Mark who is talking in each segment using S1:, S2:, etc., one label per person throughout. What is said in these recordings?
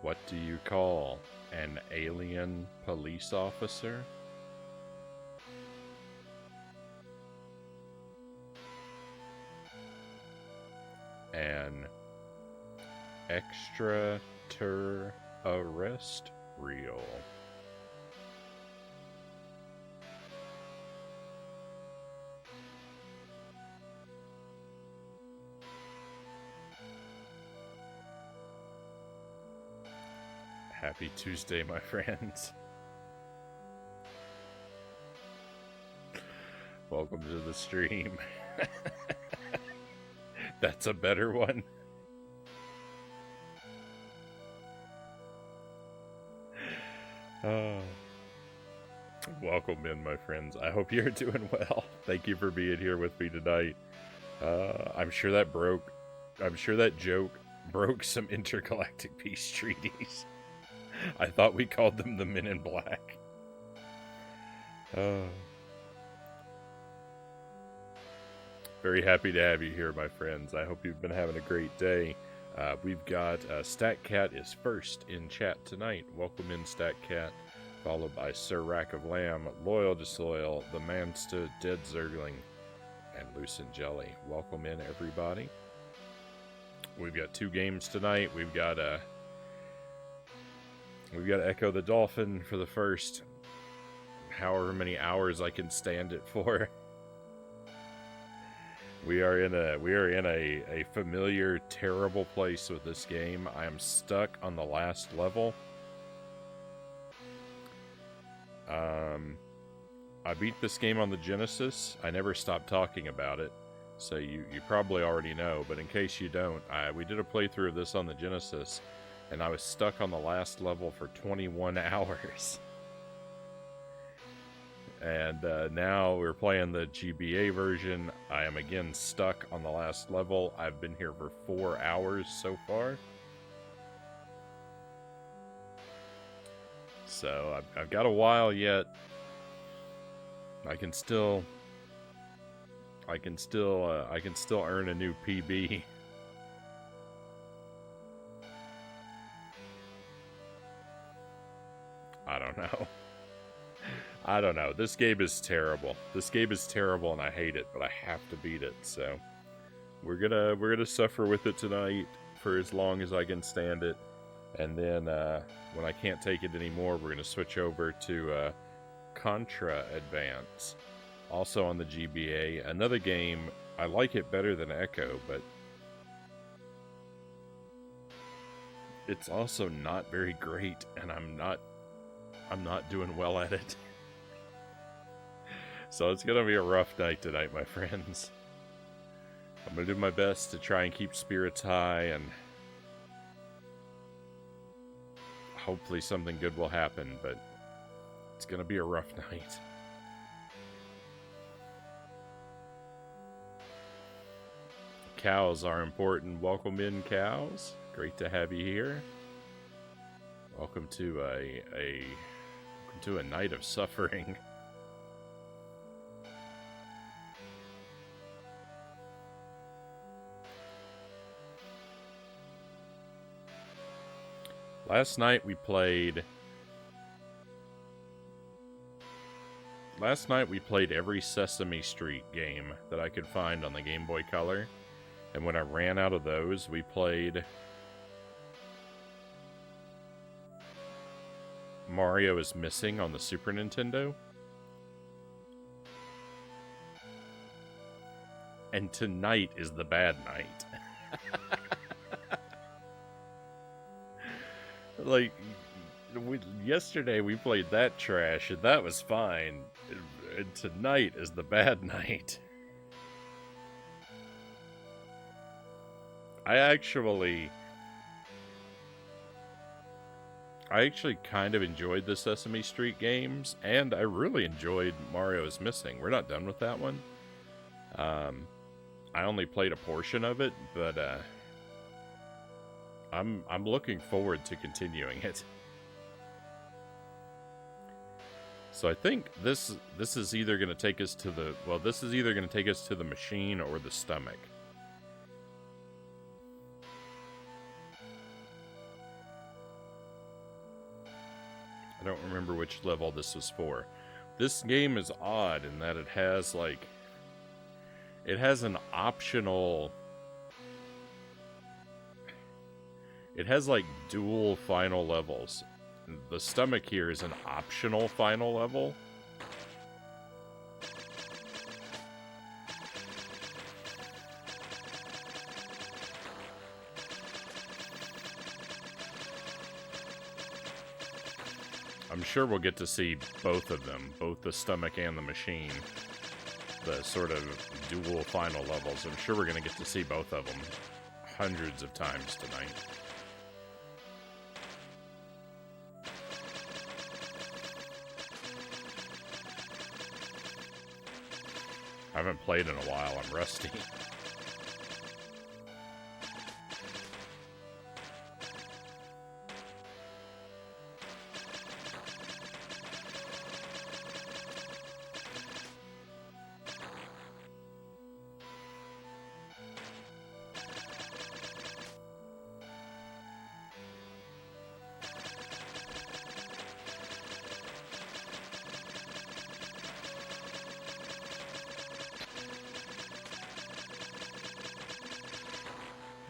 S1: What do you call an alien police officer? An extraterrestrial. Happy Tuesday, my friends. Welcome to the stream. That's a better one. Welcome in, my friends. I hope you're doing well. Thank you for being here with me tonight. I'm sure that joke broke some intergalactic peace treaties. I thought we called them the Men in Black. Very happy to have you here, my friends. I hope you've been having a great day. We've got StatCat is first in chat tonight. Welcome in, StatCat. Followed by Sir Rack of Lamb, Loyal Disloyal, The Man Stood, Dead Zergling, and Lucent Jelly. Welcome in, everybody. We've got two games tonight. We've got Ecco the Dolphin for the first however many hours I can stand it for. We are in a familiar, terrible place with this game. I am stuck on the last level. I beat this game on the Genesis. I never stopped talking about it, so you probably already know, but in case you don't, we did a playthrough of this on the Genesis, and I was stuck on the last level for 21 hours. And now we're playing the GBA version. I am again stuck on the last level. I've been here for 4 hours so far. So I've got a while yet. I can still earn a new PB. I don't know. This game is terrible. This game is terrible and I hate it, but I have to beat it. So we're gonna suffer with it tonight for as long as I can stand it. And then when I can't take it anymore, we're gonna switch over to Contra Advance, also on the GBA. Another game, I like it better than Ecco, but it's also not very great, and I'm not doing well at it. So it's gonna be a rough night tonight, my friends. I'm gonna do my best to try and keep spirits high, and hopefully something good will happen, but it's gonna be a rough night. Cows are important. Welcome in, cows. Great to have you here. Welcome to a night of suffering. Last night we played every Sesame Street game that I could find on the Game Boy Color. And when I ran out of those, we played Mario is Missing on the Super Nintendo. And tonight is the bad night. Like, yesterday we played that trash, and that was fine. And tonight is the bad night. I actually kind of enjoyed the Sesame Street games, and I really enjoyed Mario is Missing. We're not done with that one. I only played a portion of it, but I'm looking forward to continuing it. So I think this is either going to take us to the machine or the stomach. I don't remember which level this was for. This game is odd in that it has, like... It has an optional... It has, like, dual final levels. The stomach here is an optional final level. I'm sure we'll get to see both of them, both the stomach and the machine. The sort of dual final levels. I'm sure we're going to get to see both of them hundreds of times tonight. I haven't played in a while. I'm rusty.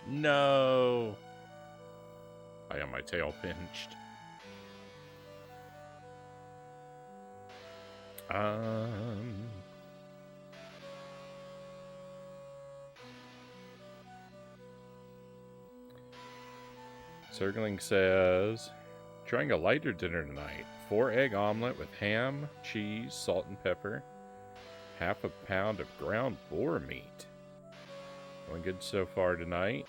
S1: No! I got my tail pinched. Circling says, trying a lighter dinner tonight. 4-egg omelet with ham, cheese, salt and pepper. Half a pound of ground boar meat. Going good so far tonight.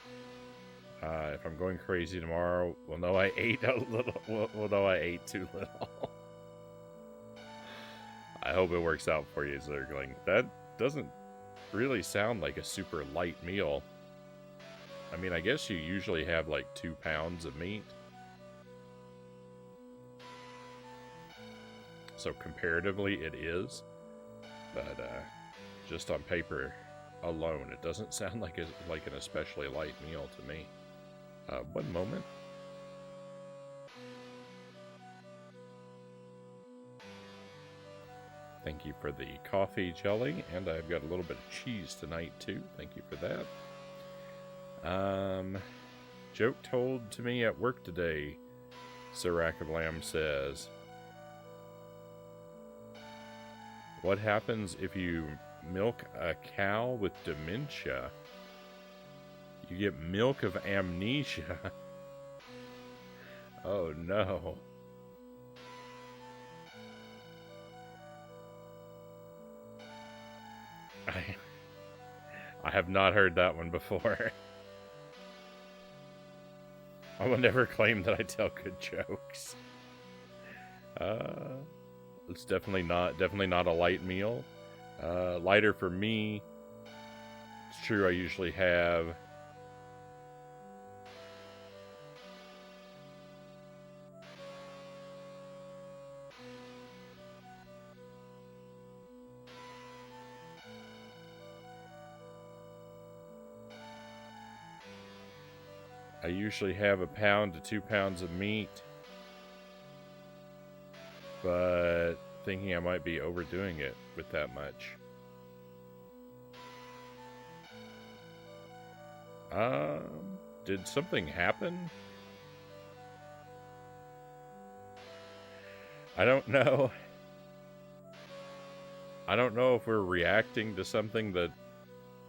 S1: If I'm going crazy tomorrow, we'll know I ate a little. We'll know I ate too little. I hope it works out for you, Zergling. That doesn't really sound like a super light meal. I mean, I guess you usually have like 2 pounds of meat. So comparatively, it is. But just on paper alone, it doesn't sound like an especially light meal to me. One moment. Thank you for the coffee jelly, and I've got a little bit of cheese tonight too. Thank you for that. Joke told to me at work today, Sirac of Lamb says. What happens if you milk a cow with dementia? You get milk of amnesia. Oh no. I have not heard that one before. I will never claim that I tell good jokes. It's definitely not a light meal. Lighter for me. It's true I usually have a pound to 2 pounds of meat, but thinking I might be overdoing it with that much. Did something happen? I don't know. I don't know if we're reacting to something that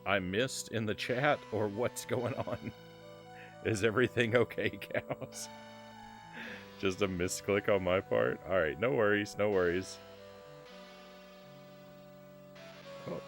S1: I missed in the chat or what's going on. Is everything okay, cows? Just a misclick on my part? Alright, no worries, no worries. Oh.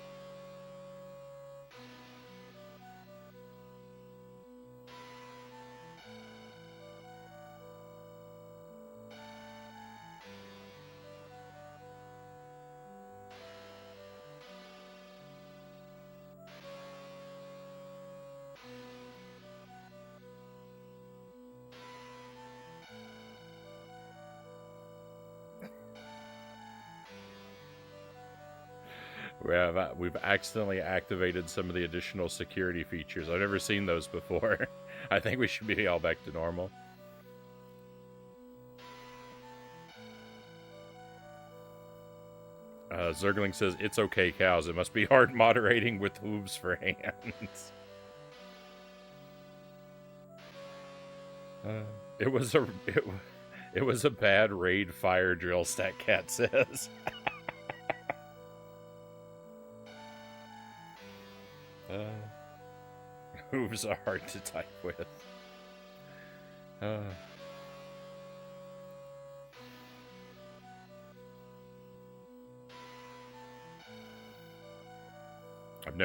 S1: We've accidentally activated some of the additional security features. I've never seen those before. I think we should be all back to normal. Zergling says, it's okay, cows. It must be hard moderating with hooves for hands. It was a bad raid fire drill, StatCat says. Hooves are hard to type with. I've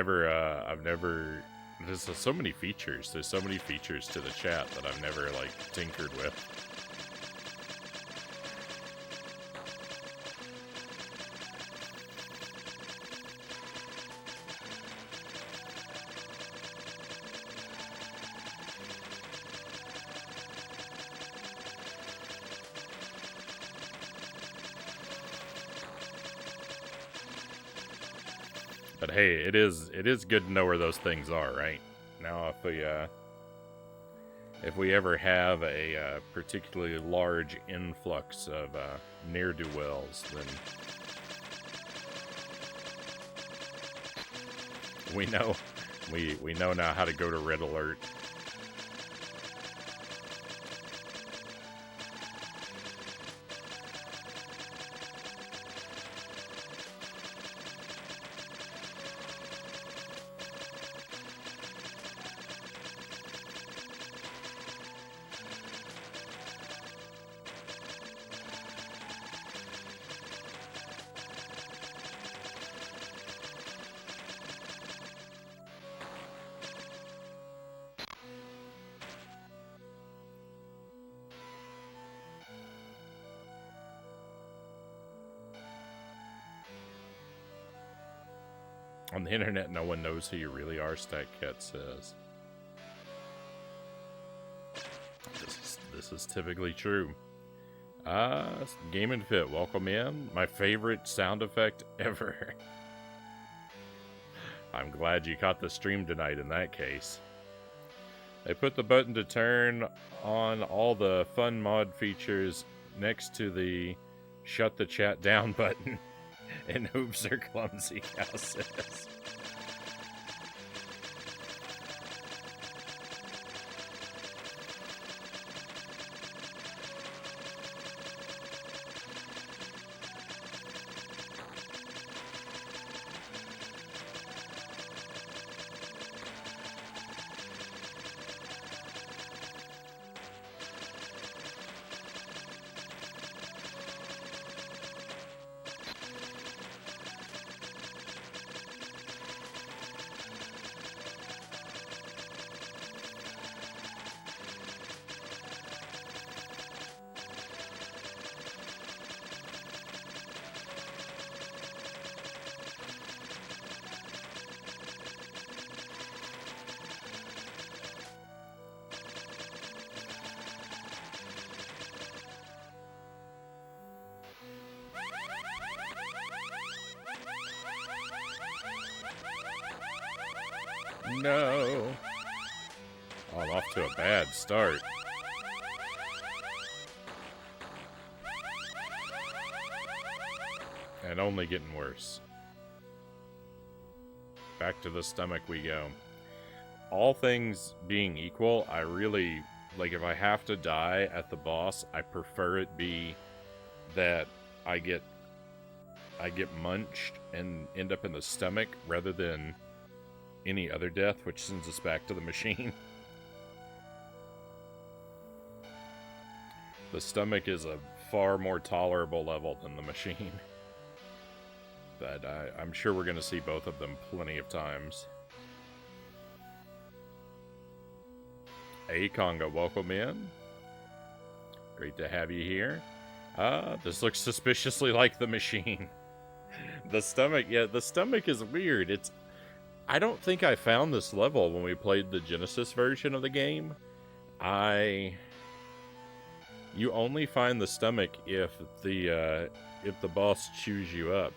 S1: never. There's so many features. There's so many features to the chat that I've never like tinkered with. But hey, it is good to know where those things are, right? Now, if we ever have a particularly large influx of ne'er-do-wells, then we know now how to go to red alert. On the internet, no one knows who you really are, StatCat says. This is typically true. Game and Fit, welcome in. My favorite sound effect ever. I'm glad you caught the stream tonight in that case. They put the button to turn on all the fun mod features next to the shut the chat down button. And hooves are clumsy, cow says. No. Oh, I'm off to a bad start. And only getting worse. Back to the stomach we go. All things being equal, I really, like, if I have to die at the boss, I prefer it be that I get munched and end up in the stomach rather than any other death, which sends us back to the machine. The stomach is a far more tolerable level than the machine. But I'm sure we're going to see both of them plenty of times. Hey, Conga, welcome in. Great to have you here. This looks suspiciously like the machine. The stomach is weird. I don't think I found this level when we played the Genesis version of the game. You only find the stomach if the boss chews you up.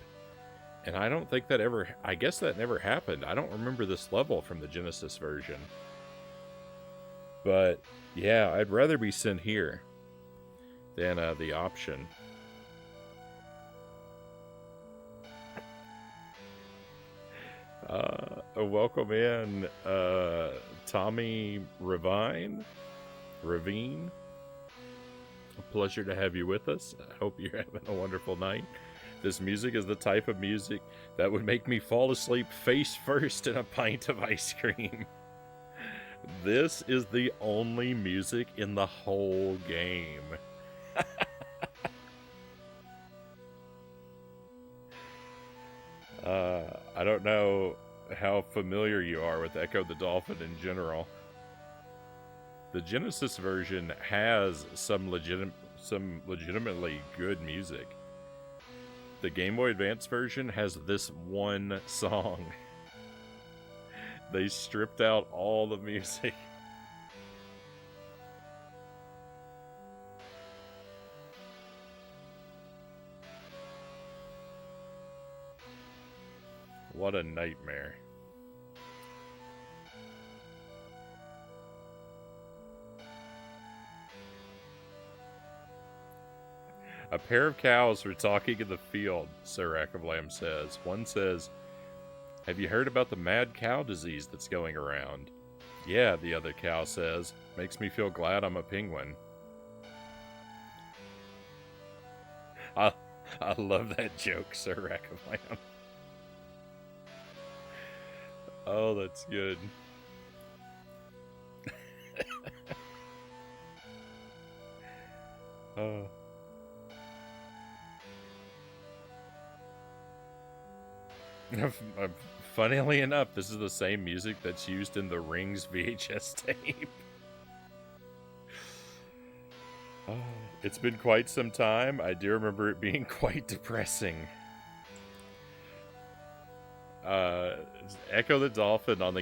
S1: And I don't think that ever... I guess that never happened. I don't remember this level from the Genesis version. But, yeah, I'd rather be sent here than the option. Welcome in, Tommy Ravine. A pleasure to have you with us. I hope you're having a wonderful night. This music is the type of music that would make me fall asleep face first in a pint of ice cream. This is the only music in the whole game. I don't know how familiar you are with Ecco the Dolphin in general. The Genesis version has some legitimately good music. The Game Boy Advance version has this one song. They stripped out all the music. What a nightmare. A pair of cows were talking in the field, Sir Rackablam says. One says, "Have you heard about the mad cow disease that's going around?" "Yeah," the other cow says. "Makes me feel glad I'm a penguin." I love that joke, Sir Rackablam. Oh, that's good. Oh. Funnily enough, this is the same music that's used in the Rings VHS tape. Oh, it's been quite some time. I do remember it being quite depressing. Ecco the Dolphin on the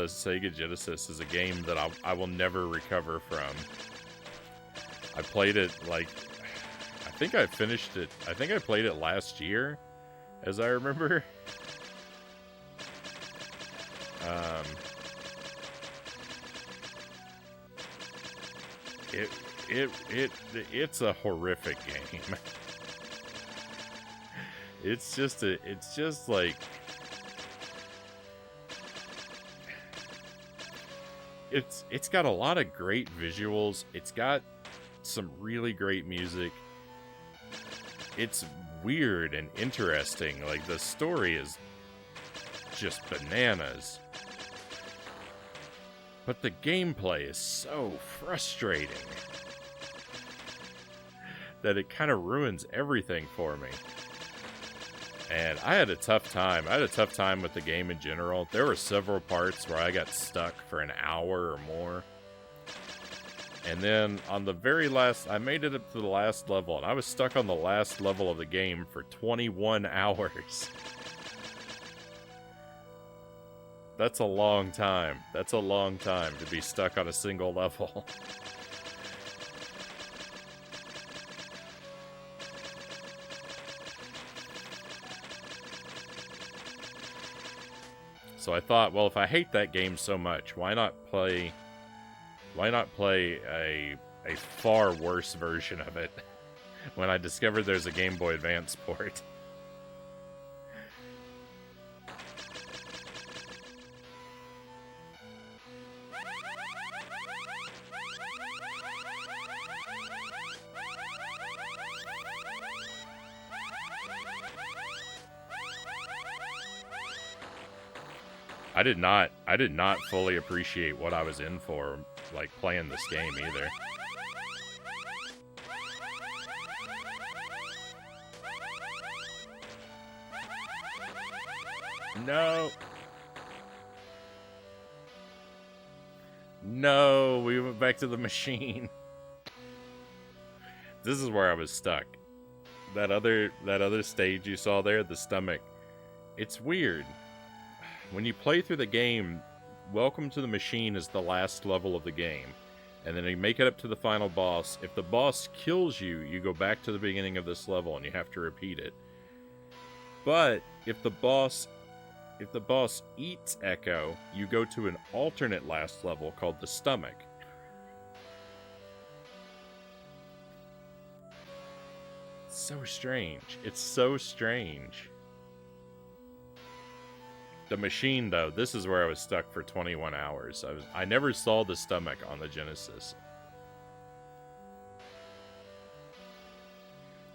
S1: Sega Genesis is a game that I will never recover from. I played it I think I finished it. I think I played it last year, as I remember. It's a horrific game. It's just like it's got a lot of great visuals. It's got some really great music. It's weird and interesting. Like, the story is just bananas. But the gameplay is so frustrating that it kind of ruins everything for me. And I had a tough time. I had a tough time with the game in general. There were several parts where I got stuck for an hour or more. And then on the very last, I made it up to the last level, and I was stuck on the last level of the game for 21 hours. That's a long time. That's a long time to be stuck on a single level. So I thought, well, if I hate that game so much, why not play a far worse version of it when I discovered there's a Game Boy Advance port? I did not fully appreciate what I was in for, like, playing this game either. No. No, we went back to the machine. This is where I was stuck. That other stage you saw there, the stomach. It's weird. When you play through the game, Welcome to the Machine is the last level of the game. And then you make it up to the final boss. If the boss kills you, you go back to the beginning of this level and you have to repeat it. But if the boss eats Echo, you go to an alternate last level called the Stomach. It's so strange. It's so strange. The machine, though, this is where I was stuck for 21 hours. I never saw the stomach on the Genesis.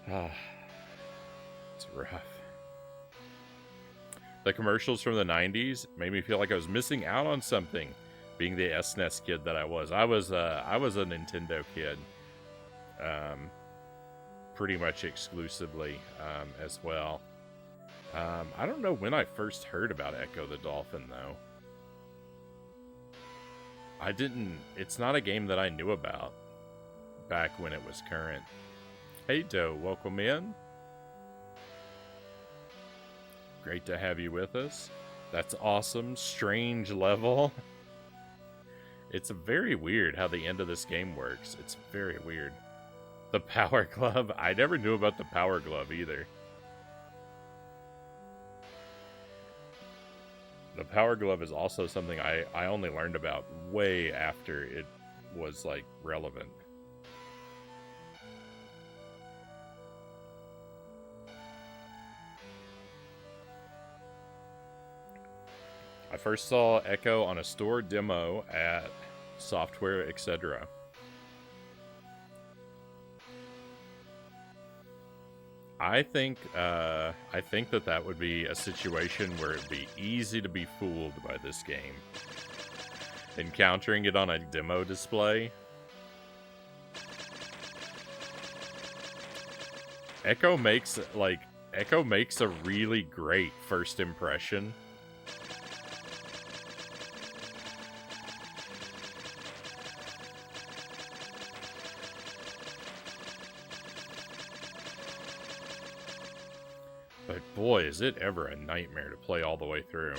S1: It's rough. The commercials from the 90s made me feel like I was missing out on something, being the SNES kid that I was. I was a Nintendo kid, pretty much exclusively as well. I don't know when I first heard about Ecco the Dolphin, though. It's not a game that I knew about back when it was current. Hey, Doe, welcome in. Great to have you with us. That's awesome. Strange level. It's very weird how the end of this game works. It's very weird. The Power Glove. I never knew about the Power Glove either. The Power Glove is also something I only learned about way after it was, like, relevant. I first saw Ecco on a store demo at Software Etc. I think that would be a situation where it'd be easy to be fooled by this game. Encountering it on a demo display. Ecco makes a really great first impression. But boy, is it ever a nightmare to play all the way through.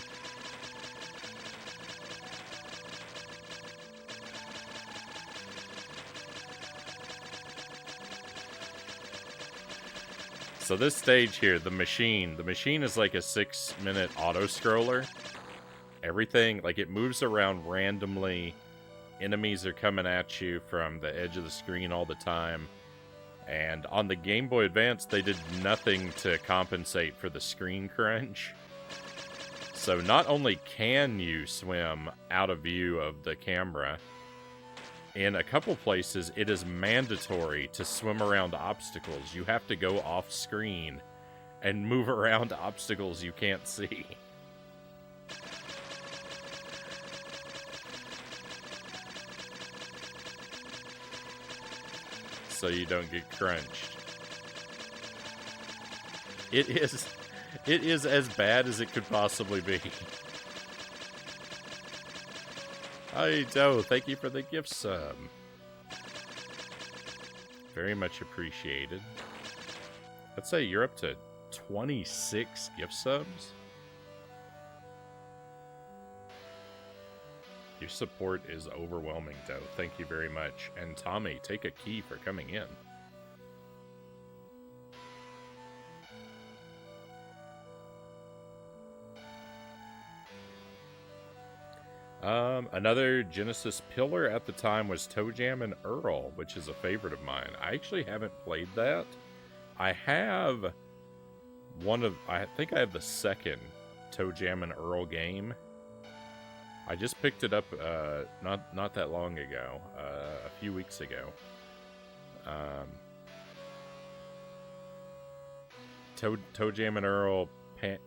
S1: So this stage here, the machine is like a 6-minute auto-scroller. Everything, like, it moves around randomly. Enemies are coming at you from the edge of the screen all the time. And on the Game Boy Advance, they did nothing to compensate for the screen crunch. So not only can you swim out of view of the camera, in a couple places, it is mandatory to swim around obstacles. You have to go off screen and move around obstacles you can't see. So you don't get crunched. It is as bad as it could possibly be. Hi, Doe. Thank you for the gift sub. Very much appreciated. I'd say you're up to 26 gift subs. Your support is overwhelming, Doe. Thank you very much. And Tommy, take a key for coming in. Another Genesis pillar at the time was Toe Jam and Earl, which is a favorite of mine. I actually haven't played that. I have I think I have the second Toe Jam and Earl game. I just picked it up not that long ago, a few weeks ago. Toe Jam and Earl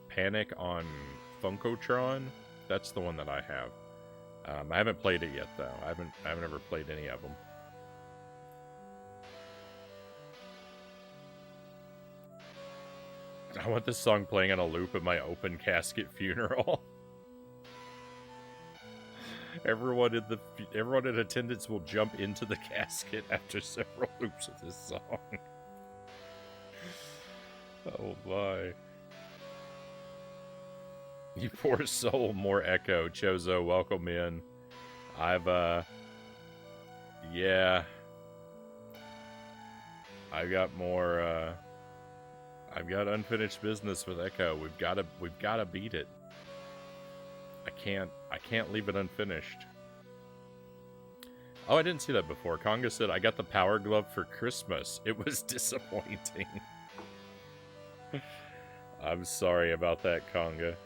S1: Panic on Funkotron. That's the one that I have. I haven't played it yet, though. I haven't ever played any of them. I want this song playing on a loop at my open casket funeral. Everyone in attendance will jump into the casket after several loops of this song. Oh my. You poor soul, more Ecco. Chozo, welcome in. Yeah. I've got more, I've got unfinished business with Ecco. We've gotta beat it. I can't leave it unfinished. Oh, I didn't see that before. Conga said, I got the Power Glove for Christmas. It was disappointing. I'm sorry about that, Conga.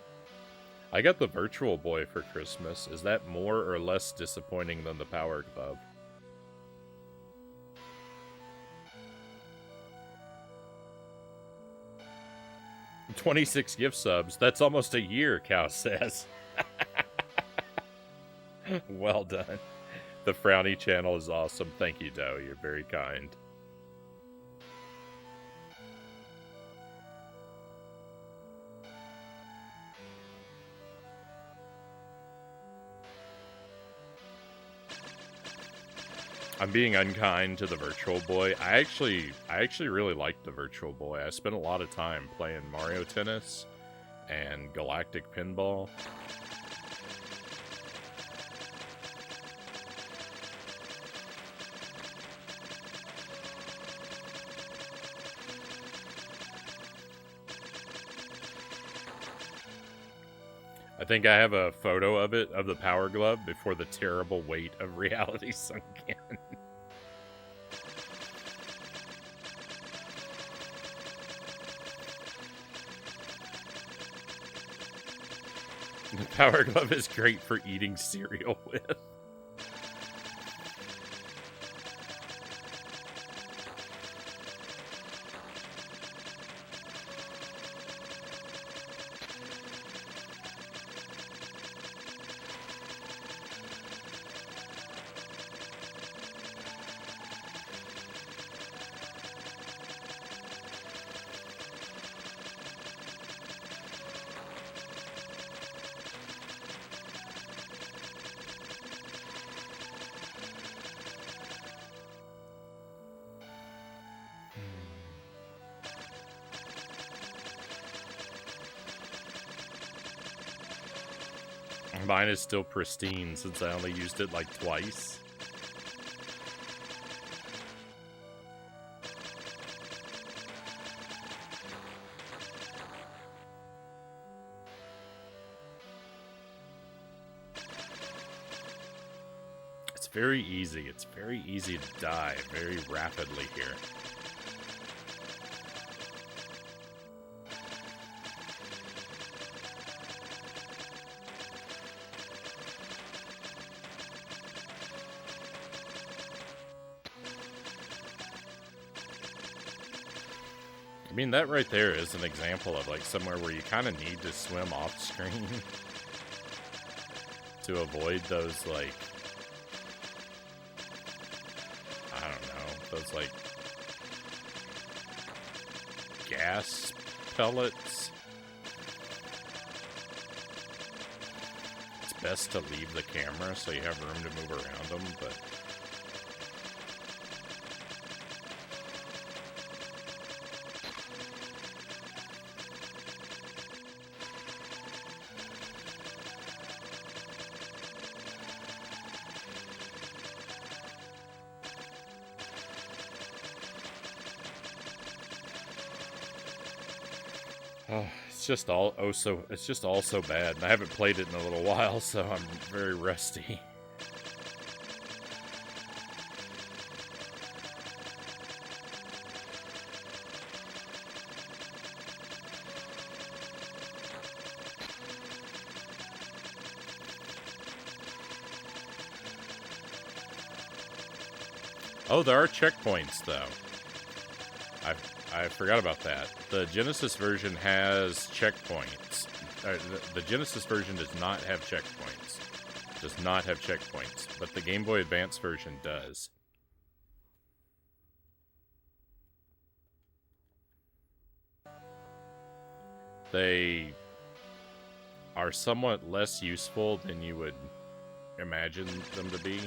S1: I got the Virtual Boy for Christmas. Is that more or less disappointing than the Power Glove? 26 gift subs. That's almost a year, Cow says. Well done. The Frownie channel is awesome. Thank you, Doe. You're very kind. I'm being unkind to the Virtual Boy. I actually really liked the Virtual Boy. I spent a lot of time playing Mario Tennis and Galactic Pinball. I think I have a photo of it, of the Power Glove, before the terrible weight of reality sunk in. The Power Glove is great for eating cereal with. Mine is still pristine since I only used it like twice. It's very easy. It's very easy to die very rapidly here. I mean, that right there is an example of like somewhere where you kind of need to swim off screen to avoid those like, I don't know, those like gas pellets. It's best to leave the camera so you have room to move around them, but it's just all so bad. And I haven't played it in a little while, so I'm very rusty. Oh, there are checkpoints though. I forgot about that. The Genesis version has checkpoints. The Genesis version does not have checkpoints. Does not have checkpoints, but the Game Boy Advance version does. They are somewhat less useful than you would imagine them to be.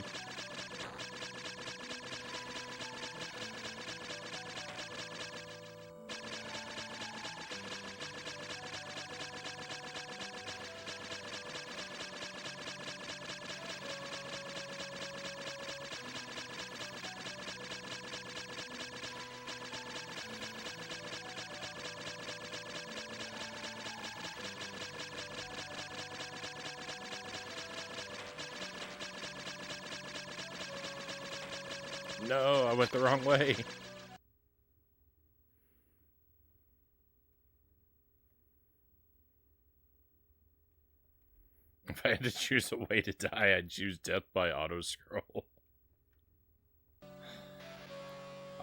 S1: No, I went the wrong way. If I had to choose a way to die, I'd choose death by auto-scroll.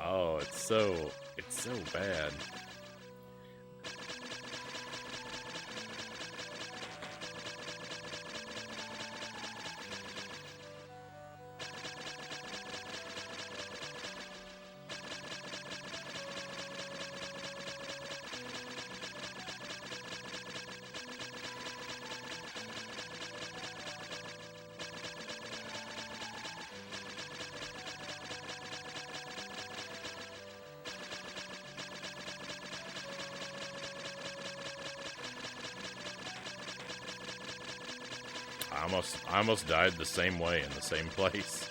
S1: Oh, it's so bad. I almost died the same way in the same place.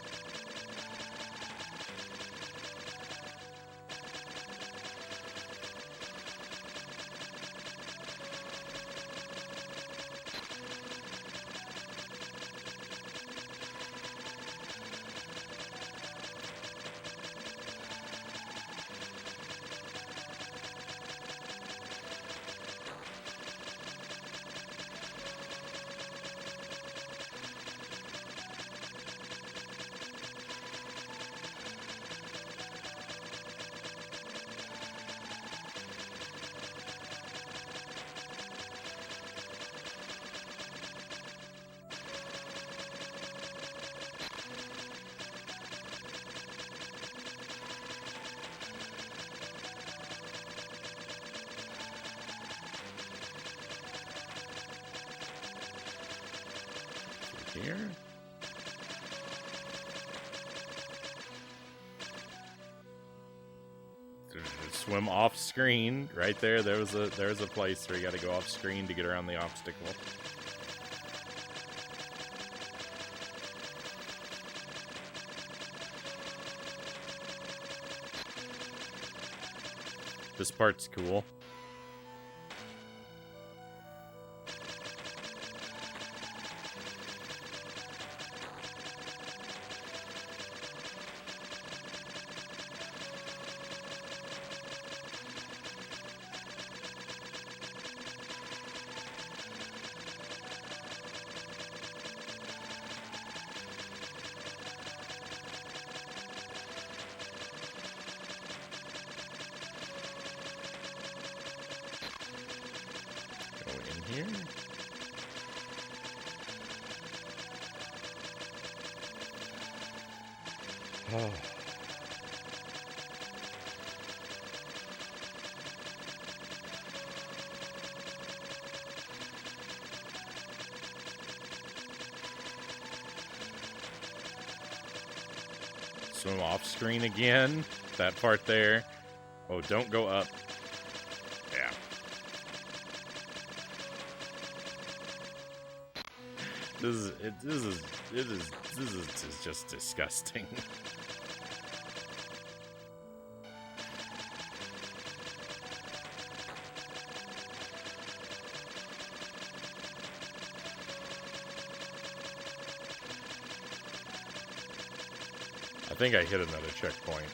S1: Here. Swim off screen right there. There's a place where you got to go off screen to get around the obstacle. This part's cool. Here. Oh. Swim off screen again. That part there. Oh, don't go up. Yeah. This is just disgusting. I think I hit another checkpoint.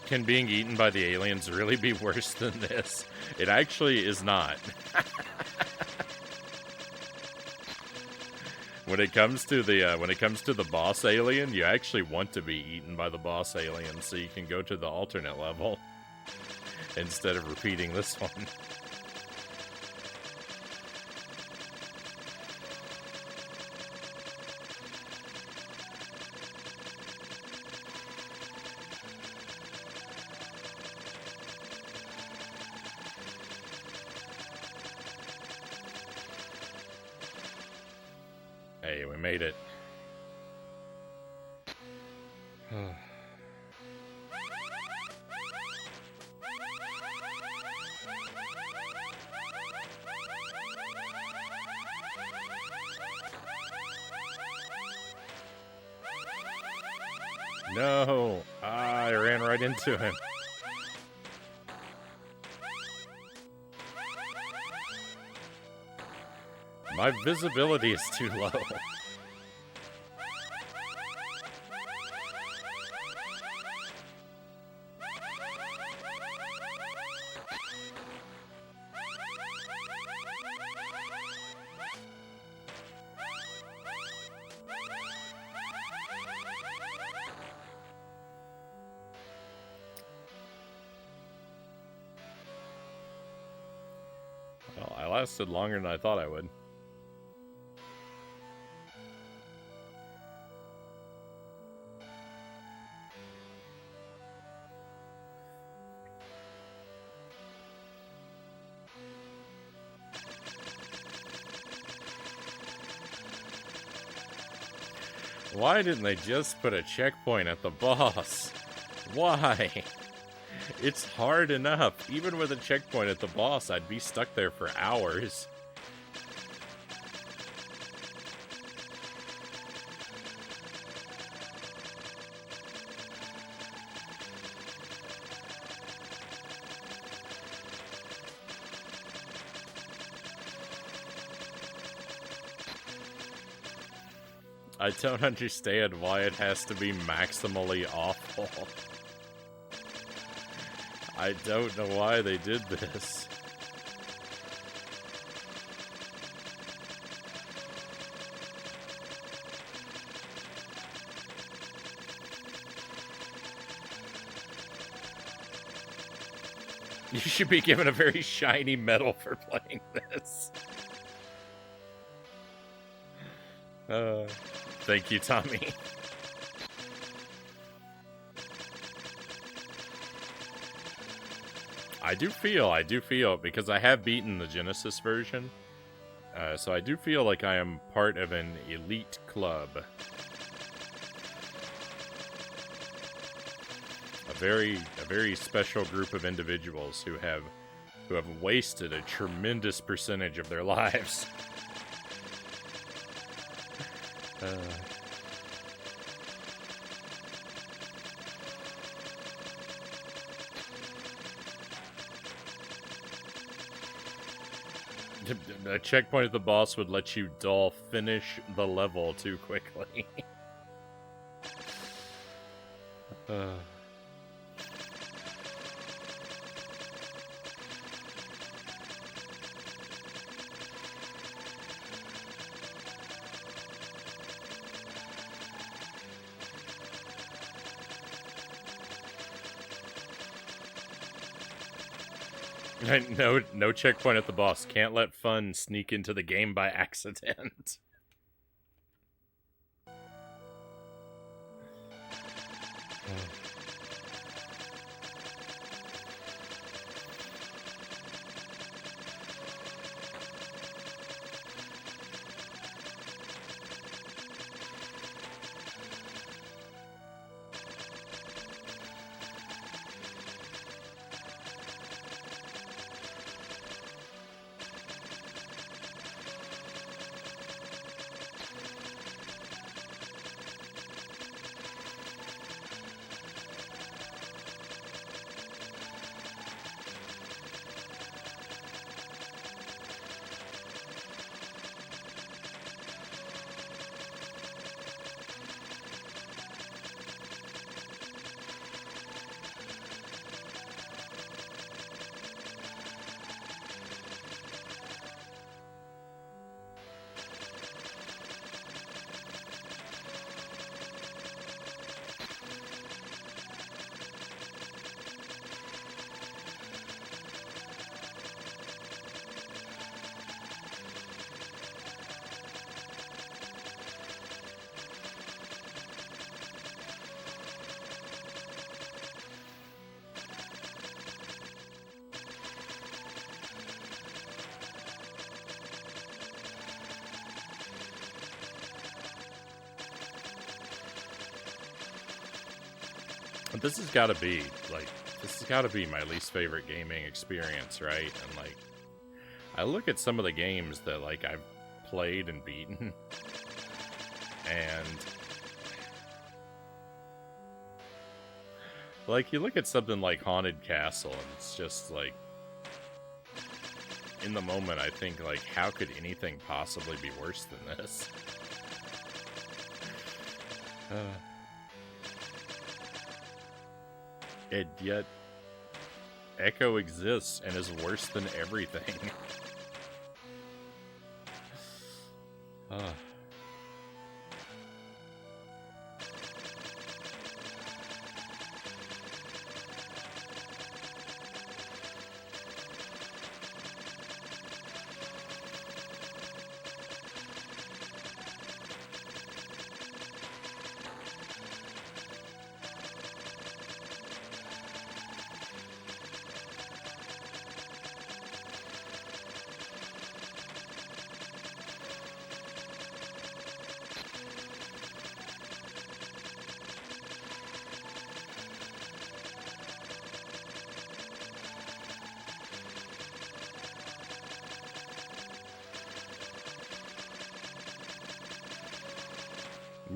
S1: Can being eaten by the aliens really be worse than this? It actually is not. When it comes to the boss alien, you actually want to be eaten by the boss alien so you can go to the alternate level instead of repeating this one. Hey, we made it. No! I ran right into him. My visibility is too low. lasted longer than I thought I would. Why didn't they just put a checkpoint at the boss? Why? It's hard enough. Even with a checkpoint at the boss, I'd be stuck there for hours. I don't understand why it has to be maximally awful. I don't know why they did this. You should be given a very shiny medal for playing this. Thank you, Tommy. I do feel, because I have beaten the Genesis version, so I do feel like I am part of an elite club. A very special group of individuals who have wasted a tremendous percentage of their lives. A checkpoint at the boss would let you finish the level too quickly. No checkpoint at the boss. Can't let fun sneak into the game by accident. This has got to be, my least favorite gaming experience, right? And, like, I look at some of the games that, like, I've played and beaten, and, like, you look at something like Haunted Castle, and it's just, like, in the moment, I think, like, how could anything possibly be worse than this? And yet, Ecco exists and is worse than everything.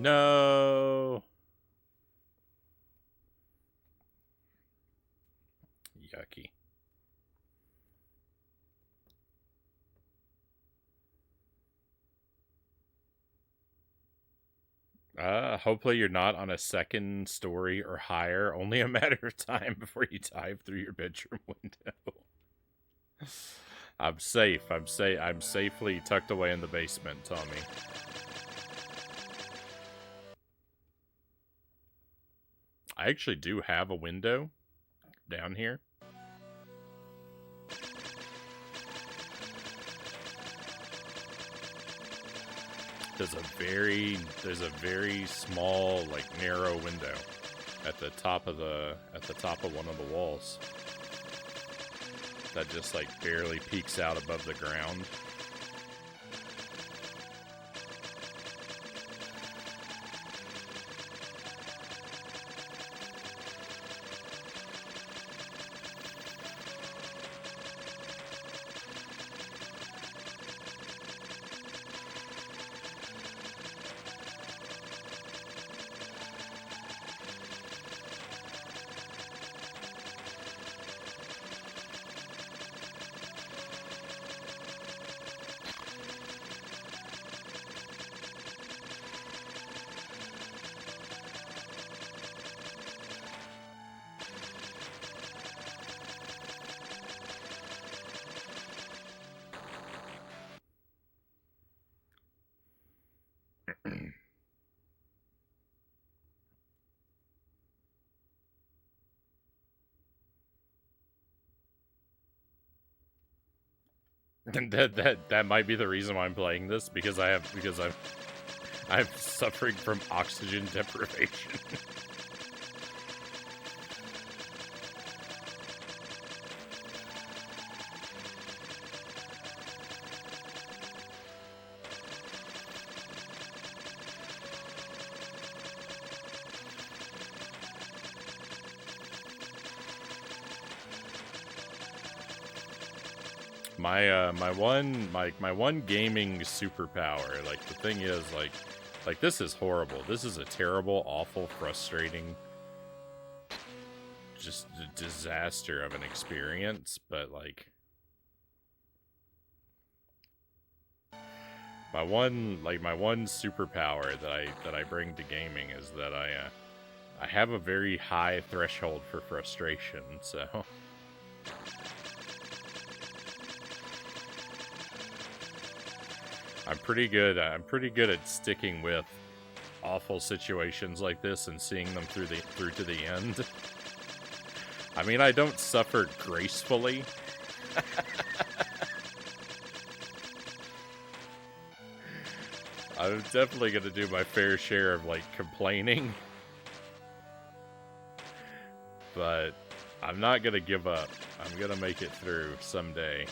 S1: No. Yucky. Hopefully you're not on a second story or higher. Only a matter of time before you dive through your bedroom window. I'm safe. I'm safely tucked away in the basement, Tommy. I actually do have a window down here. There's a very small, like, narrow window at the top of one of the walls that just, like, barely peeks out above the ground. And that might be the reason why I'm playing this, because I'm suffering from oxygen deprivation. My one gaming superpower, like, the thing is, like this is horrible. This is a terrible, awful, frustrating, just a disaster of an experience, but, like, my one superpower that I bring to gaming is that I have a very high threshold for frustration, so I'm pretty good at sticking with awful situations like this and seeing them through to the end. I mean, I don't suffer gracefully. I'm definitely gonna do my fair share of, like, complaining. But I'm not gonna give up. I'm gonna make it through someday.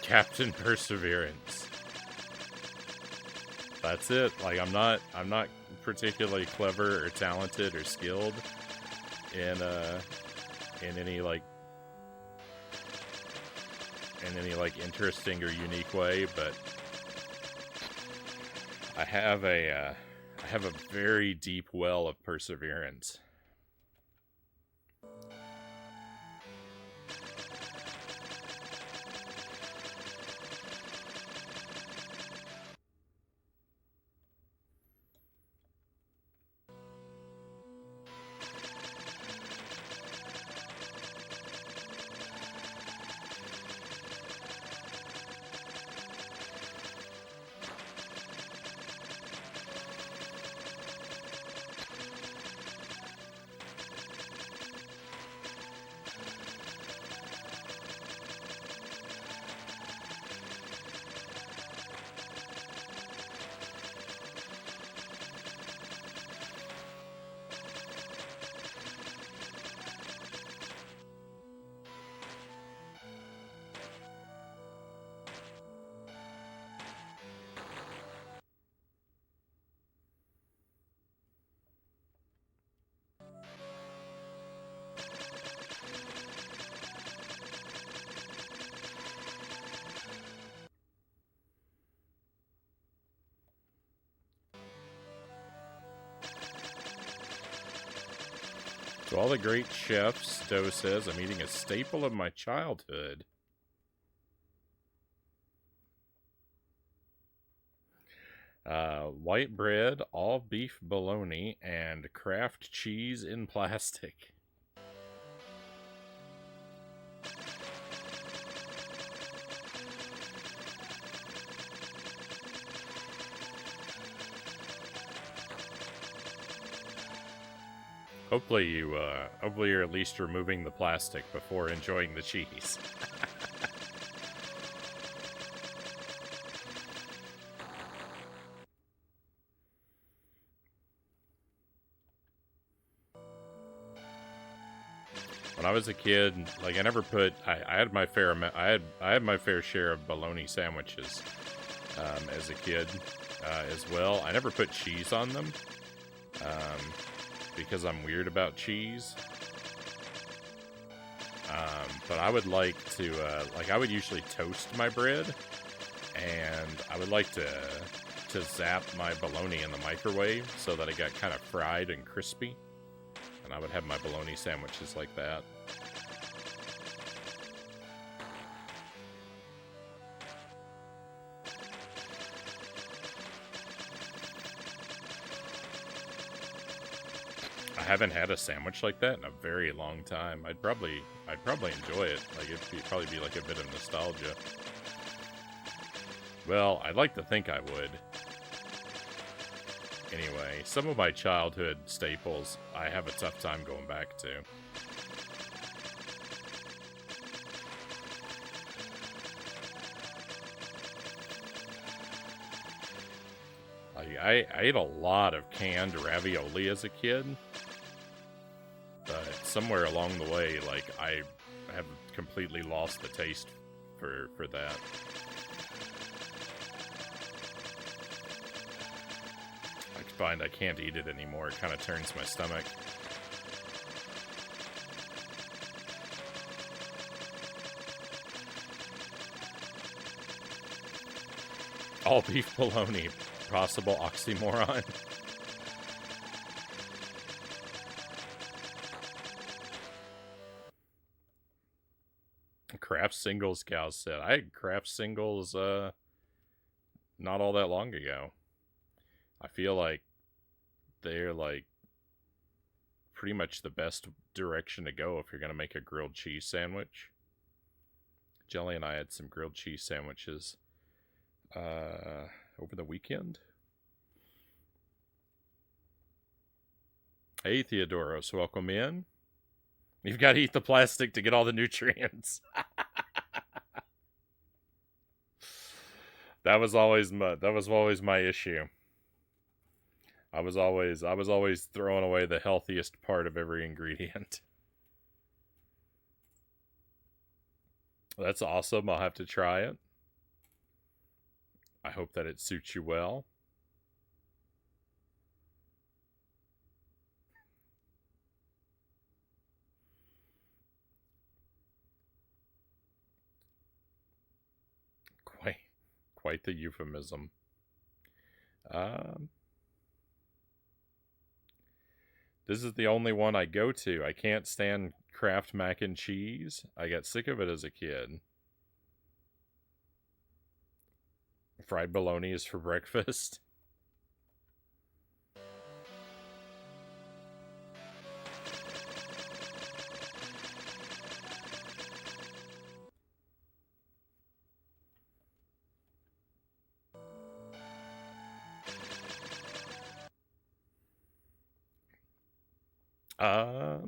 S1: Captain Perseverance. That's it. Like, I'm not particularly clever or talented or skilled in any interesting or unique way, but I have a very deep well of perseverance. To all the great chefs, Doe says, I'm eating a staple of my childhood. White bread, all beef bologna, and Kraft cheese in plastic. Hopefully you're at least removing the plastic before enjoying the cheese. When I was a kid, like I never put, I had my fair amount, I had my fair share of bologna sandwiches as a kid as well. I never put cheese on them because I'm weird about cheese. But I would like to, like I would usually toast my bread, and I would like to zap my bologna in the microwave so that it got kind of fried and crispy. And I would have my bologna sandwiches like that. I haven't had a sandwich like that in a very long time. I'd probably enjoy it. Like it'd probably be like a bit of nostalgia. Well, I'd like to think I would. Anyway, some of my childhood staples I have a tough time going back to. I ate a lot of canned ravioli as a kid, but somewhere along the way, like, I have completely lost the taste for that. I find I can't eat it anymore. It kind of turns my stomach. All beef bologna. Possible oxymoron. Kraft singles, Cal said. I had Kraft singles not all that long ago. I feel like they're like pretty much the best direction to go if you're going to make a grilled cheese sandwich. Jelly and I had some grilled cheese sandwiches over the weekend. Hey, Theodoros, welcome in. You've got to eat the plastic to get all the nutrients. That was always my issue. I was always throwing away the healthiest part of every ingredient. That's awesome. I'll have to try it. I hope that it suits you well. Quite the euphemism. This is the only one I go to. I can't stand Kraft mac and cheese. I got sick of it as a kid. Fried bologna is for breakfast.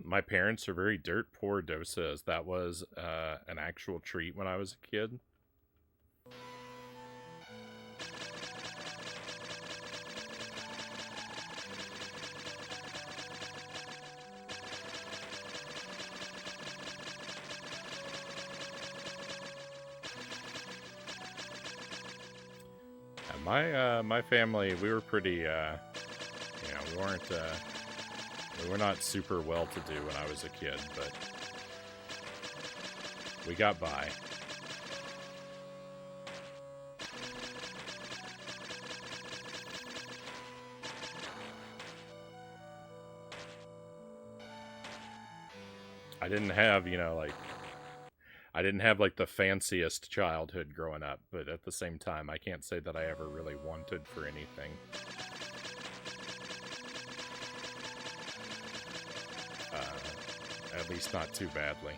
S1: My parents are very dirt poor, Doe says. That was an actual treat when I was a kid. My family, we were pretty, we were not super well-to-do when I was a kid, but we got by. I didn't have, you know, like, I didn't have like the fanciest childhood growing up, but at the same time, I can't say that I ever really wanted for anything. At least not too badly.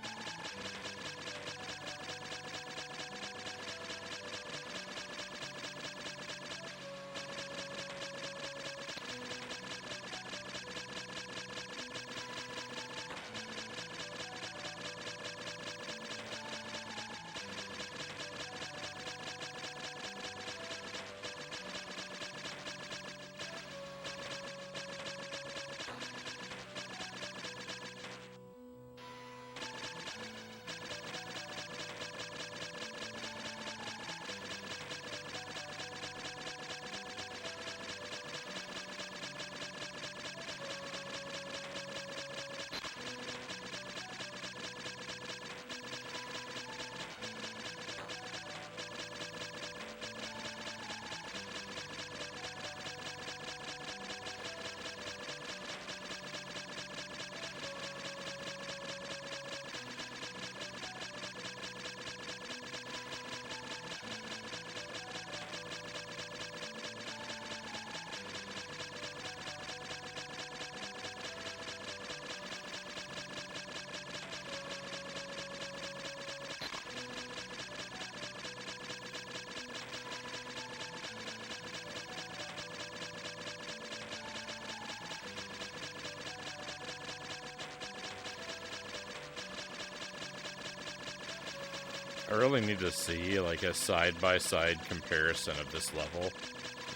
S1: I really need to see like a side-by-side comparison of this level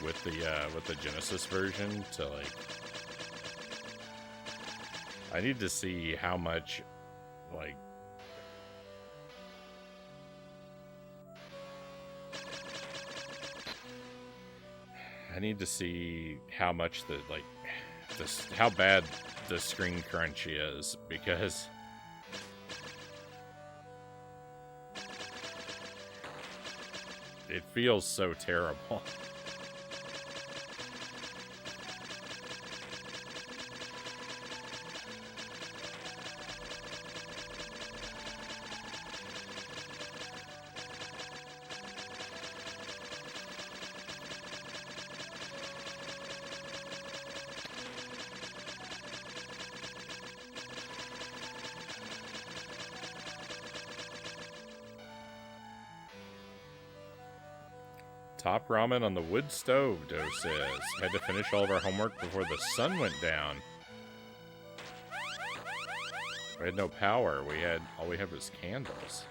S1: with the Genesis version to like. I need to see how much like I need to see how much the like this how bad the screen crunch is, because it feels so terrible. Top ramen on the wood stove, Doe says. Had to finish all of our homework before the sun went down. We had no power. All we had was candles.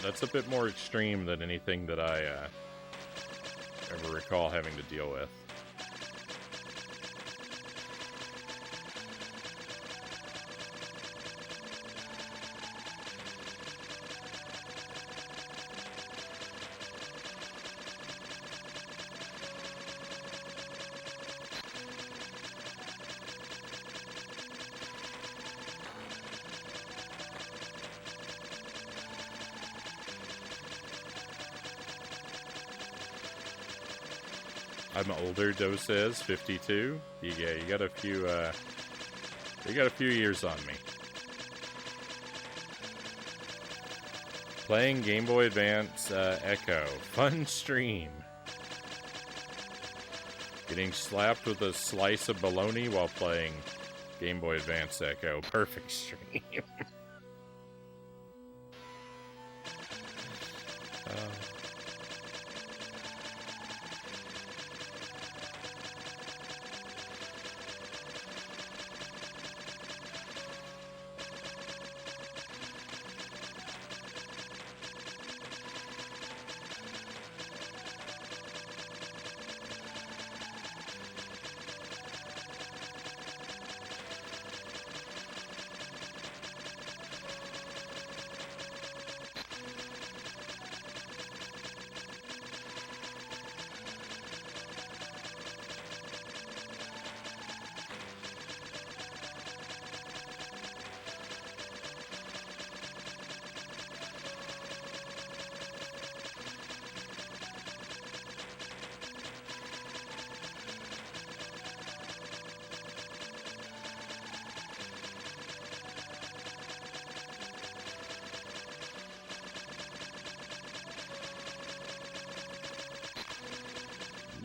S1: That's a bit more extreme than anything that I ever recall having to deal with. I'm older, Doe says, 52. Yeah, you got a few years on me. Playing Game Boy Advance Echo. Fun stream. Getting slapped with a slice of bologna while playing Game Boy Advance Echo. Perfect stream.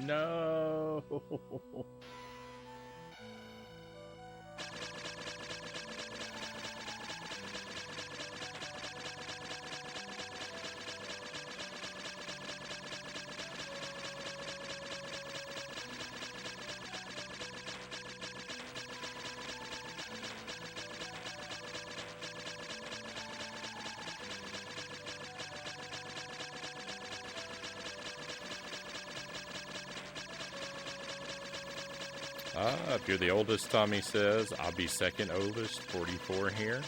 S1: No. If you're the oldest, Tommy says, I'll be second oldest, 44 here.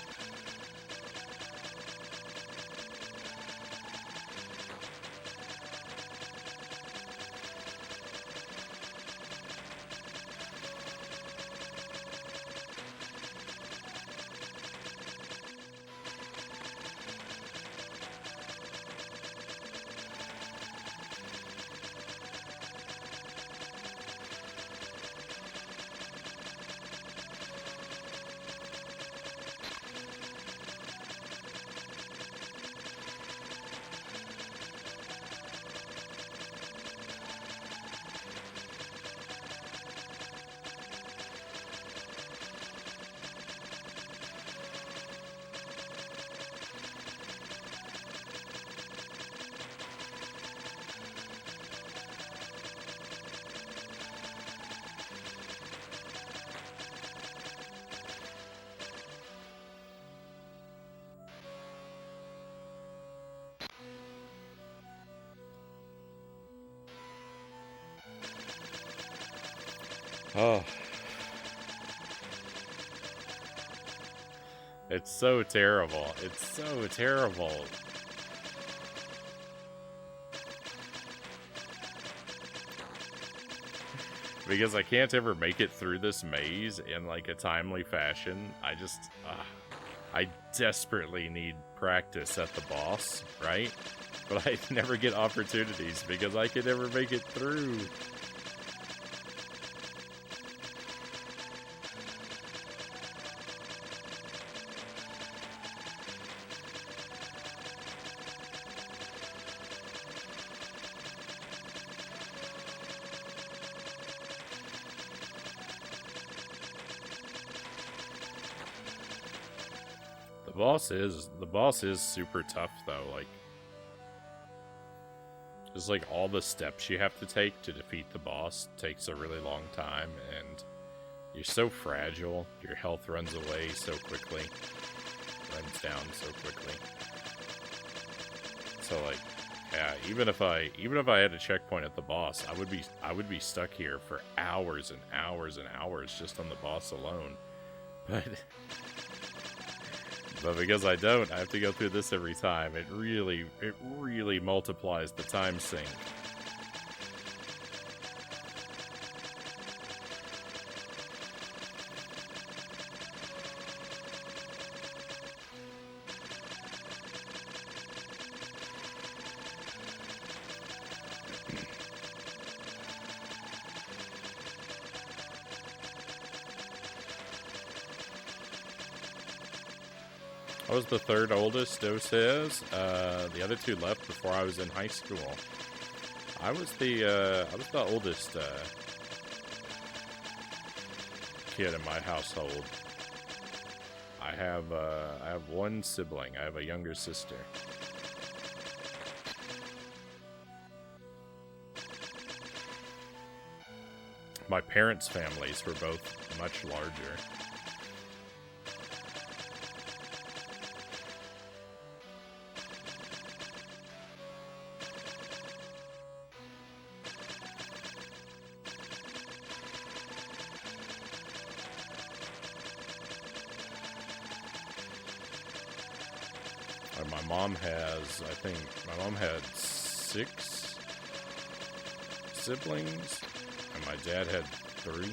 S1: Oh. It's so terrible. It's so terrible. Because I can't ever make it through this maze in like a timely fashion. I desperately need practice at the boss, right? But I never get opportunities because I can never make it through. The boss is super tough though, like just like all the steps you have to take to defeat the boss takes a really long time, and you're so fragile, your health runs away so quickly, runs down so quickly. So like, yeah, even if I had a checkpoint at the boss, I would be stuck here for hours and hours and hours just on the boss alone. But because I don't, I have to go through this every time. It really multiplies the time sink. I was the third oldest, Doe says. The other two left before I was in high school. I was the oldest kid in my household. I have one sibling. I have a younger sister. My parents' families were both much larger. My mom had 6 siblings, and my dad had 3.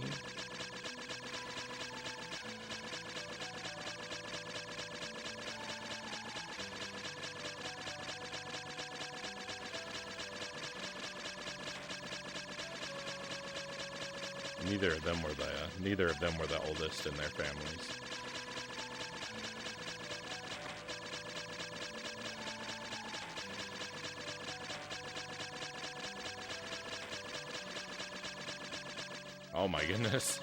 S1: Neither of them were the oldest in their families. Oh my goodness.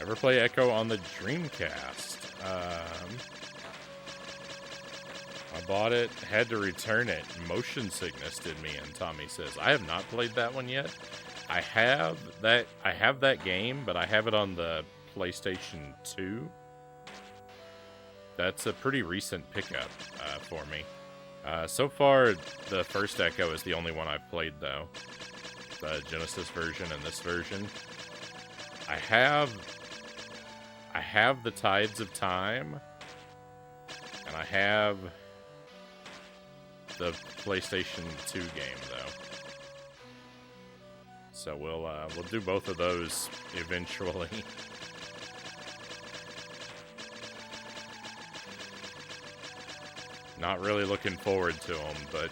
S1: Ever play Echo on the Dreamcast? I bought it, had to return it. Motion sickness did me in, Tommy says. I have not played that one yet. I have that game, but I have it on the PlayStation 2. That's a pretty recent pickup for me. So far, the first Echo is the only one I've played, though. The Genesis version and this version. I have the Tides of Time, and I have the PlayStation 2 game, though. So we'll do both of those eventually. Not really looking forward to them, but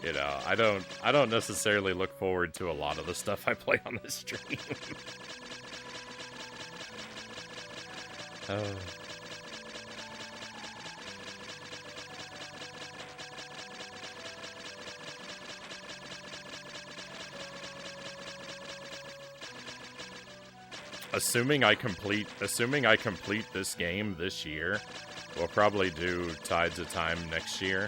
S1: you know, I don't necessarily look forward to a lot of the stuff I play on this stream. Assuming I complete this game this year, we'll probably do Tides of Time next year.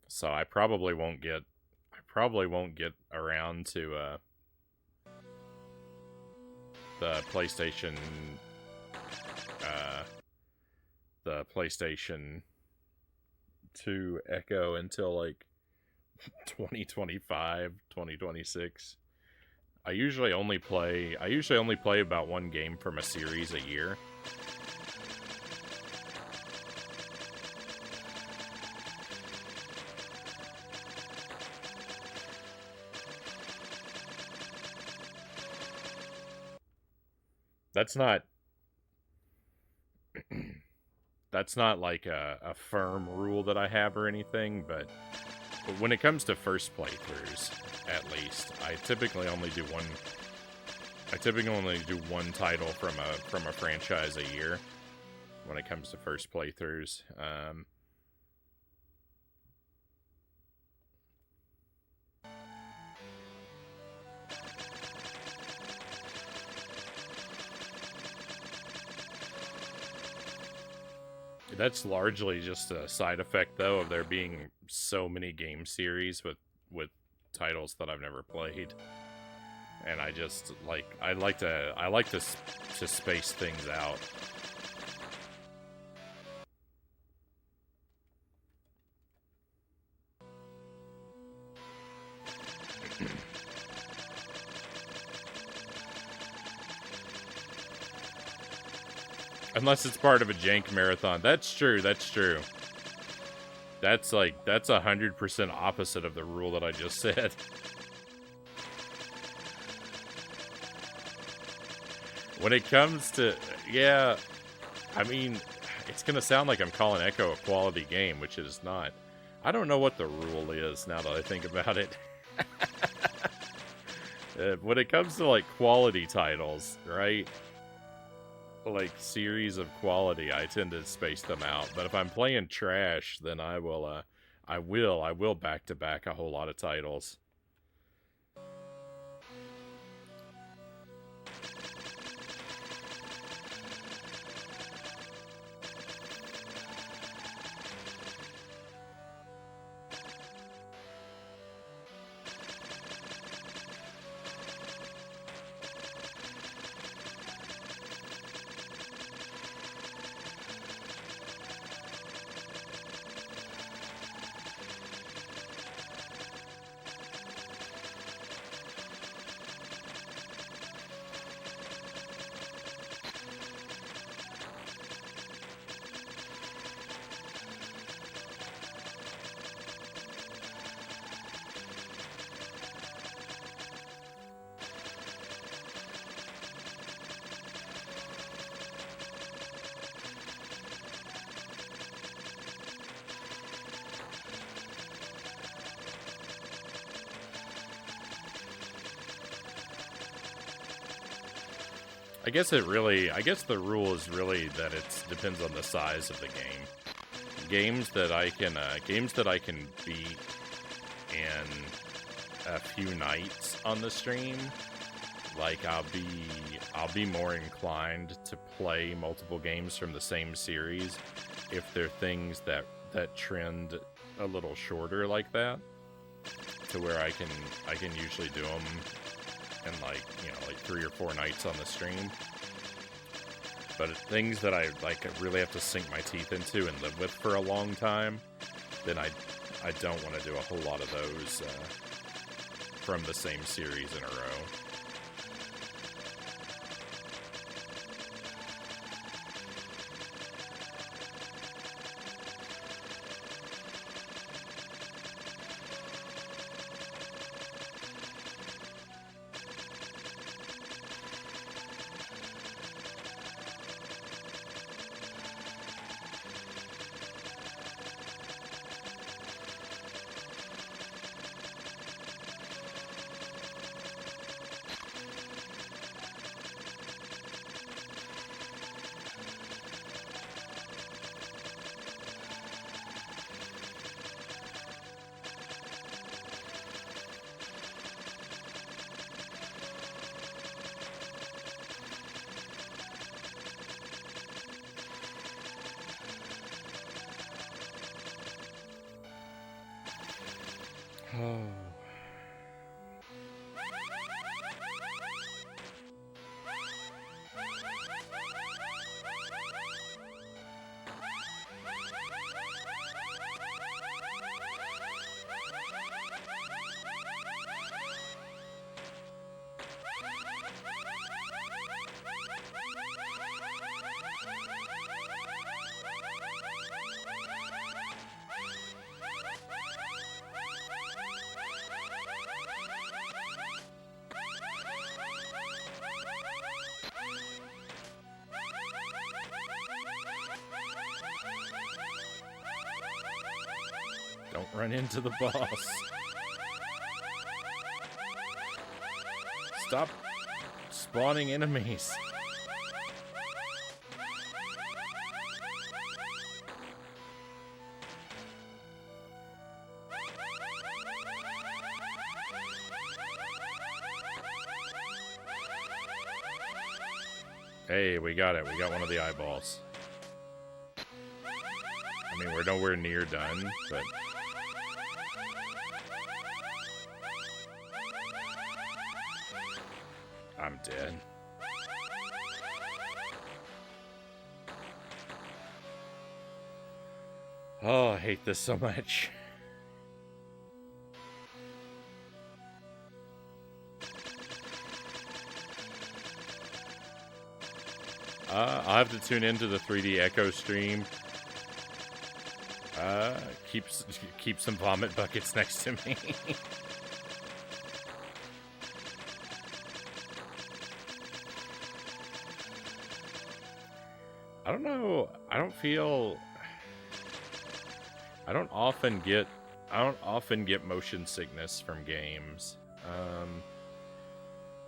S1: So I probably won't get around to the PlayStation 2 Echo until like 2025, 2026. I usually only play about one game from a series a year. That's not like a firm rule that I have or anything, but when it comes to first playthroughs, at least, I typically only do one title from a franchise a year when it comes to first playthroughs. That's largely just a side effect, though, of there being so many game series with titles that I've never played, and I just I like to space things out. Unless it's part of a jank marathon. That's true, that's true. That's 100% opposite of the rule that I just said. When it comes to, yeah, I mean, it's gonna sound like I'm calling Echo a quality game, which it is not. I don't know what the rule is now that I think about it. When it comes to like quality titles, right? Like series of quality, I tend to space them out. But if I'm playing trash, then I will back to back a whole lot of titles. I guess the rule is really that it depends on the size of the game. Games that I can beat in a few nights on the stream, like I'll be more inclined to play multiple games from the same series if they're things that trend a little shorter like that, to where I can usually do them in like 3 or 4 nights on the stream. But things that I really have to sink my teeth into and live with for a long time, then I don't want to do a whole lot of those from the same series in a row. Don't run into the boss. Stop spawning enemies. Hey, we got it. We got one of the eyeballs. I mean, we're nowhere near done, but... I'm dead. Oh, I hate this so much. I'll have to tune into the 3D Echo stream. Keep some vomit buckets next to me. I don't know. I don't often get motion sickness from games.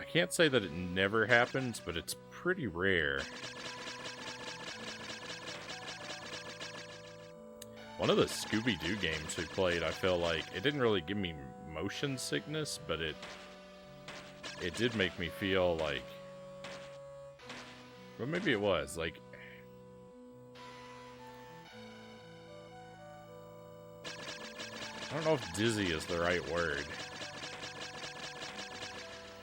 S1: I can't say that it never happens, but it's pretty rare. One of the Scooby-Doo games we played, I feel like it didn't really give me motion sickness, but it did make me feel like, well, maybe it was like, I don't know if dizzy is the right word.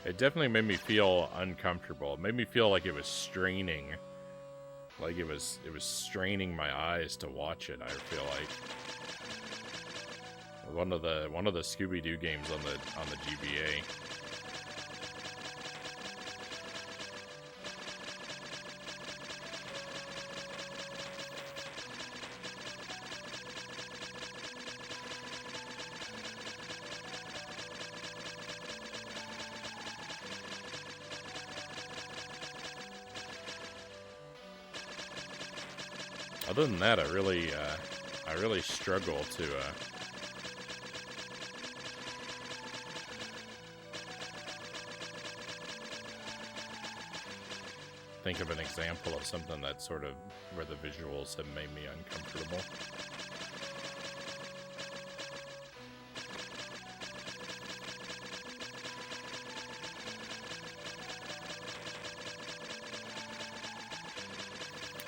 S1: It definitely made me feel uncomfortable. It made me feel like it was straining. Like it was straining my eyes to watch it, I feel like. One of the Scooby-Doo games on the GBA. Other than that, I really struggle to think of an example of something that sort of where the visuals have made me uncomfortable.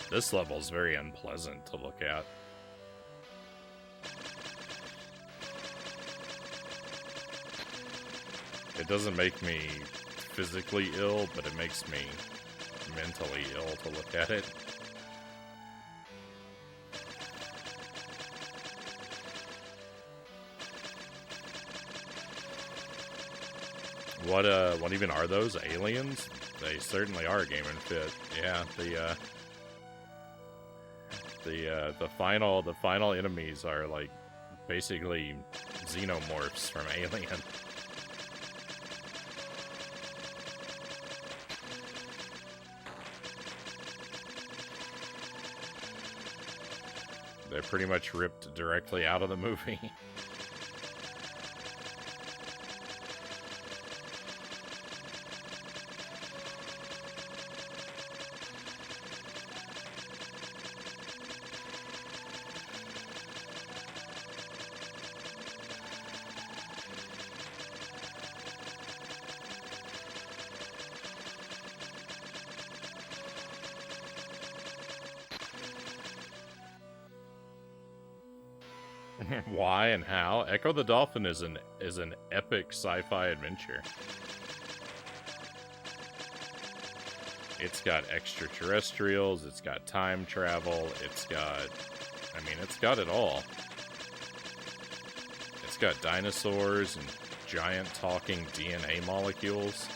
S1: This level is very unpleasant to look at. It doesn't make me physically ill, but it makes me mentally ill to look at it. What even are those? Aliens? They certainly are Game and Fit. Yeah, the final enemies are like basically xenomorphs from Alien. They're pretty much ripped directly out of the movie. Why and how? Ecco the Dolphin is an epic sci-fi adventure. It's got extraterrestrials, it's got time travel, it's got it all. It's got dinosaurs and giant talking DNA molecules.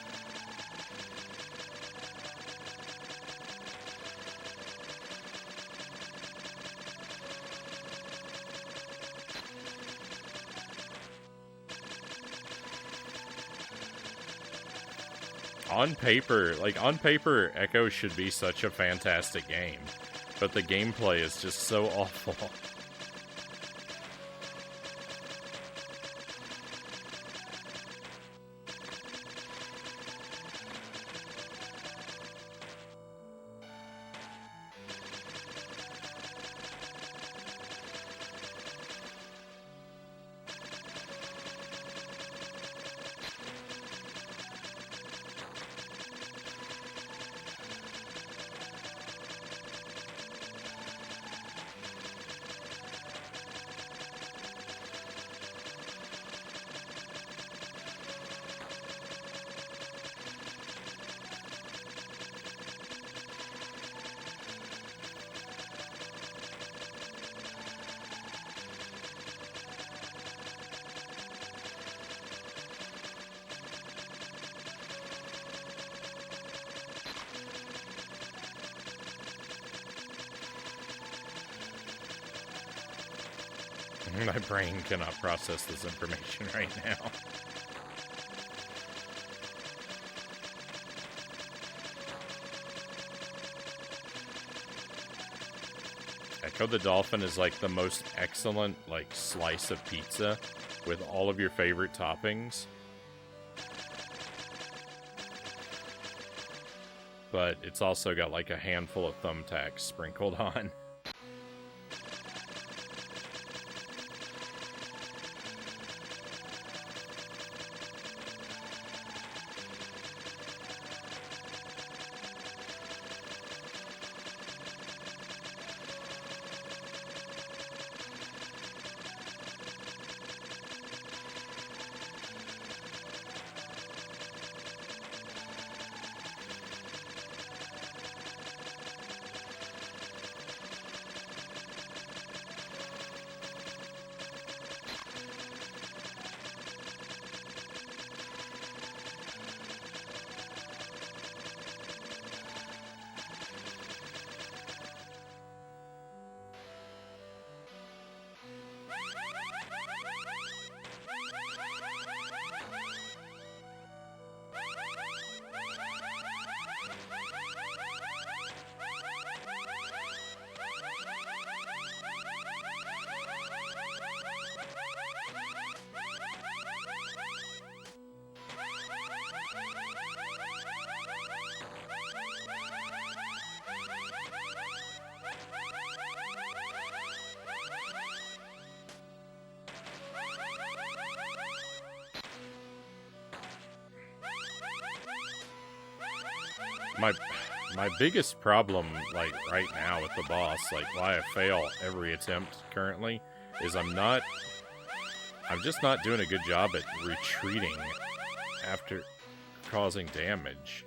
S1: On paper, Ecco should be such a fantastic game, but the gameplay is just so awful. My brain cannot process this information right now. Ecco the Dolphin is like the most excellent slice of pizza with all of your favorite toppings. But it's also got like a handful of thumbtacks sprinkled on. my my biggest problem, like, right now with the boss, like, why I fail every attempt currently, is I'm just not doing a good job at retreating after causing damage.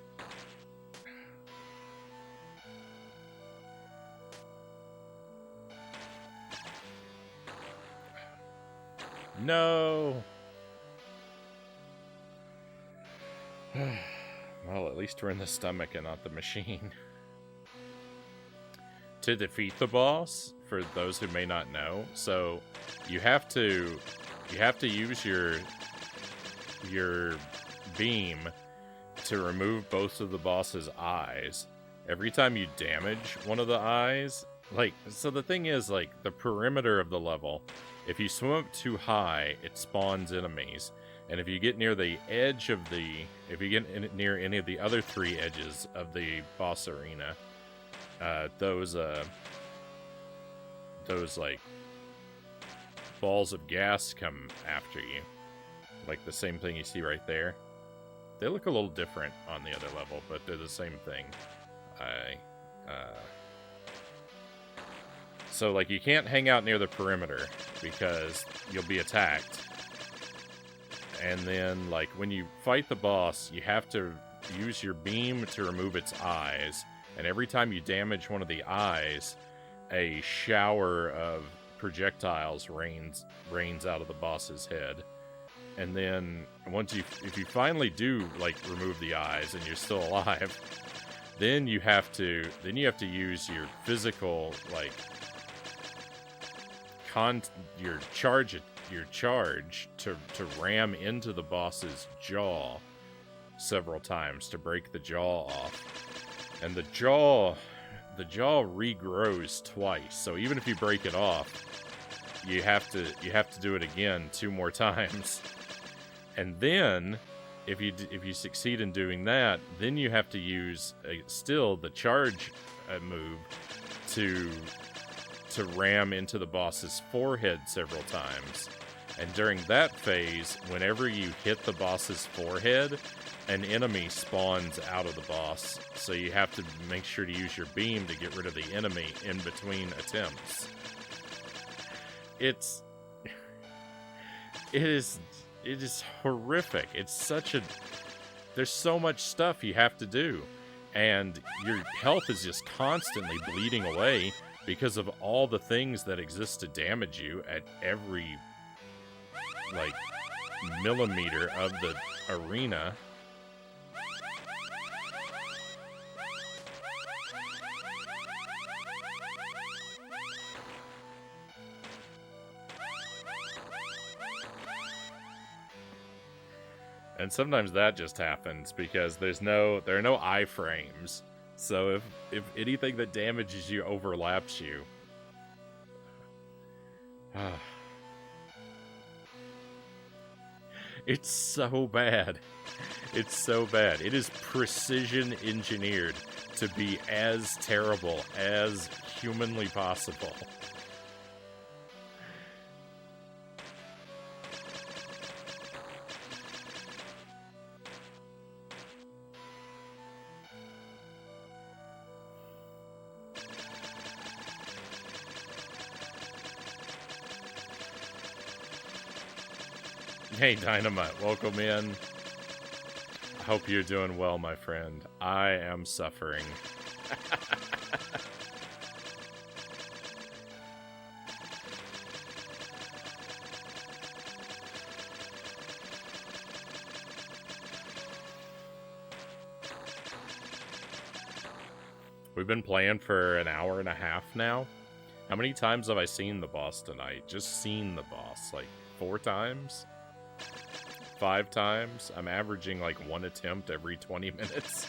S1: No! Well, at least we're in the stomach and not the machine. To defeat the boss, for those who may not know, so you have to use your beam to remove both of the boss's eyes. Every time you damage one of the eyes, like, so the thing is, like, the perimeter of the level, if you swim up too high, it spawns enemies. And if you get near the edge of if you get near any of the other 3 edges of the boss arena, those like balls of gas come after you. Like the same thing you see right there. They look a little different on the other level, but they're the same thing. So, like, you can't hang out near the perimeter because you'll be attacked. And then, like, when you fight the boss, you have to use your beam to remove its eyes. And every time you damage one of the eyes, a shower of projectiles rains out of the boss's head. And then, if you finally do, like, remove the eyes and you're still alive, then you have to use your physical, like, your charge to ram into the boss's jaw several times to break the jaw off. And the jaw regrows twice. So even if you break it off, you have to do it again 2 more times. And then if you succeed in doing that, then you have to use still the charge move to ram into the boss's forehead several times. And during that phase, whenever you hit the boss's forehead, an enemy spawns out of the boss. So you have to make sure to use your beam to get rid of the enemy in between attempts. It is horrific. There's so much stuff you have to do. And your health is just constantly bleeding away because of all the things that exist to damage you at every, like, millimeter of the arena. And sometimes that just happens because there are no iframes. So if anything that damages you overlaps you. It's so bad. It's so bad. It is precision engineered to be as terrible as humanly possible. Hey, Dynamite, welcome in. I hope you're doing well, my friend. I am suffering. We've been playing for an hour and a half now. How many times have I seen the boss tonight? Just seen the boss, like 4 times? 5 times? I'm averaging like 1 attempt every 20 minutes.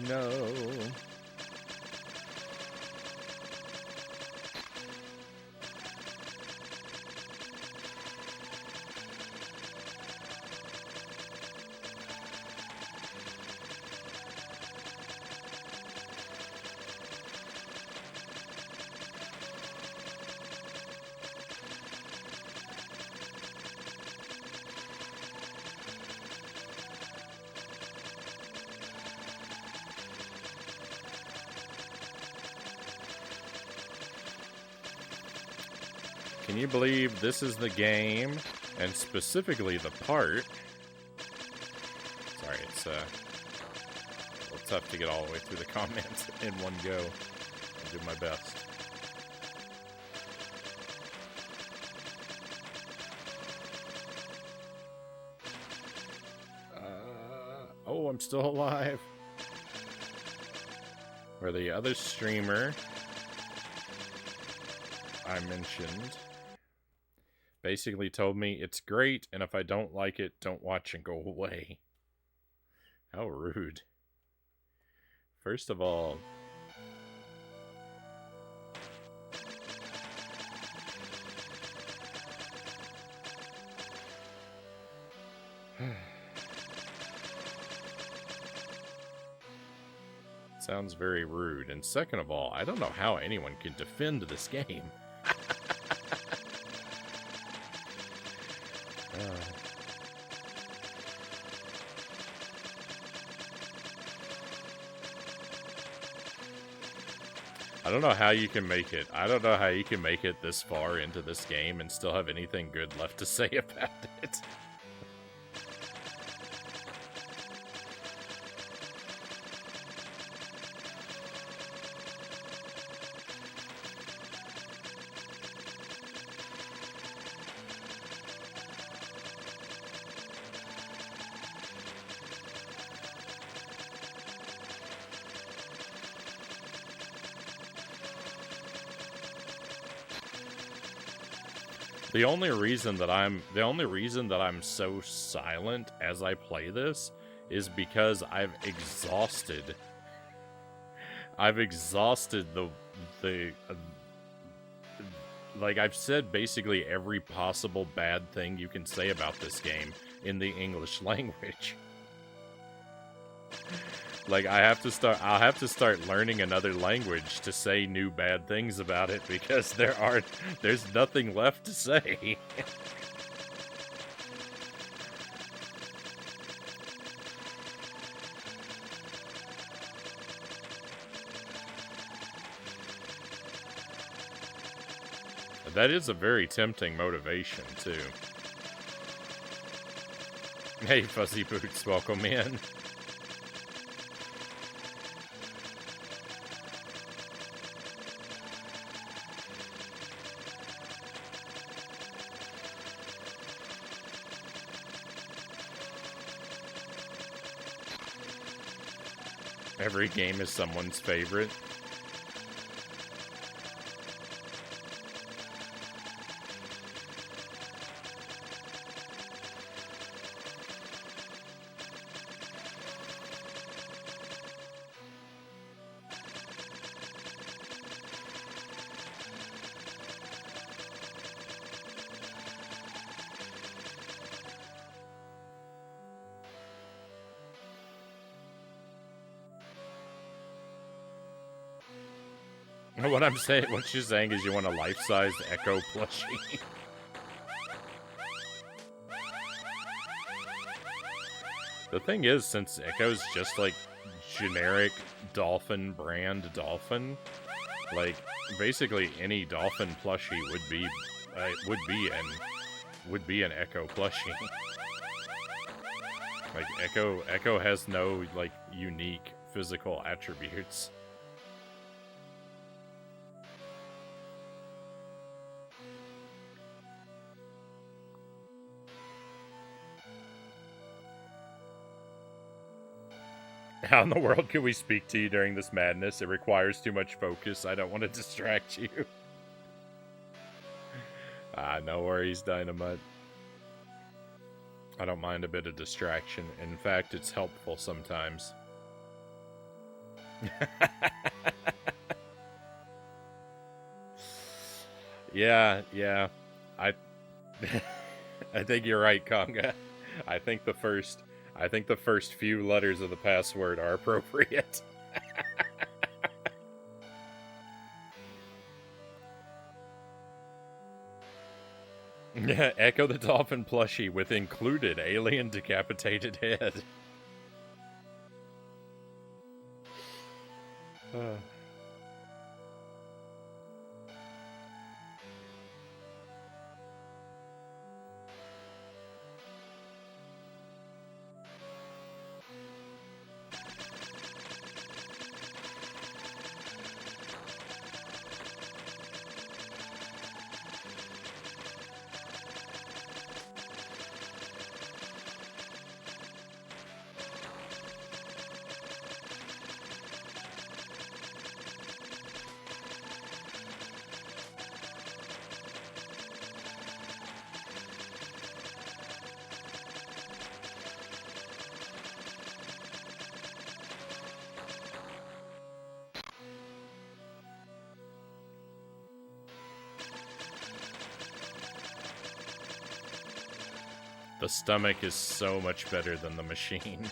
S1: No. Can you believe this is the game, and specifically the part? Sorry, it's a little tough to get all the way through the comments in one go. I'll do my best. Oh, I'm still alive. Where the other streamer I mentioned basically told me it's great, and if I don't like it, don't watch and go away. How rude. First of all, sounds very rude. And second of all, I don't know how anyone can defend this game. I don't know how you can make it. I don't know how you can make it this far into this game and still have anything good left to say about it. The only reason that I'm so silent as I play this is because I've exhausted the like I've said basically every possible bad thing you can say about this game in the English language. Like I'll have to start learning another language to say new bad things about it because there's nothing left to say. That is a very tempting motivation too. Hey Fuzzy Boots, welcome in. Every game is someone's favorite. What you're saying is you want a life-size Echo plushie. The thing is, since Echo's just like generic dolphin brand dolphin, like basically any dolphin plushie would be an Echo plushie. Like Echo has no like unique physical attributes. How in the world can we speak to you during this madness? It requires too much focus. I don't want to distract you. No worries, Dynamite. I don't mind a bit of distraction. In fact, it's helpful sometimes. Yeah. I I think you're right, Conga. I think the first few letters of the password are appropriate. Yeah, Echo the Dolphin plushie with included alien decapitated head. The stomach is so much better than the machine.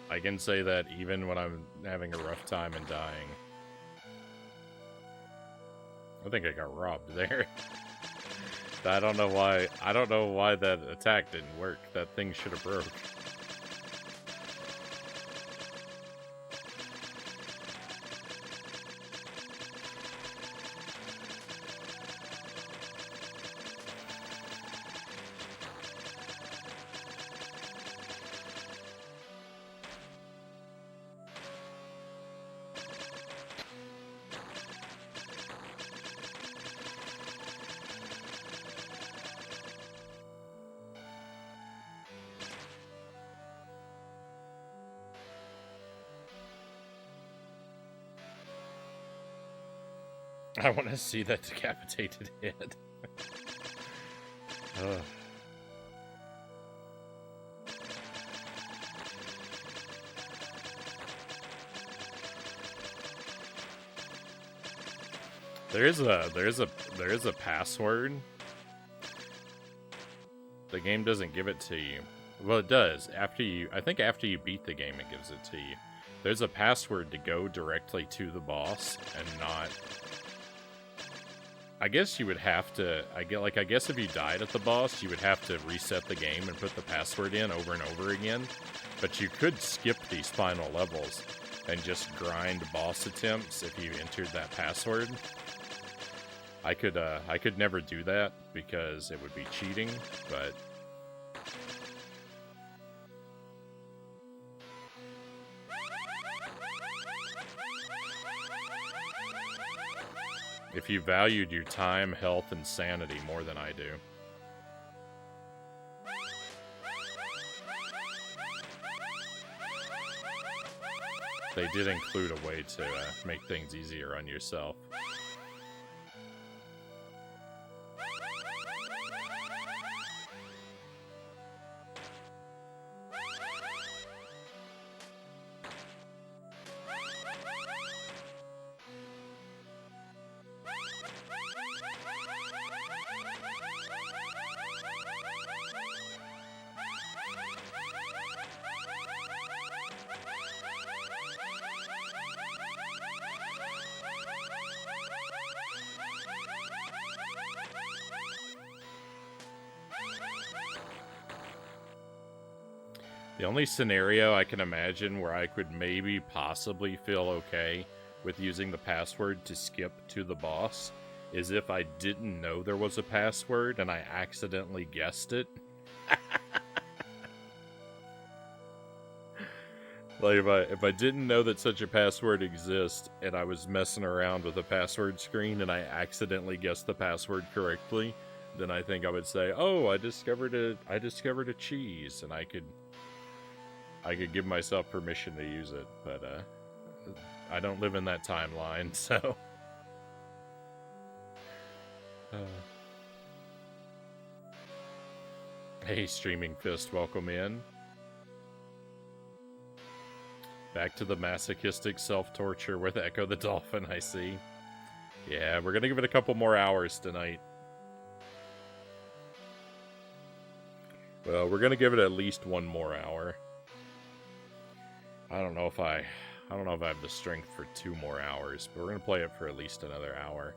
S1: I can say that even when I'm having a rough time and dying. I think I got robbed there. I don't know why that attack didn't work. That thing should have broke. I want to see that decapitated head. There is a password. The game doesn't give it to you. Well, it does. I think after you beat the game, it gives it to you. There's a password to go directly to the boss and not. I guess you would have to. I guess if you died at the boss, you would have to reset the game and put the password in over and over again. But you could skip these final levels and just grind boss attempts if you entered that password. I could never do that because it would be cheating, but if you valued your time, health, and sanity more than I do. They did include a way to make things easier on yourself. The only scenario I can imagine where I could maybe possibly feel okay with using the password to skip to the boss is if I didn't know there was a password and I accidentally guessed it. Like if I didn't know that such a password exists and I was messing around with a password screen and I accidentally guessed the password correctly, then I think I would say, "Oh, I discovered a cheese," and I could give myself permission to use it, but I don't live in that timeline, so. Hey, Streaming Fist, welcome in. Back to the masochistic self-torture with Ecco the Dolphin, I see. Yeah, we're gonna give it a couple more hours tonight. Well, we're gonna give it at least one more hour. I don't know if I have the strength for 2 more hours, but we're gonna play it for at least another hour.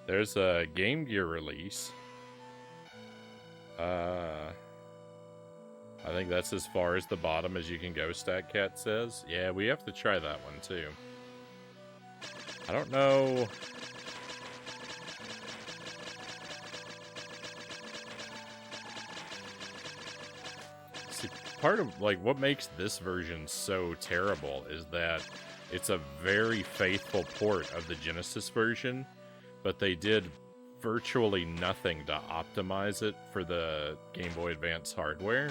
S1: There's a Game Gear release. I think that's as far as the bottom as you can go, StatCat says. Yeah, we have to try that one too. I don't know. See, part of what makes this version so terrible is that it's a very faithful port of the Genesis version, but they did virtually nothing to optimize it for the Game Boy Advance hardware.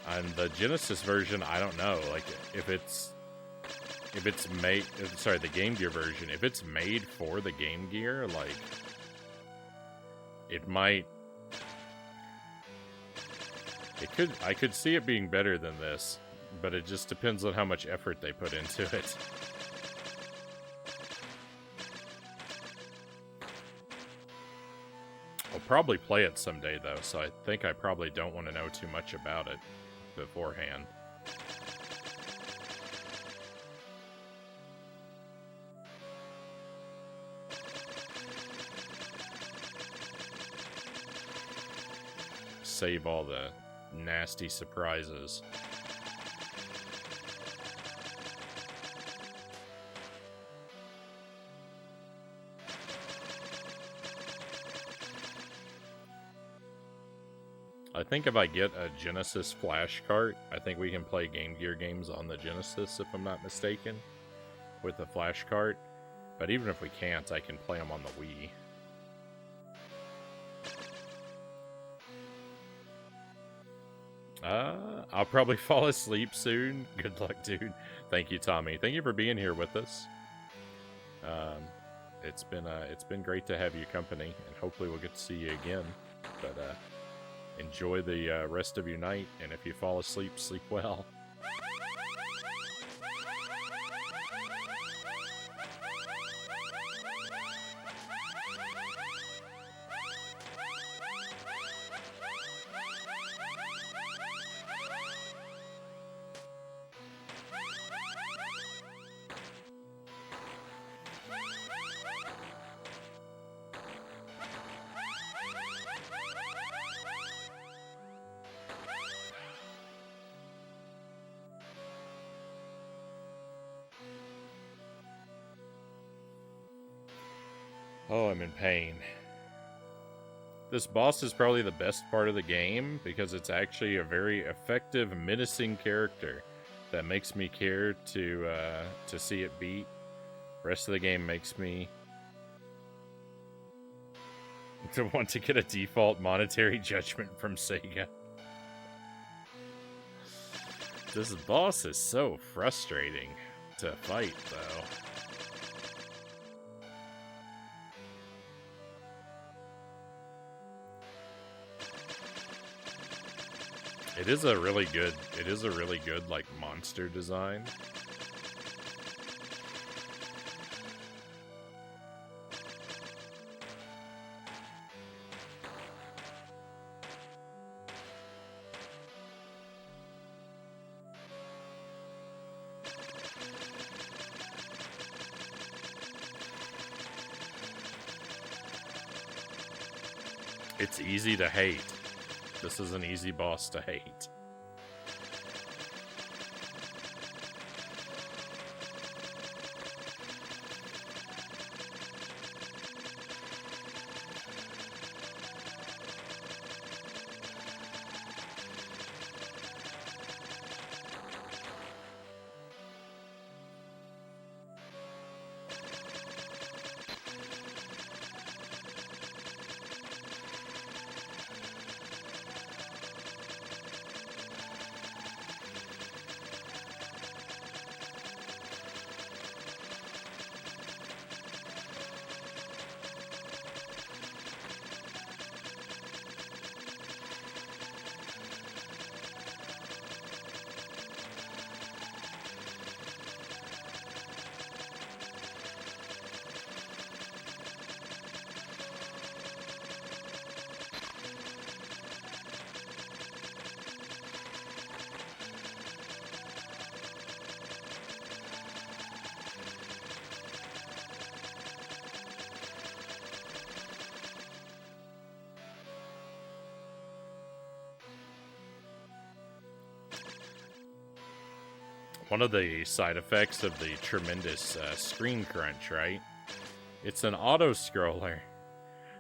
S1: And the Genesis version, I don't know, if it's made, sorry, the Game Gear version, if it's made for the Game Gear, it might, I could see it being better than this, but it just depends on how much effort they put into it. I'll probably play it someday, though, so I think I probably don't want to know too much about it beforehand. Save all the nasty surprises. I think if I get a Genesis flash cart, I think we can play Game Gear games on the Genesis, if I'm not mistaken, with the flash cart. But even if we can't, I can play them on the Wii. I'll probably fall asleep soon. Good luck, dude. Thank you, Tommy. Thank you for being here with us. It's been great to have you company, and hopefully we'll get to see you again. But enjoy the rest of your night, and if you fall asleep, sleep well. Oh, I'm in pain. This boss is probably the best part of the game because it's actually a very effective, menacing character that makes me care to see it beat. The rest of the game makes me to want to get a default monetary judgment from Sega. This boss is so frustrating to fight, though. It is a really good, monster design. It's easy to hate. This is an easy boss to hate. one of the side effects of the tremendous screen crunch, right? It's an auto-scroller.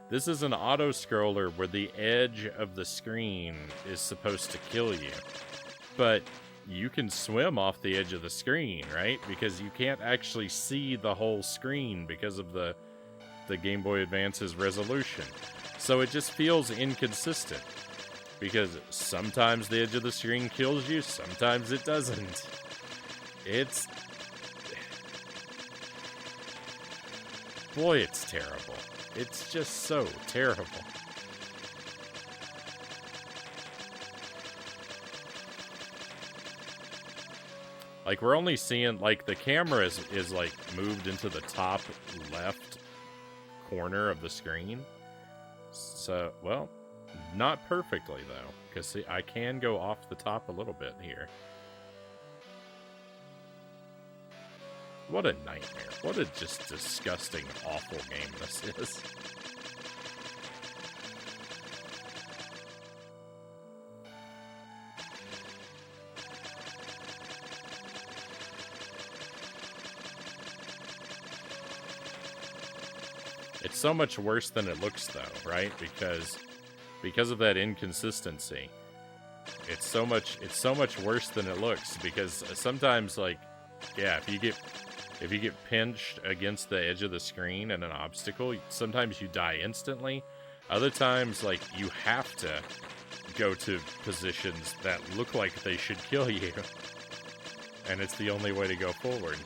S1: This is an auto-scroller where the edge of the screen is supposed to kill you. But you can swim off the edge of the screen, right? Because you can't actually see the whole screen because of the Game Boy Advance's resolution. So it just feels inconsistent. Because sometimes the edge of the screen kills you, sometimes it doesn't. It's... Boy, it's terrible. It's just so terrible. Like, we're only seeing, like, the camera is like, moved into the top left corner of the screen. So, well, not perfectly, though. Because, see, I can go off the top a little bit here. What a nightmare. What a just disgusting, awful game this is. It's so much worse than it looks, though, right? Because of that inconsistency. It's so much worse than it looks, because sometimes, like, yeah, if you get pinched against the edge of the screen in an obstacle, sometimes you die instantly. Other times, like, you have to go to positions that look like they should kill you. And it's the only way to go forward.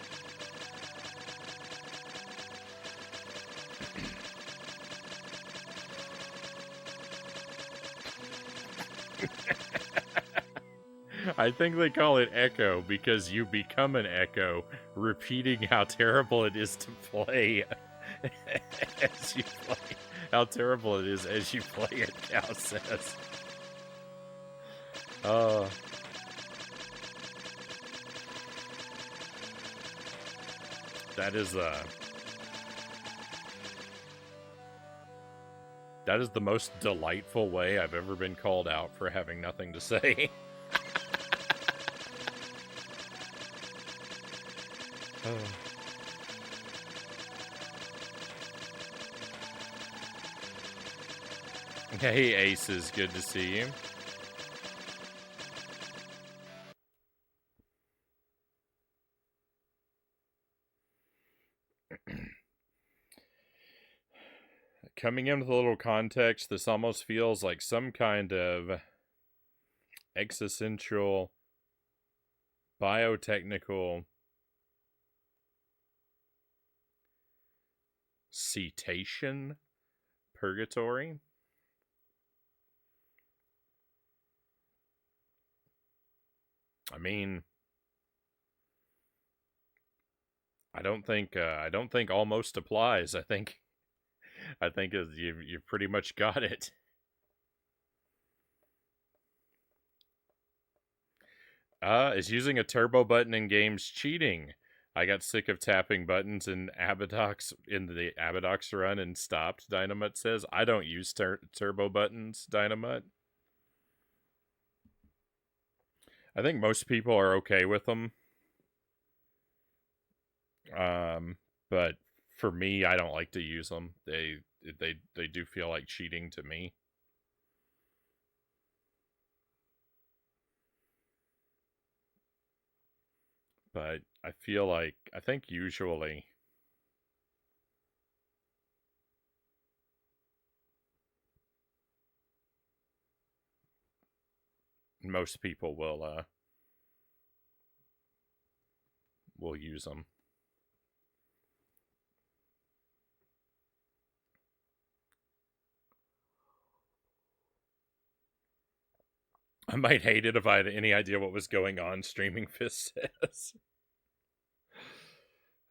S1: I think they call it Echo because you become an Echo, repeating how terrible it is to play as you play. How terrible it is as you play it, Cal says. That is the most delightful way I've ever been called out for having nothing to say. Hey, Aces, good to see you. Coming in with a little context, this almost feels like some kind of existential, biotechnical cetacean purgatory. I mean, I don't think almost applies. I think you've pretty much got it. Is using a turbo button in games cheating? I got sick of tapping buttons in the Abadox run and stopped, Dynamite says. I don't use turbo buttons, Dynamite. I think most people are okay with them. But for me, I don't like to use them. They do feel like cheating to me. But I think usually most people will use them. I might hate it if I had any idea what was going on, Streaming Fist says.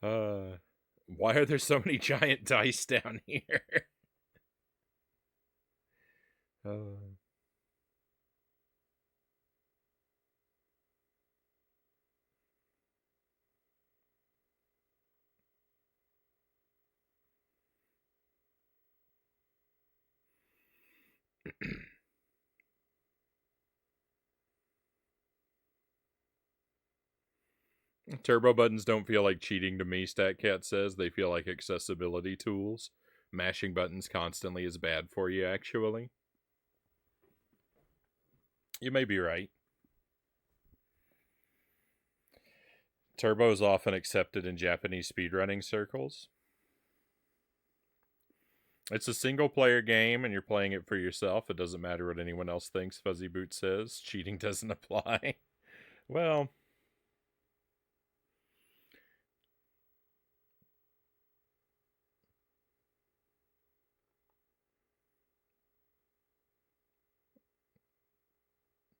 S1: Why are there so many giant dice down here? Turbo buttons don't feel like cheating to me, StatCat says. They feel like accessibility tools. Mashing buttons constantly is bad for you, actually. You may be right. Turbo is often accepted in Japanese speedrunning circles. It's a single-player game, and you're playing it for yourself. It doesn't matter what anyone else thinks, Fuzzy Boot says. Cheating doesn't apply. Well,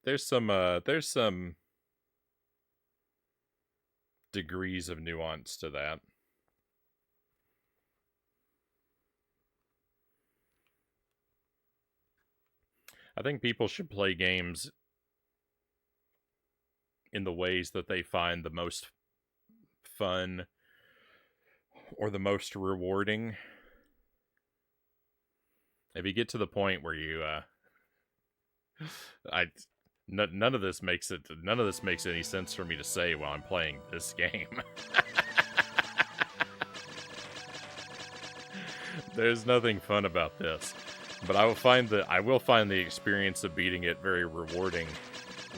S1: there's some degrees of nuance to that. I think people should play games in the ways that they find the most fun or the most rewarding. If you get to the point where you none of this makes any sense for me to say while I'm playing this game. There's nothing fun about this. But I will find the experience of beating it very rewarding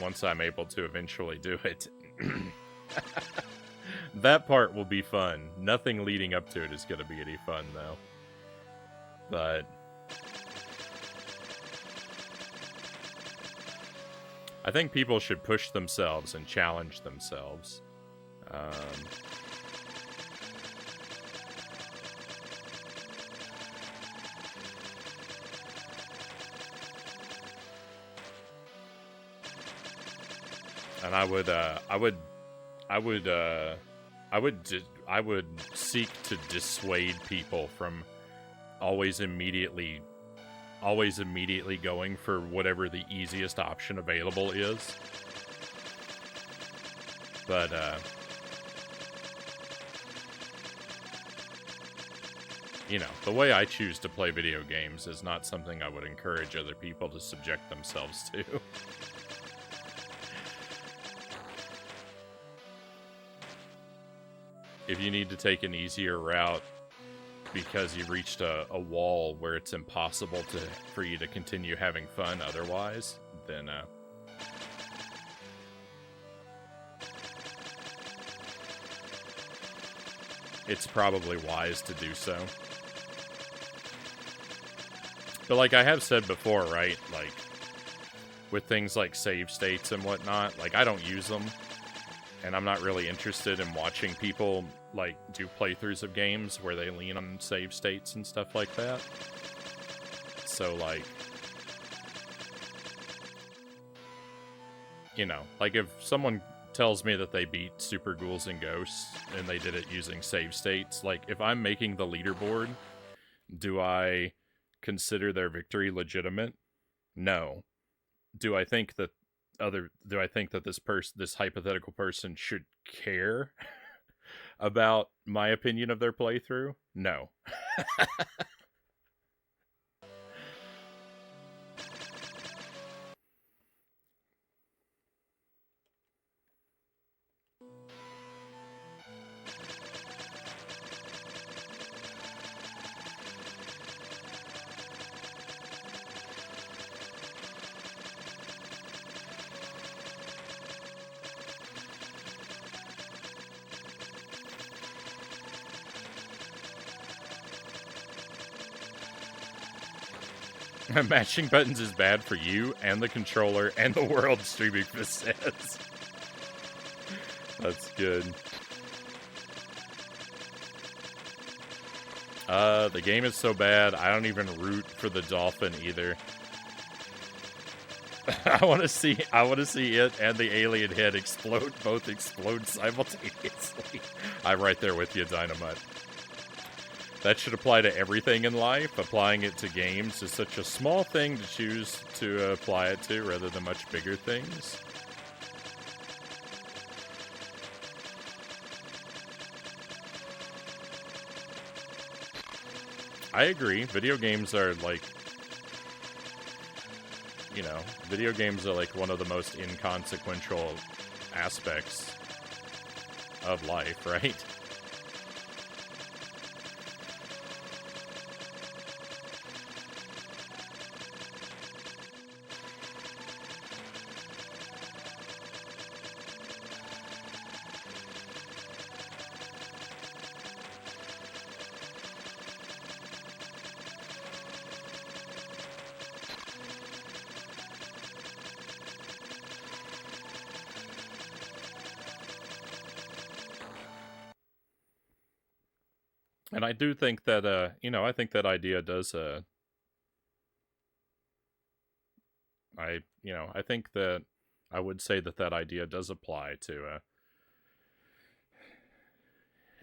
S1: once I'm able to eventually do it. That part will be fun. Nothing leading up to it is going to be any fun, though. But I think people should push themselves and challenge themselves. And I would seek to dissuade people from always immediately going for whatever the easiest option available is. But you know, the way I choose to play video games is not something I would encourage other people to subject themselves to. If you need to take an easier route because you reached a wall where it's impossible for you to continue having fun otherwise, then it's probably wise to do so. But like I have said before, right? Like, with things like save states and whatnot, like, I don't use them. And I'm not really interested in watching people, like, do playthroughs of games where they lean on save states and stuff like that. So, like, you know, like, if someone tells me that they beat Super Ghouls and Ghosts and they did it using save states, like, if I'm making the leaderboard, do I consider their victory legitimate? No. Do I think that this hypothetical person should care about my opinion of their playthrough? No. Matching buttons is bad for you and the controller and the world, Streaming says. That's good. The game is so bad, I don't even root for the dolphin either. I want to see it and the alien head both explode simultaneously. I'm right there with you, Dynamite. That should apply to everything in life. Applying it to games is such a small thing to choose to apply it to rather than much bigger things. I agree. Video games are like, you know, video games are like one of the most inconsequential aspects of life, right? And I do think that, I think that idea does, I think that I would say that that idea does apply to,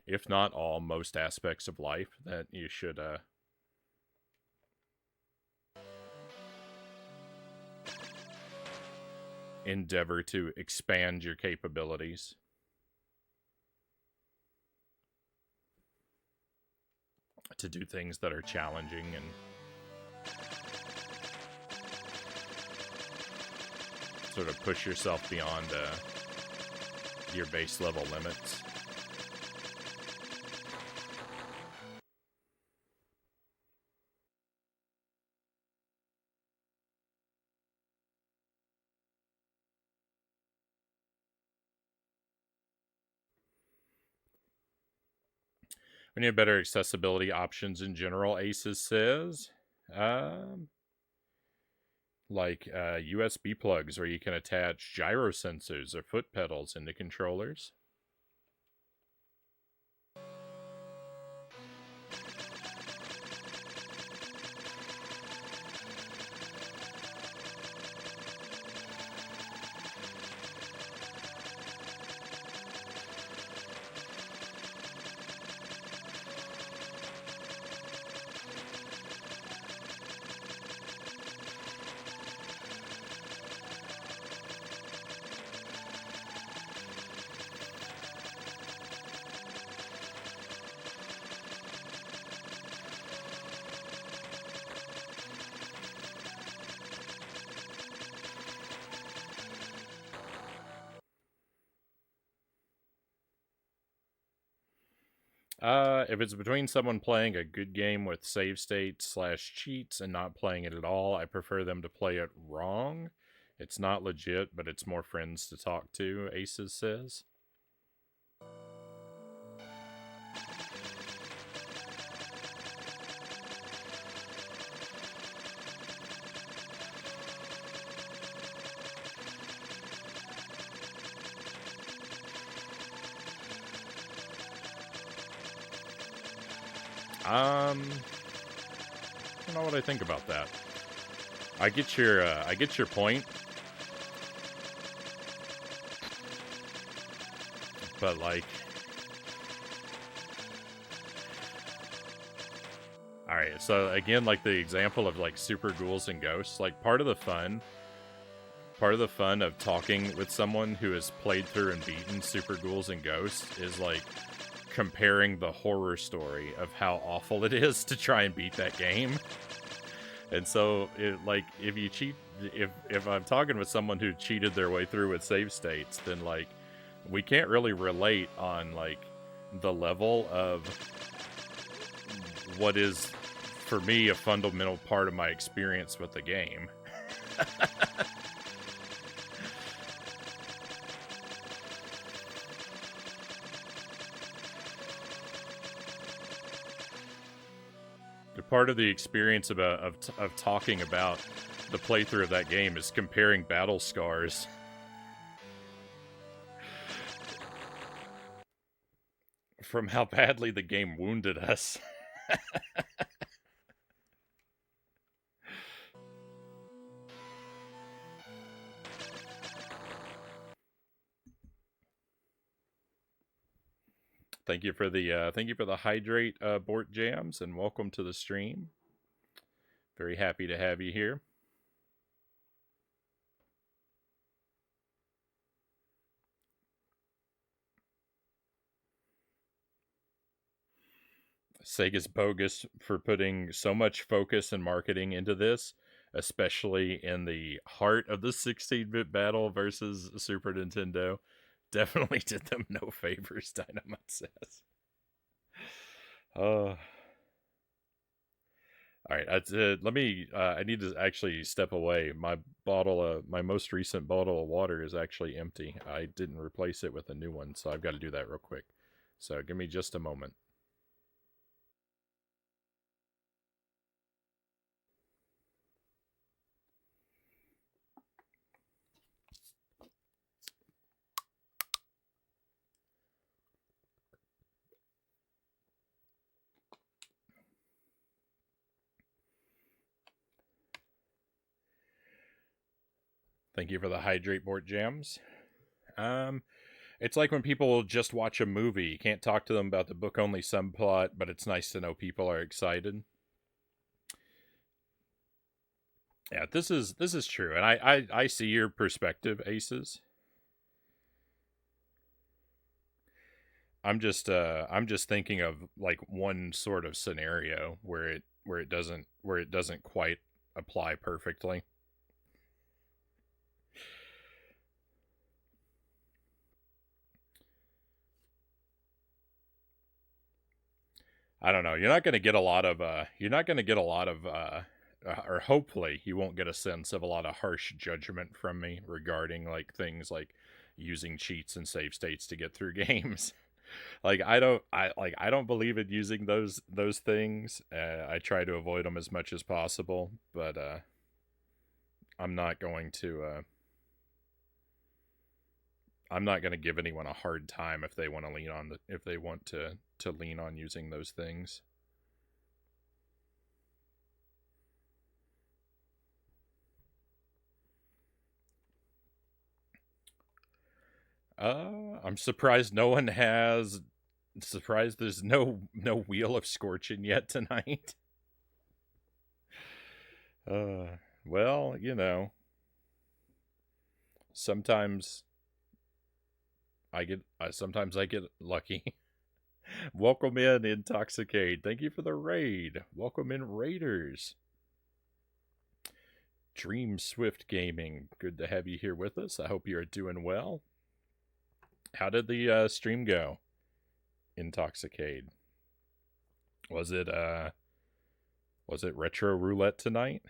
S1: if not all, most aspects of life, that you should, endeavor to expand your capabilities. To do things that are challenging and sort of push yourself beyond your base level limits. We need better accessibility options in general, Aces says. Like USB plugs where you can attach gyro sensors or foot pedals into controllers. If it's between someone playing a good game with save states / cheats and not playing it at all, I prefer them to play it wrong. It's not legit, but it's more friends to talk to, Aces says. I don't know what I think about that. I get your point. But like, all right, so again, like the example of like super ghouls and ghosts, like part of the fun of talking with someone who has played through and beaten super ghouls and ghosts is like comparing the horror story of how awful it is to try and beat that game. And so, like, if you cheat, if I'm talking with someone who cheated their way through with save states, then like, we can't really relate on like the level of what is, for me, a fundamental part of my experience with the game. Part of the experience of talking about the playthrough of that game is comparing battle scars. From how badly the game wounded us. Thank you for the hydrate Bort Jams, and welcome to the stream. Very happy to have you here. Sega's bogus for putting so much focus and marketing into this, especially in the heart of the 16-bit battle versus Super Nintendo. Definitely did them no favors, Dynamite says. All right, let me. I need to actually step away. My most recent bottle of water is actually empty. I didn't replace it with a new one, so I've got to do that real quick. So give me just a moment. Thank you for the hydrate board jams. It's like when people will just watch a movie. You can't talk to them about the book only subplot, but it's nice to know people are excited. Yeah, this is true, and I see your perspective, Aces. I'm just thinking of like one sort of scenario where it doesn't quite apply perfectly. I don't know. You're not going to get a lot of or hopefully you won't get a sense of a lot of harsh judgment from me regarding like things like using cheats and save states to get through games. Like I don't believe in using those things. I try to avoid them as much as possible, but I'm not going to I'm not going to give anyone a hard time if they want to lean on using those things. I'm surprised no one has. Surprised there's no Wheel of Scorching yet tonight. Well, you know, sometimes sometimes I get lucky. Welcome in, Intoxicate. Thank you for the raid. Welcome in, Raiders. Dream Swift Gaming. Good to have you here with us. I hope you are doing well. How did the stream go? Intoxicate. Was it retro roulette tonight?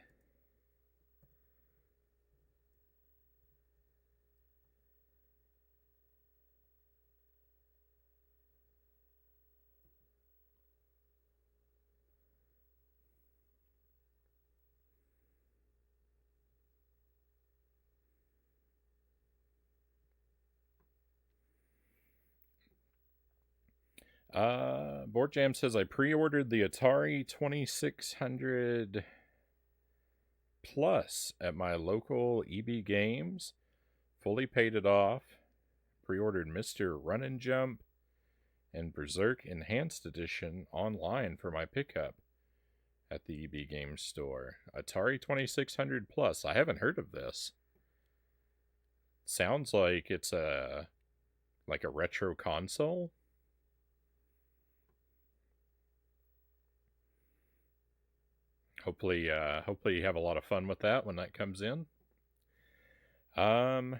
S1: Board Jam says I pre-ordered the Atari 2600 Plus at my local EB Games. Fully paid it off. Pre-ordered Mr. Run and Jump and Berserk Enhanced Edition online for my pickup at the EB Games store. Atari 2600 Plus. I haven't heard of this. Sounds like it's a retro console. Hopefully you have a lot of fun with that when that comes in. For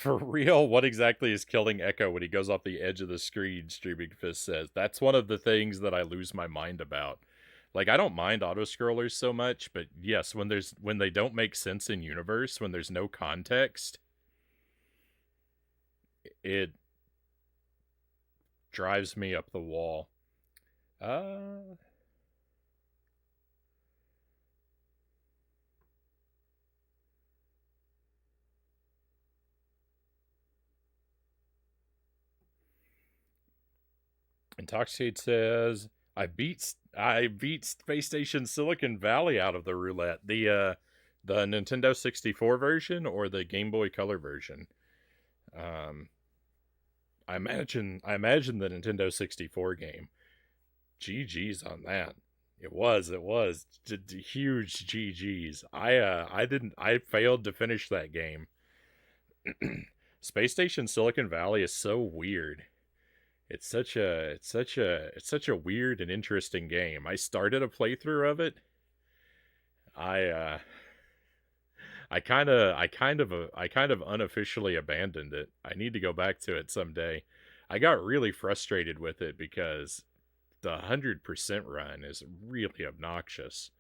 S1: real, what exactly is killing Echo when he goes off the edge of the screen? Streaming Fist says that's one of the things that I lose my mind about. Like, I don't mind auto scrollers so much, but yes, when they don't make sense in universe, when there's no context, it drives me up the wall. Intoxicate says I beat Space Station Silicon Valley out of the roulette. The Nintendo 64 version or the Game Boy Color version. I imagine the Nintendo 64 game. GG's on that. It was huge GG's. I failed to finish that game. Space Station Silicon Valley is so weird. It's such a weird and interesting game. I started a playthrough of it. I kind of unofficially abandoned it. I need to go back to it someday. I got really frustrated with it because the 100% run is really obnoxious.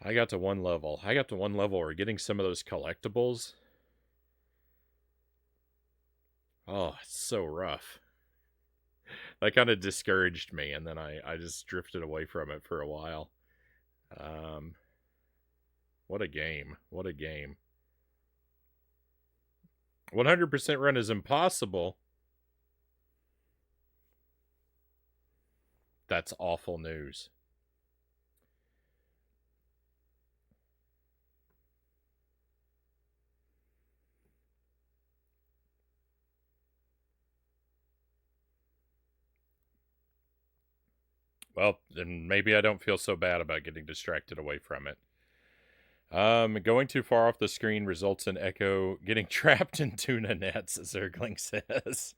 S1: I got to one level where getting some of those collectibles. Oh, it's so rough. That kind of discouraged me, and then I just drifted away from it for a while. Um, what a game. What a game. 100% run is impossible. That's awful news. Well, then maybe I don't feel so bad about getting distracted away from it. Going too far off the screen results in Echo getting trapped in tuna nets, as Zergling says.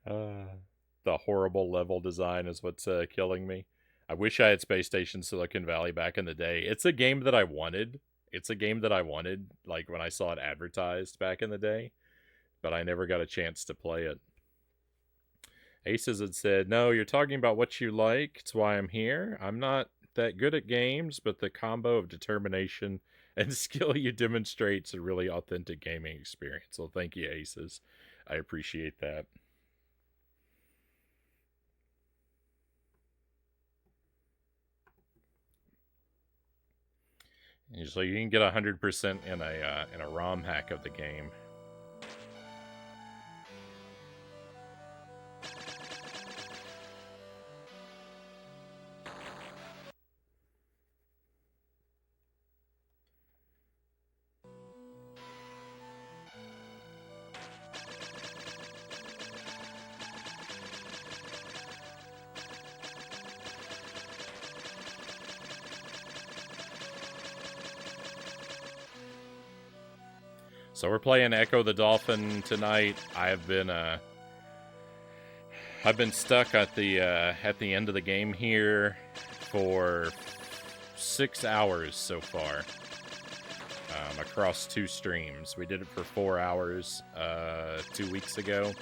S1: The horrible level design is what's killing me. I wish I had Space Station Silicon Valley back in the day. It's a game that I wanted. Like when I saw it advertised back in the day, but I never got a chance to play it. Aces had said, "No, you're talking about what you like. It's why I'm here. I'm not that good at games, but the combo of determination and skill you demonstrate's a really authentic gaming experience." Well, thank you, Aces. I appreciate that. So you can get 100% in a ROM hack of the game. So we're playing Ecco the Dolphin tonight. I've been stuck at the end of the game here for 6 hours so far. Across 2 streams. We did it for 4 hours 2 weeks ago.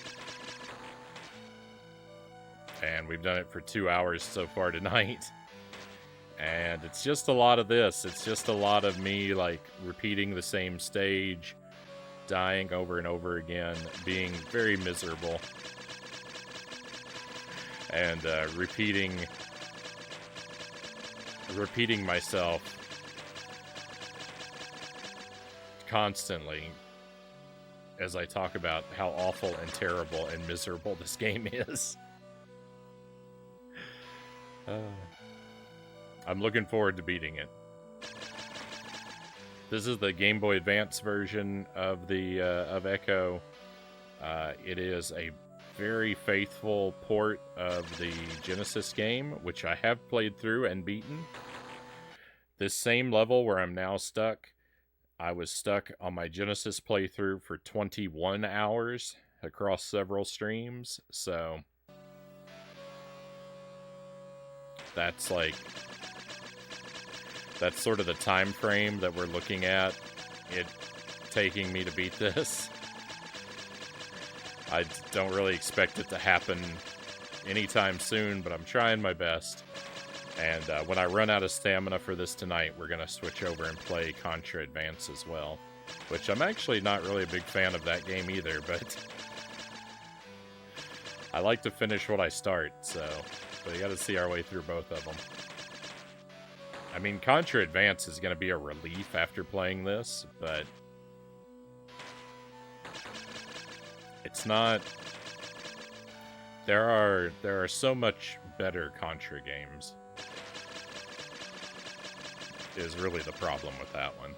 S1: And we've done it for 2 hours so far tonight. And it's just a lot of this. It's just a lot of me, like, repeating the same stage, dying over and over again, being very miserable, and repeating myself constantly as I talk about how awful and terrible and miserable this game is. I'm looking forward to beating it. This is the Game Boy Advance version of the of Ecco. It is a very faithful port of the Genesis game, which I have played through and beaten. This same level where I'm now stuck, I was stuck on my Genesis playthrough for 21 hours across several streams, so that's sort of the time frame that we're looking at it taking me to beat this. I don't really expect it to happen anytime soon, but I'm trying my best. And when I run out of stamina for this tonight, we're going to switch over and play Contra Advance as well, which I'm actually not really a big fan of that game either, but I like to finish what I start, so we got to see our way through both of them. I mean, Contra Advance is going to be a relief after playing this, but it's not. There are so much better Contra games, is really the problem with that one.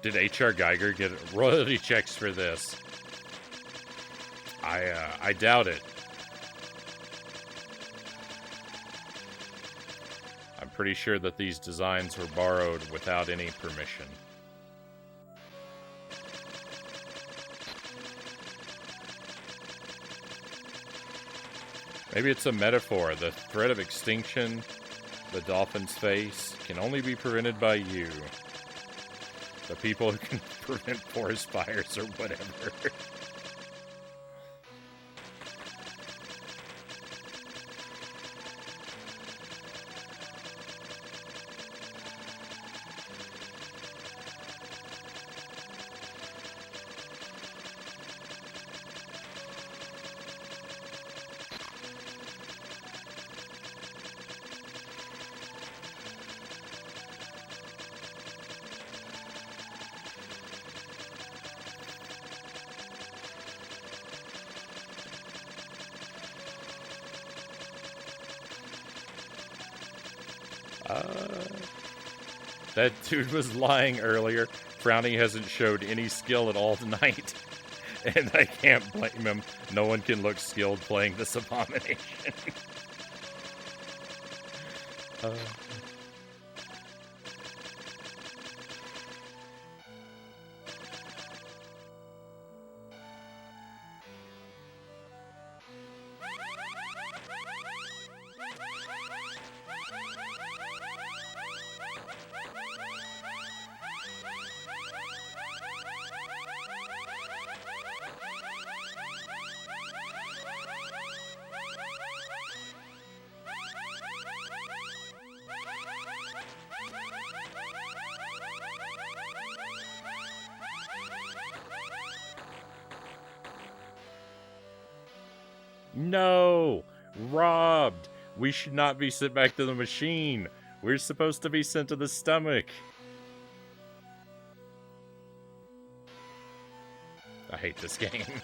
S1: Did H.R. Geiger get royalty checks for this? I doubt it. I'm pretty sure that these designs were borrowed without any permission. Maybe it's a metaphor. The threat of extinction, the dolphin's face, can only be prevented by you. The people who can prevent forest fires or whatever. That dude was lying earlier. Frownie hasn't showed any skill at all tonight. And I can't blame him. No one can look skilled playing this abomination. No! Robbed! We should not be sent back to the machine. We're supposed to be sent to the stomach. I hate this game.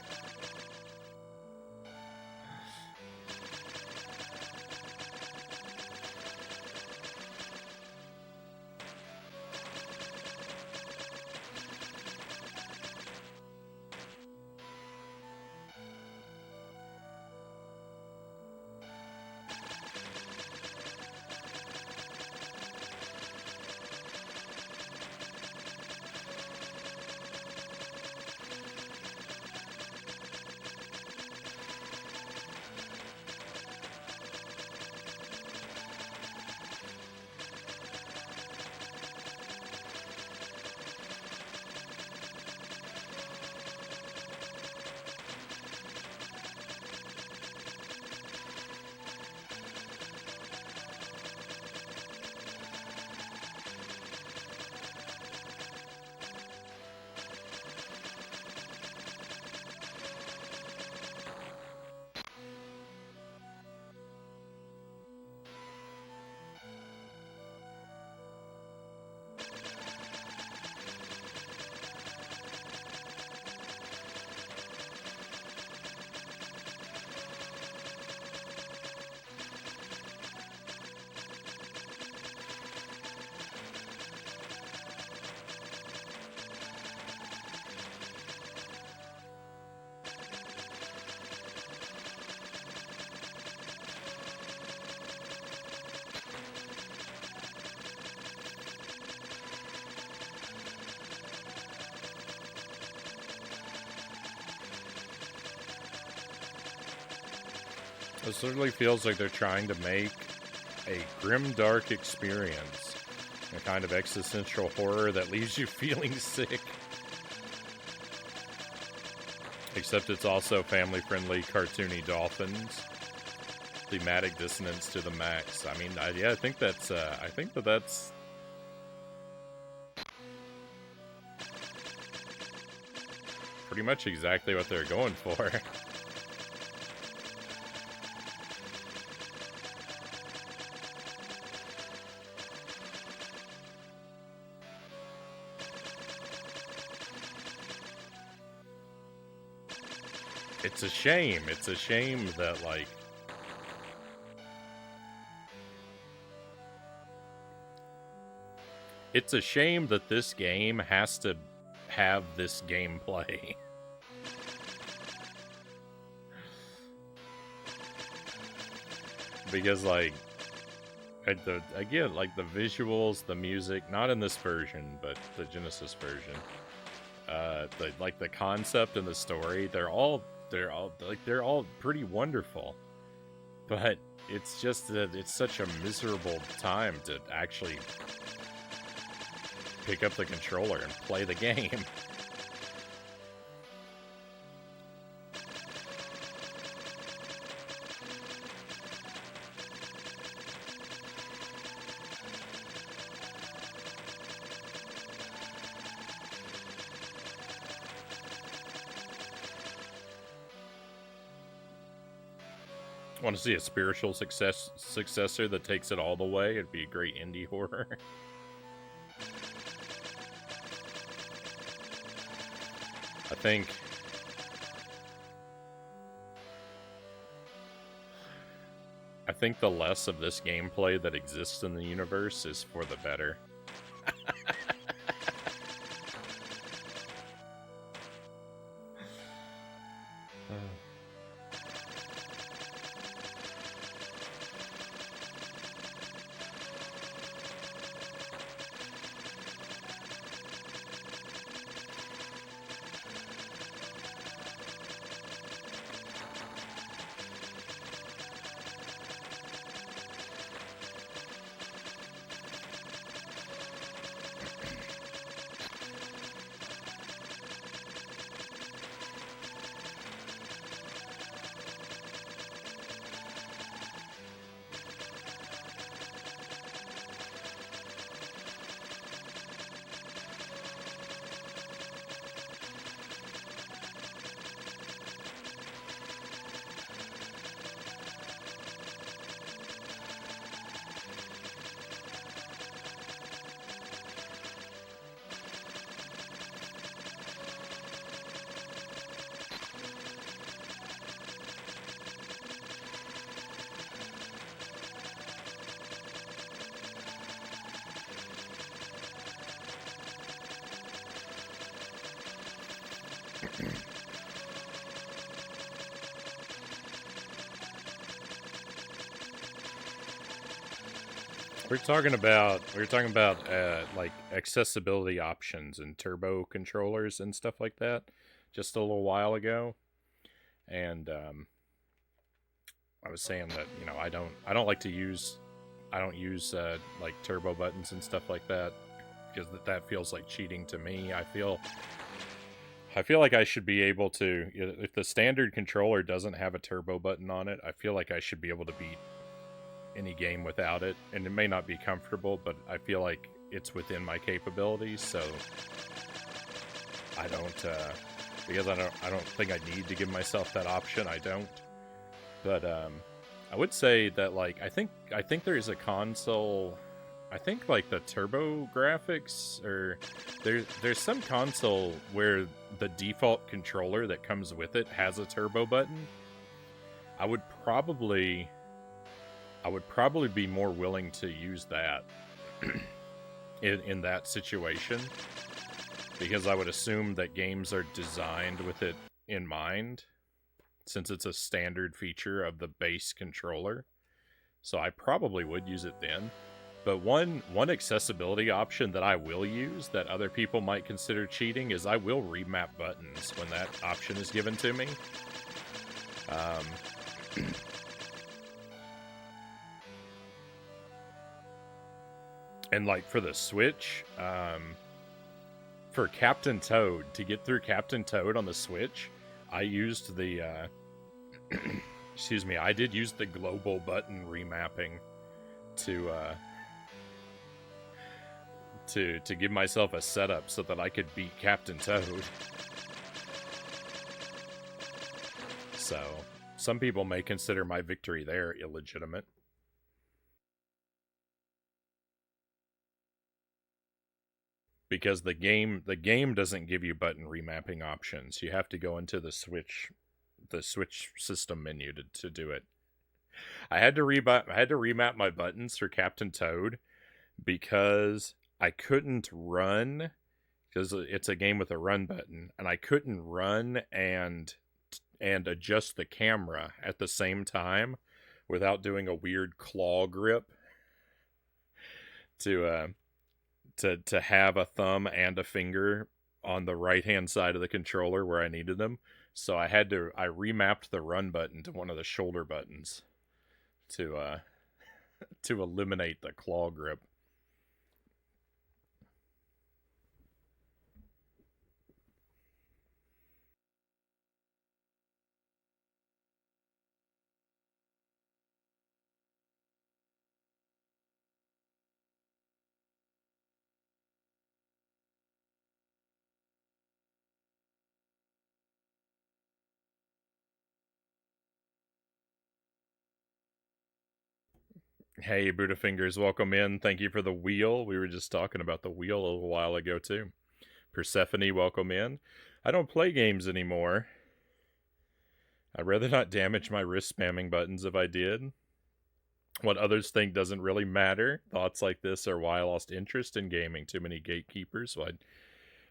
S1: It certainly feels like they're trying to make a grim, dark experience. A kind of existential horror that leaves you feeling sick. Except it's also family-friendly, cartoony dolphins. Thematic dissonance to the max. I mean, yeah, I think that's, that's... pretty much exactly what they're going for. It's a shame. It's a shame that, like... It's a shame that this game has to have this gameplay. Because, like, again, like the visuals, the music, not in this version, but the Genesis version. The concept and the story, they're all pretty wonderful. But it's just that it's such a miserable time to actually pick up the controller and play the game. Want to see a spiritual successor that takes it all the way? It'd be a great indie horror. I think the less of this gameplay that exists in the universe is for the better. We're talking about like accessibility options and turbo controllers and stuff like that just a little while ago, and I was saying that I don't like to use like turbo buttons and stuff like that because that feels like cheating to me. I feel like I should be able to, if the standard controller doesn't have a turbo button on it, I feel like I should be able to beat any game without it. And it may not be comfortable, but I feel like it's within my capabilities, so I don't, because I don't think I need to give myself that option, I don't. But, I would say that, like, I think there is a console, I think, like, the turbo graphics, or there's some console where the default controller that comes with it has a turbo button. I would probably be more willing to use that in that situation, because I would assume that games are designed with it in mind, since it's a standard feature of the base controller. So I probably would use it then. But one accessibility option that I will use that other people might consider cheating is I will remap buttons when that option is given to me. And like for the Switch, for Captain Toad, to get through Captain Toad on the Switch, I used the excuse me, I did use the global button remapping to give myself a setup so that I could beat Captain Toad. So, some people may consider my victory there illegitimate. Because the game doesn't give you button remapping options. You have to go into the Switch system menu to do it. I had to remap my buttons for Captain Toad because I couldn't run, because it's a game with a run button, and I couldn't run and adjust the camera at the same time without doing a weird claw grip. to to have a thumb and a finger on the right hand side of the controller where I needed them. So I remapped the run button to one of the shoulder buttons to to eliminate the claw grip. Hey, Budafingers, welcome in. Thank you for the wheel. We were just talking about the wheel a little while ago, too. Persephone, welcome in. I don't play games anymore. I'd rather not damage my wrist spamming buttons if I did. What others think doesn't really matter. Thoughts like this are why I lost interest in gaming. Too many gatekeepers. So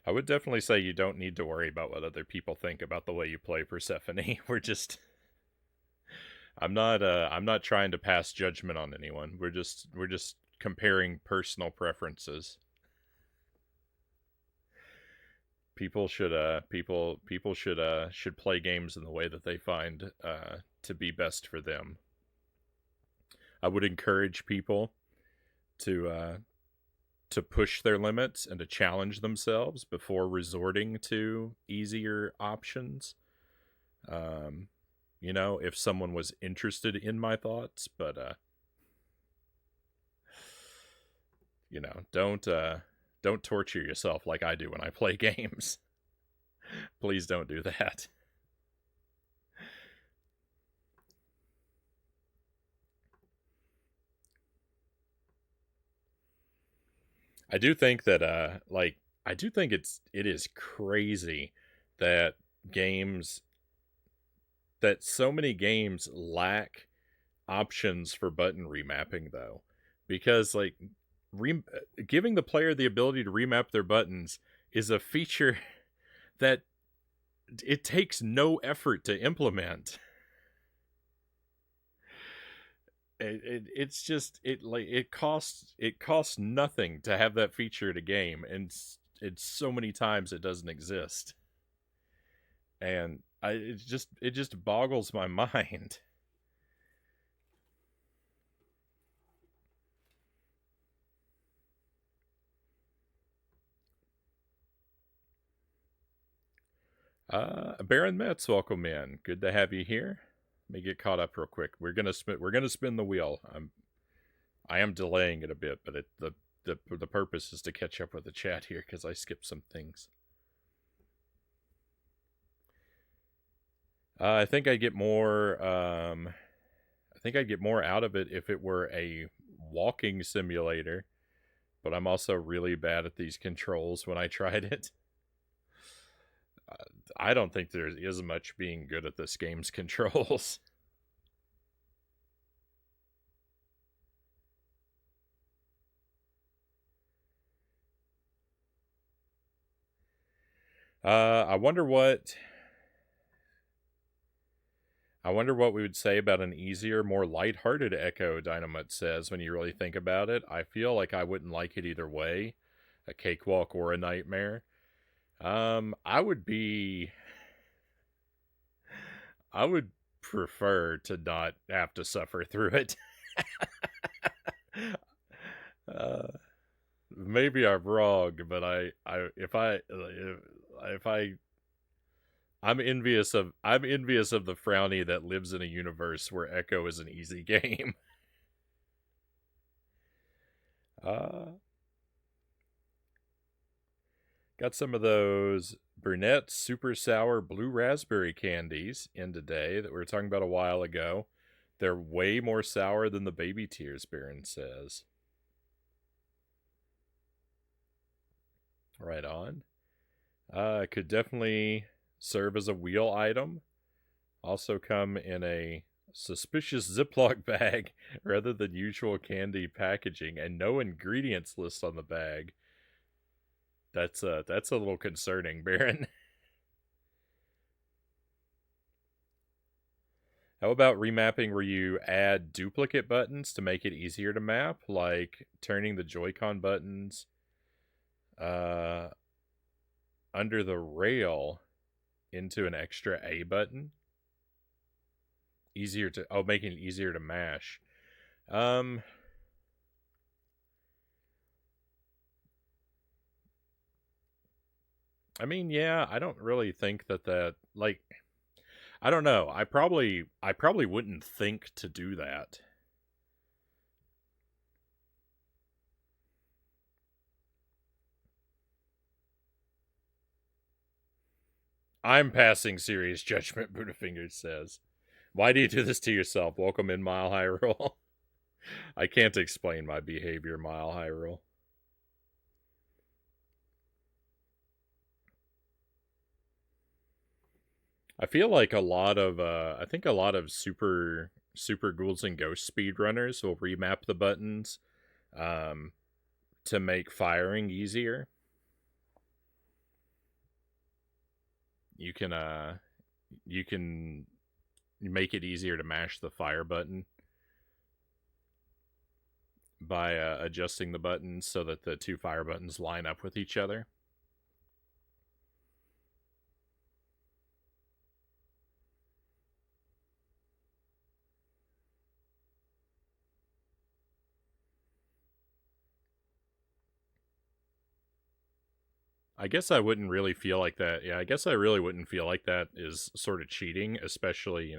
S1: I would definitely say you don't need to worry about what other people think about the way you play Persephone. I'm not trying to pass judgment on anyone. We're just comparing personal preferences. People should should play games in the way that they find to be best for them. I would encourage people to push their limits and to challenge themselves before resorting to easier options. You know, if someone was interested in my thoughts, but you know, don't torture yourself like I do when I play games. Please don't do that. I do think that I do think it is crazy that games that so many games lack options for button remapping though, because like giving the player the ability to remap their buttons is a feature that it takes no effort to implement. It's just it costs nothing to have that feature to game, and it's so many times it doesn't exist, and it just boggles my mind. Baron Metz, welcome in. Good to have you here. Let me get caught up real quick. We're gonna spin the wheel. I am delaying it a bit, but the purpose is to catch up with the chat here because I skipped some things. I think I get more. I think I'd get more out of it if it were a walking simulator, but I'm also really bad at these controls when I tried it. I don't think there is much being good at this game's controls. I wonder what we would say about an easier, more lighthearted Echo, Dynamite says, when you really think about it. I feel like I wouldn't like it either way, a cakewalk or a nightmare. I would prefer to not have to suffer through it. Maybe I'm wrong, but I'm envious of the Frownie that lives in a universe where Echo is an easy game. Got some of those brunette super sour blue raspberry candies in today that we were talking about a while ago. They're way more sour than the baby tears, Baron says. Right on. Could definitely serve as a wheel item. Also come in a suspicious Ziploc bag rather than usual candy packaging, and no ingredients list on the bag. That's a little concerning, Baron. How about remapping where you add duplicate buttons to make it easier to map, like turning the Joy-Con buttons uh, under the rail into an extra A button? Making it easier to mash. Um, I mean, yeah, I don't really think that like I don't know. I probably wouldn't think to do that. I'm passing serious judgment, Buddhafingers says. Why do you do this to yourself? Welcome in, Mile High Rule. I can't explain my behavior, Mile High Rule. I feel like I think a lot of super ghouls and ghost speedrunners will remap the buttons um, to make firing easier. You can you can make it easier to mash the fire button by adjusting the buttons so that the two fire buttons line up with each other. I guess I wouldn't really feel like that. Yeah, I guess I really wouldn't feel like that is sort of cheating, especially,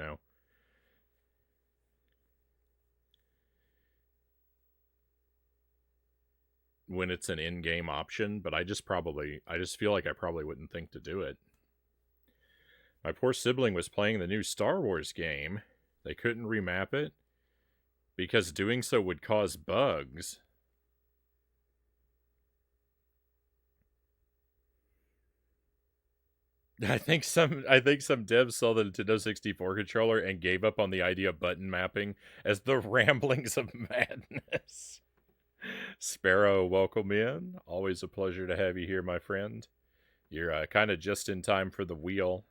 S1: when it's an in-game option, but I just feel like I probably wouldn't think to do it. My poor sibling was playing the new Star Wars game. They couldn't remap it because doing so would cause bugs. I think some devs saw the Nintendo 64 controller and gave up on the idea of button mapping as the ramblings of madness. Sparrow, welcome in. Always a pleasure to have you here, my friend. You're kind of just in time for the wheel.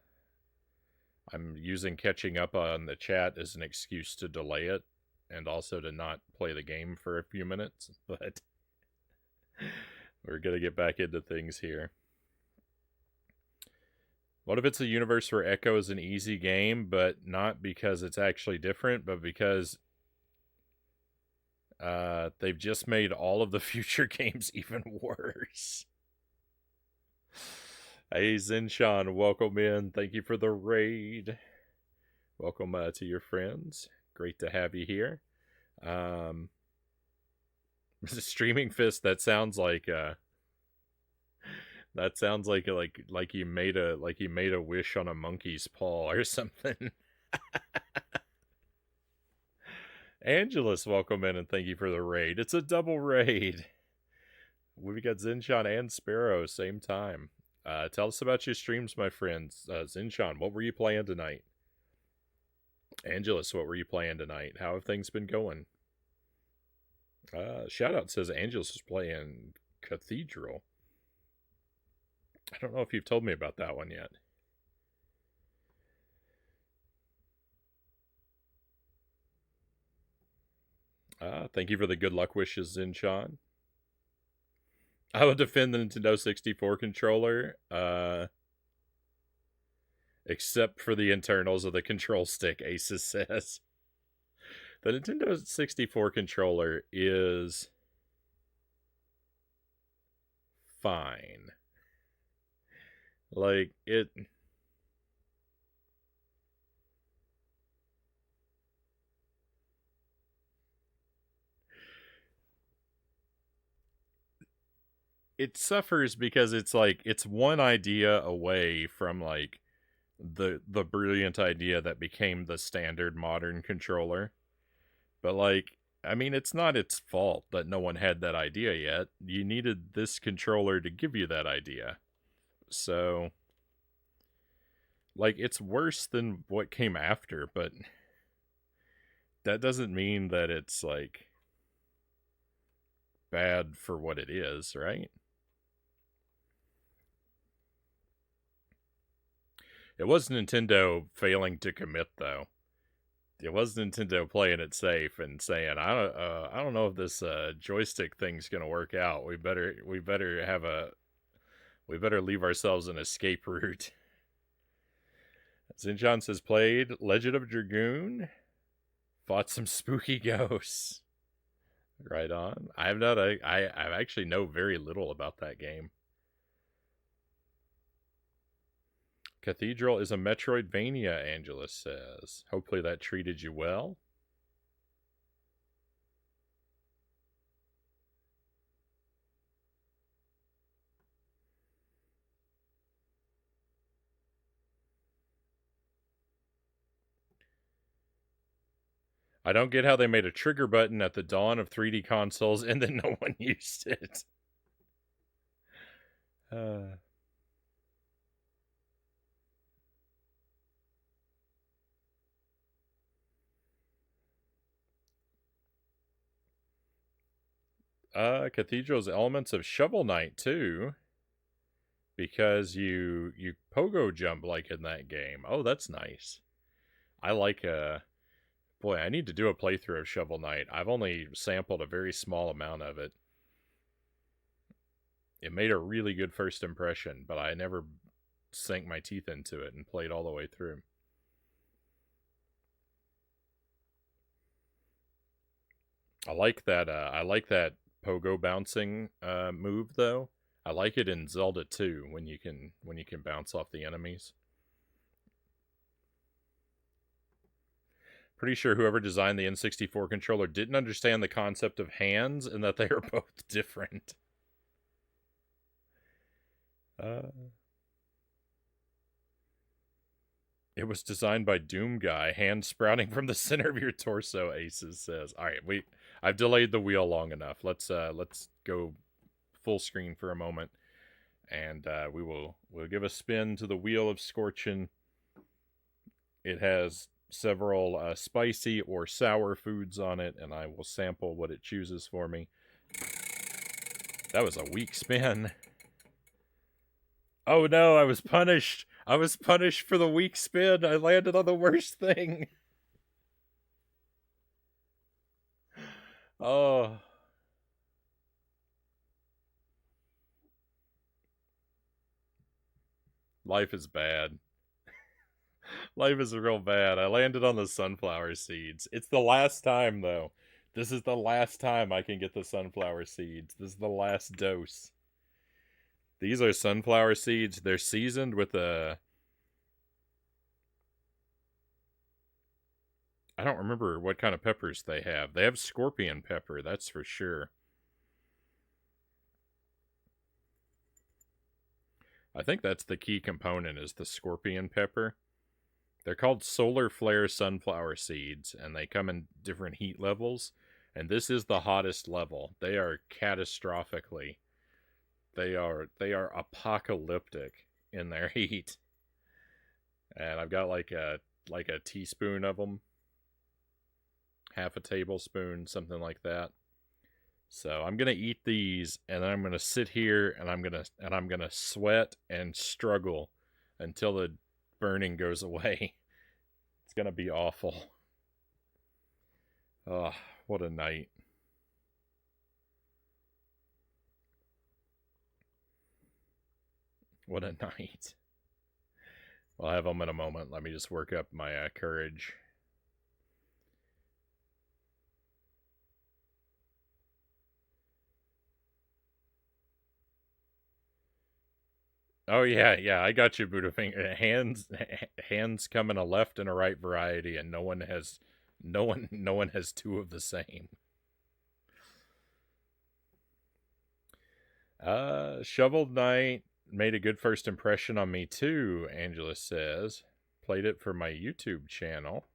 S1: I'm using catching up on the chat as an excuse to delay it and also to not play the game for a few minutes, but we're going to get back into things here. What if it's a universe where Echo is an easy game, but not because it's actually different, but because they've just made all of the future games even worse? Hey, Zinshan, welcome in. Thank you for the raid. Welcome to your friends. Great to have you here. Streaming Fist, that sounds like you made a wish on a monkey's paw or something. Angelus, welcome in and thank you for the raid. It's a double raid. We got Zinshan and Sparrow same time. Tell us about your streams, my friends. Zinshan, what were you playing tonight? Angelus, what were you playing tonight? How have things been going? Shoutout says Angelus is playing Cathedral. I don't know if you've told me about that one yet. Thank you for the good luck wishes, Zinshan. I will defend the Nintendo 64 controller, except for the internals of the control stick, Aces says. The Nintendo 64 controller is fine. Like, it suffers because it's one idea away from like the brilliant idea that became the standard modern controller. But like, I mean, it's not its fault that no one had that idea yet. You needed this controller to give you that idea. So like, it's worse than what came after, but that doesn't mean that it's like bad for what it is, right? It was Nintendo failing to commit, though. it was Nintendo playing it safe and saying, I don't know if this joystick thing's gonna work out. We better leave ourselves an escape route. Zinjan says played Legend of Dragoon, fought some spooky ghosts. Right on. I actually know very little about that game. Cathedral is a Metroidvania, Angela says. Hopefully that treated you well. I don't get how they made a trigger button at the dawn of 3D consoles and then no one used it. Cathedral's elements of Shovel Knight too, because you pogo jump like in that game. Oh, that's nice. I like boy, I need to do a playthrough of Shovel Knight. I've only sampled a very small amount of it. It made a really good first impression, but I never sank my teeth into it and played all the way through. I like that pogo bouncing move though. I like it in Zelda 2 when you can bounce off the enemies. Pretty sure whoever designed the N64 controller didn't understand the concept of hands and that they are both different. It was designed by Doom Guy, hands sprouting from the center of your torso, Aces says. Alright, I've delayed the wheel long enough. Let's go full screen for a moment. And we'll give a spin to the Wheel of Scorchin. It has several spicy or sour foods on it, and I will sample what it chooses for me. That was a weak spin. Oh no, I was punished. I was punished for the weak spin. I landed on the worst thing. Oh. Life is bad. Life is real bad. I landed on the sunflower seeds. It's the last time, though. This is the last time I can get the sunflower seeds. This is the last dose. These are sunflower seeds. They're seasoned with I don't remember what kind of peppers they have. They have scorpion pepper, that's for sure. I think that's the key component, is the scorpion pepper. They're called solar flare sunflower seeds, and they come in different heat levels. And this is the hottest level. They are catastrophically. They are apocalyptic in their heat. And I've got like a teaspoon of them. Half a tablespoon, something like that. So I'm gonna eat these, and then I'm gonna sit here, and I'm gonna sweat and struggle until the burning goes away. It's gonna be awful. Oh, what a night. What a night. I'll have them in a moment. Let me just work up my courage. Oh yeah, I got you, Budafinger. Hands come in a left and a right variety, and no one has two of the same. Shovel Knight made a good first impression on me too, Angela says. Played it for my YouTube channel.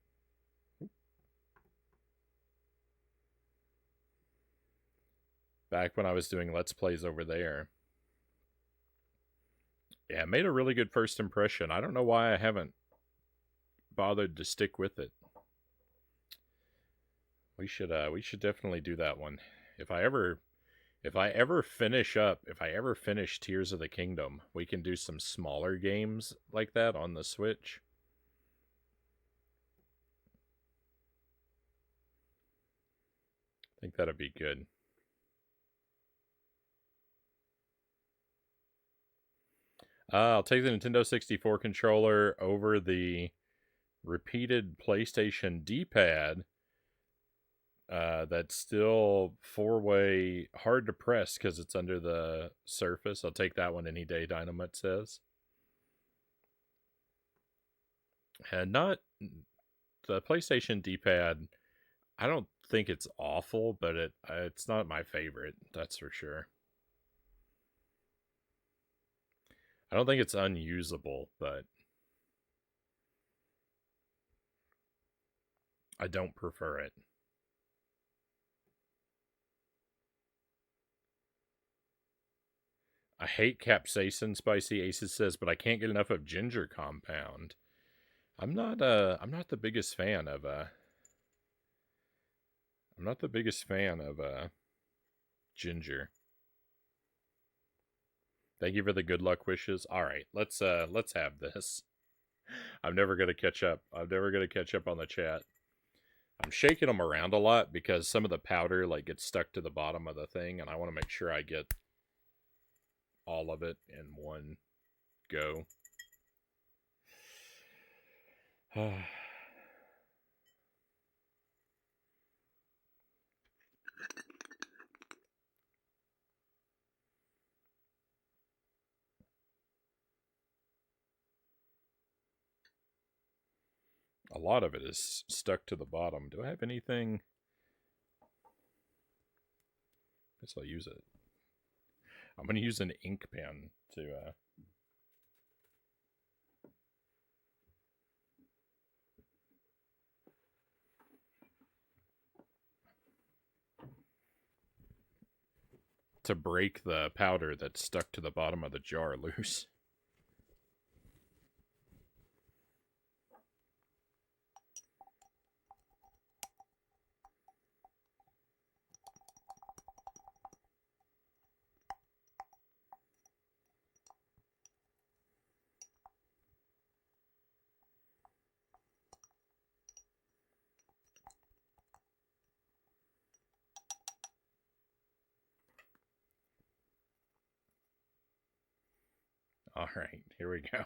S1: Back when I was doing Let's Plays over there. Yeah, it made a really good first impression. I don't know why I haven't bothered to stick with it. We should definitely do that one. If I ever finish Tears of the Kingdom, we can do some smaller games like that on the Switch. think that'd be good. I'll take the Nintendo 64 controller over the repeated PlayStation D-pad. That's still 4-way, hard to press because it's under the surface. I'll take that one any day, Dynamite says. And not the PlayStation D-pad. I don't think it's awful, but it's not my favorite. That's for sure. I don't think it's unusable, but I don't prefer it. I hate capsaicin, Spicy Aces says, but I can't get enough of ginger compound. I'm not the biggest fan of ginger. Thank you for the good luck wishes. All right, let's have this. I'm never gonna catch up. I'm never gonna catch up on the chat. I'm shaking them around a lot because some of the powder like gets stuck to the bottom of the thing, and I want to make sure I get all of it in one go. A lot of it is stuck to the bottom. Do I have anything? Guess I'll use it. I'm going to use an ink pen to break the powder that's stuck to the bottom of the jar loose. All right, here we go.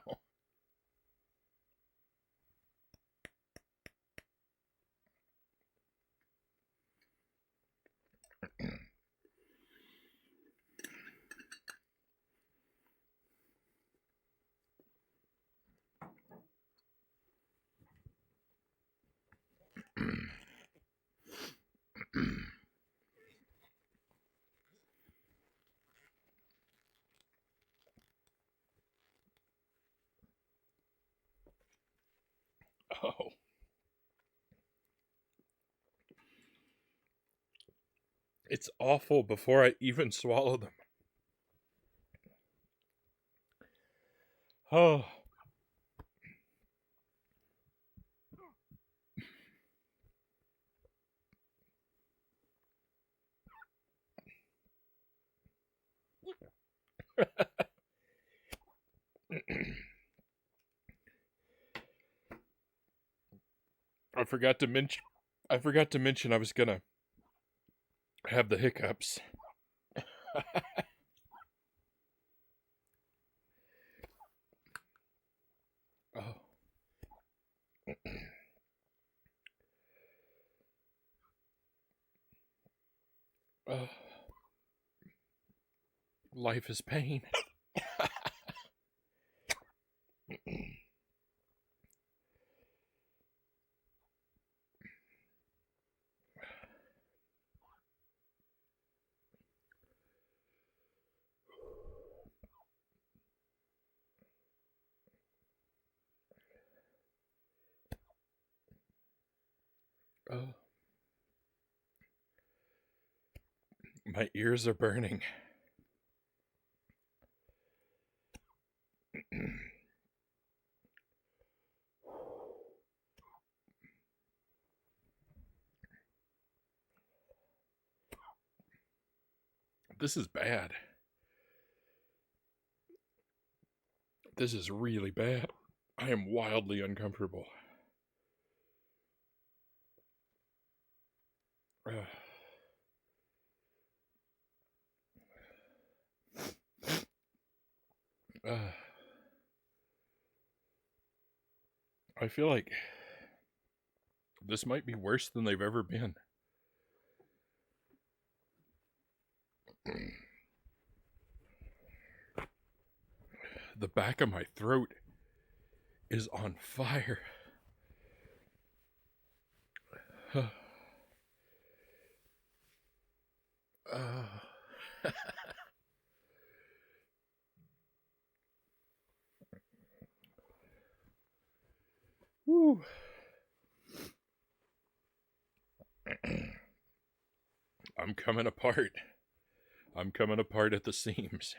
S1: Oh. It's awful before I even swallow them. Oh. I forgot to mention I was gonna have the hiccups. Oh. Oh. Life is pain. Oh. My ears are burning. This is bad. This is really bad. I am wildly uncomfortable. I feel like this might be worse than they've ever been. The back of my throat is on fire. Woo. I'm coming apart. I'm coming apart at the seams.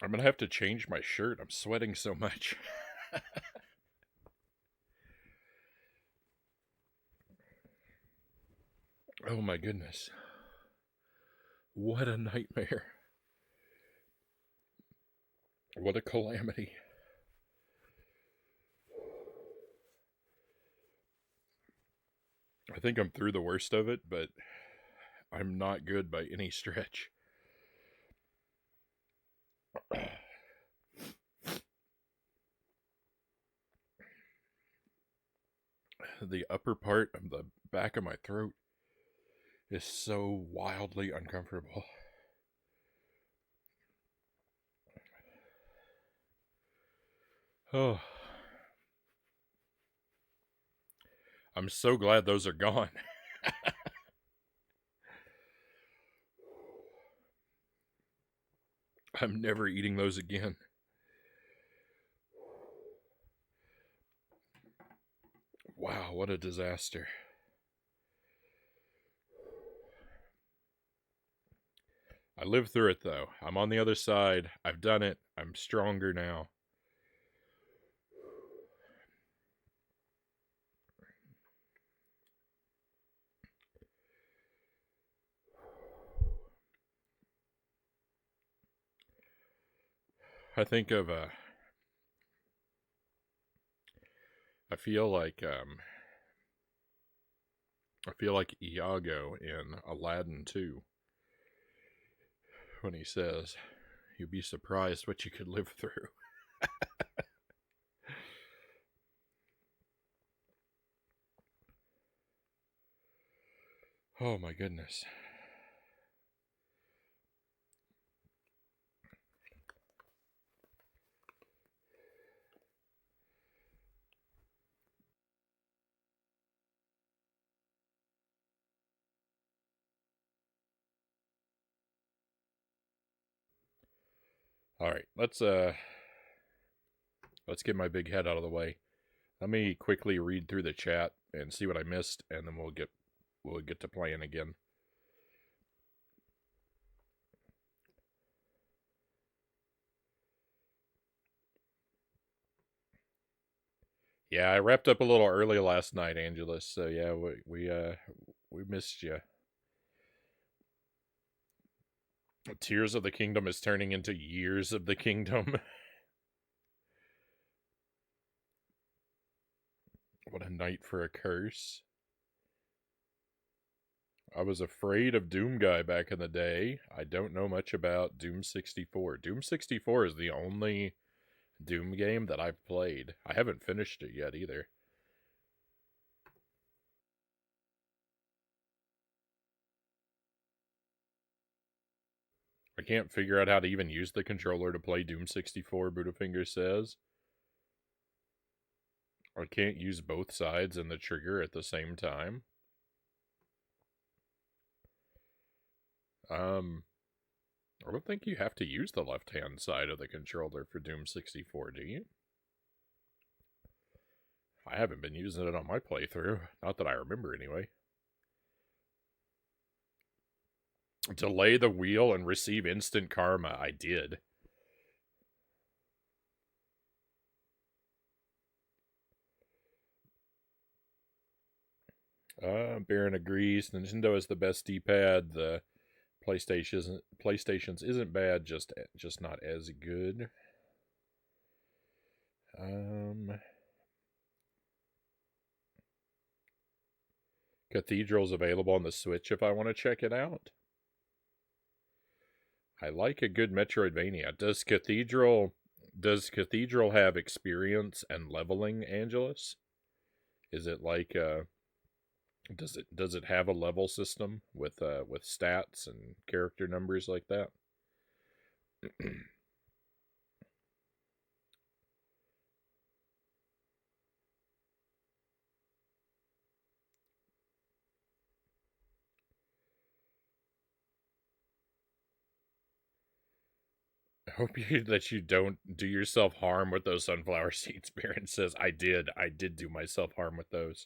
S1: I'm gonna have to change my shirt. I'm sweating so much. Oh my goodness. What a nightmare. What a calamity. I think I'm through the worst of it, but I'm not good by any stretch. The upper part of the back of my throat is so wildly uncomfortable. Oh. I'm so glad those are gone. I'm never eating those again. Wow, what a disaster. I lived through it, though. I'm on the other side. I've done it. I'm stronger now. I think of I feel like Iago in Aladdin 2 when he says, "You'd be surprised what you could live through." Oh my goodness. All right, let's get my big head out of the way. Let me quickly read through the chat and see what I missed, and then we'll get to playing again. Yeah, I wrapped up a little early last night, Angelus. So yeah, we missed you. Tears of the Kingdom is turning into Years of the Kingdom. What a night for a curse. I was afraid of Doom Guy back in the day. I don't know much about Doom 64. Doom 64 is the only Doom game that I've played. I haven't finished it yet either. I can't figure out how to even use the controller to play Doom 64, Budafinger says. I can't use both sides and the trigger at the same time. I don't think you have to use the left-hand side of the controller for Doom 64, do you? I haven't been using it on my playthrough. Not that I remember, anyway. Delay the wheel and receive instant karma. I did. Baron agrees. Nintendo is the best D-pad. The PlayStation's isn't bad, just not as good. Cathedral's available on the Switch if I want to check it out. I like a good Metroidvania. Does Cathedral Does Cathedral have experience and leveling, Angelus? Is it like does it have a level system with stats and character numbers like that? I hope that you don't do yourself harm with those sunflower seeds. Baron says, I did do myself harm with those.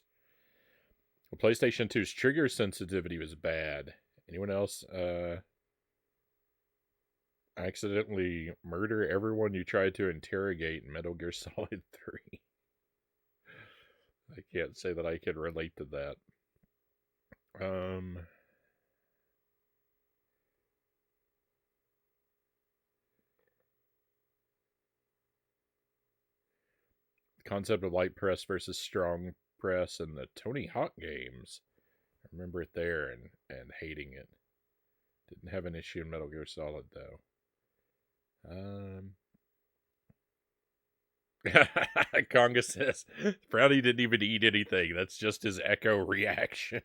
S1: The PlayStation 2's trigger sensitivity was bad. Anyone else accidentally murder everyone you tried to interrogate in Metal Gear Solid 3? I can't say that I can relate to that. Concept of light press versus strong press in the Tony Hawk games. I remember it there and hating it. Didn't have an issue in Metal Gear Solid though. Conga says Frownie didn't even eat anything. That's just his echo reaction.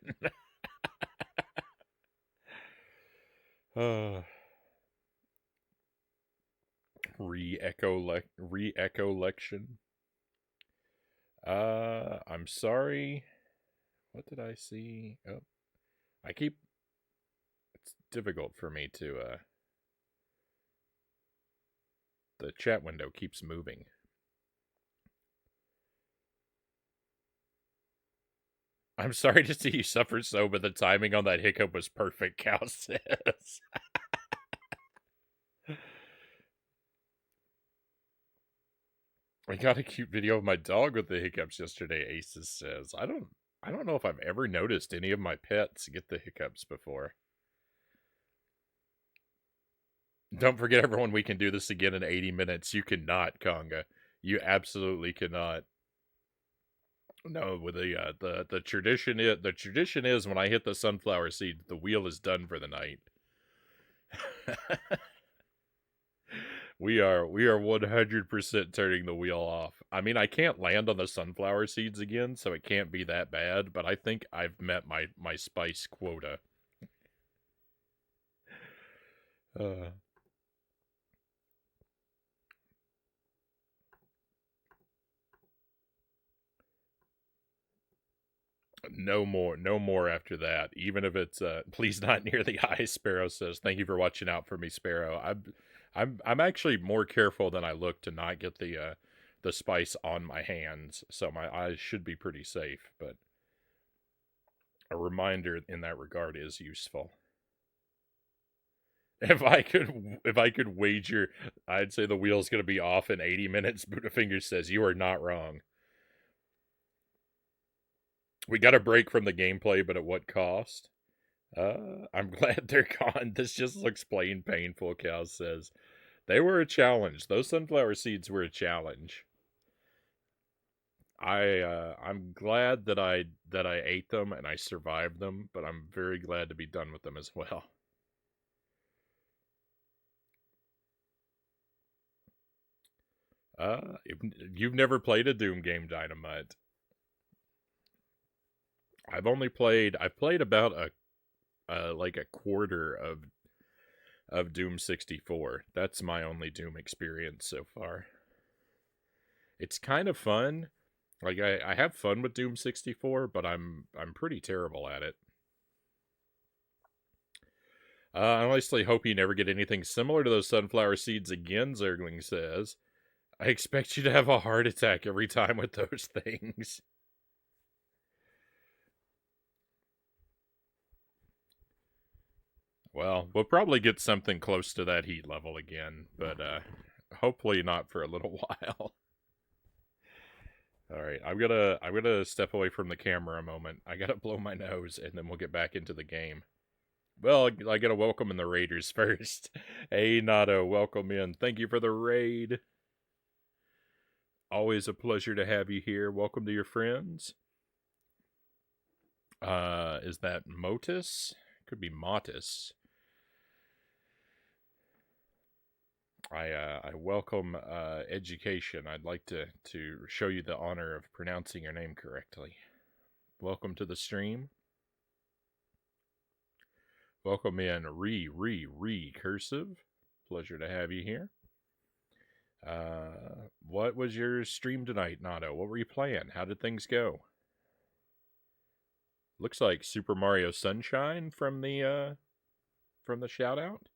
S1: Re-echo lection. I'm sorry. What did I see? Oh, it's difficult for me to the chat window keeps moving. I'm sorry to see you suffer so, but the timing on that hiccup was perfect, Cal says. I got a cute video of my dog with the hiccups yesterday, Aces says. I don't know if I've ever noticed any of my pets get the hiccups before. Don't forget, everyone, we can do this again in 80 minutes. You cannot, Conga. You absolutely cannot. No, with the tradition is when I hit the sunflower seed, the wheel is done for the night. we are 100% turning the wheel off. I mean, I can't land on the sunflower seeds again, so it can't be that bad, but I think I've met my spice quota. No more after that. Even if it's please not near the eye, Sparrow says. Thank you for watching out for me, Sparrow. I'm actually more careful than I look to not get the spice on my hands, so my eyes should be pretty safe, but a reminder in that regard is useful. If I could wager, I'd say the wheel's going to be off in 80 minutes. Buddhafinger says you are not wrong. We got a break from the gameplay, but at what cost? I'm glad they're gone. This just looks plain painful, Cal says. They were a challenge. Those sunflower seeds were a challenge. I'm glad that I ate them and I survived them, but I'm very glad to be done with them as well. You've never played a Doom game, Dynamite. I've played about like a quarter of Doom 64. That's my only Doom experience so far. It's kind of fun. Like I have fun with Doom 64, but I'm pretty terrible at it. I honestly hope you never get anything similar to those sunflower seeds again, Zergling says. I expect you to have a heart attack every time with those things. Well, we'll probably get something close to that heat level again, but hopefully not for a little while. All right, I'm gonna step away from the camera a moment. I gotta blow my nose, and then we'll get back into the game. Well, I gotta welcome in the raiders first. Hey, Nato, welcome in. Thank you for the raid. Always a pleasure to have you here. Welcome to your friends. Is that Motus? Could be Motus. I welcome education. I'd like to show you the honor of pronouncing your name correctly. Welcome to the stream. Welcome in Recursive. Pleasure to have you here. What was your stream tonight, Nato? What were you playing? How did things go? Looks like Super Mario Sunshine from the shout out.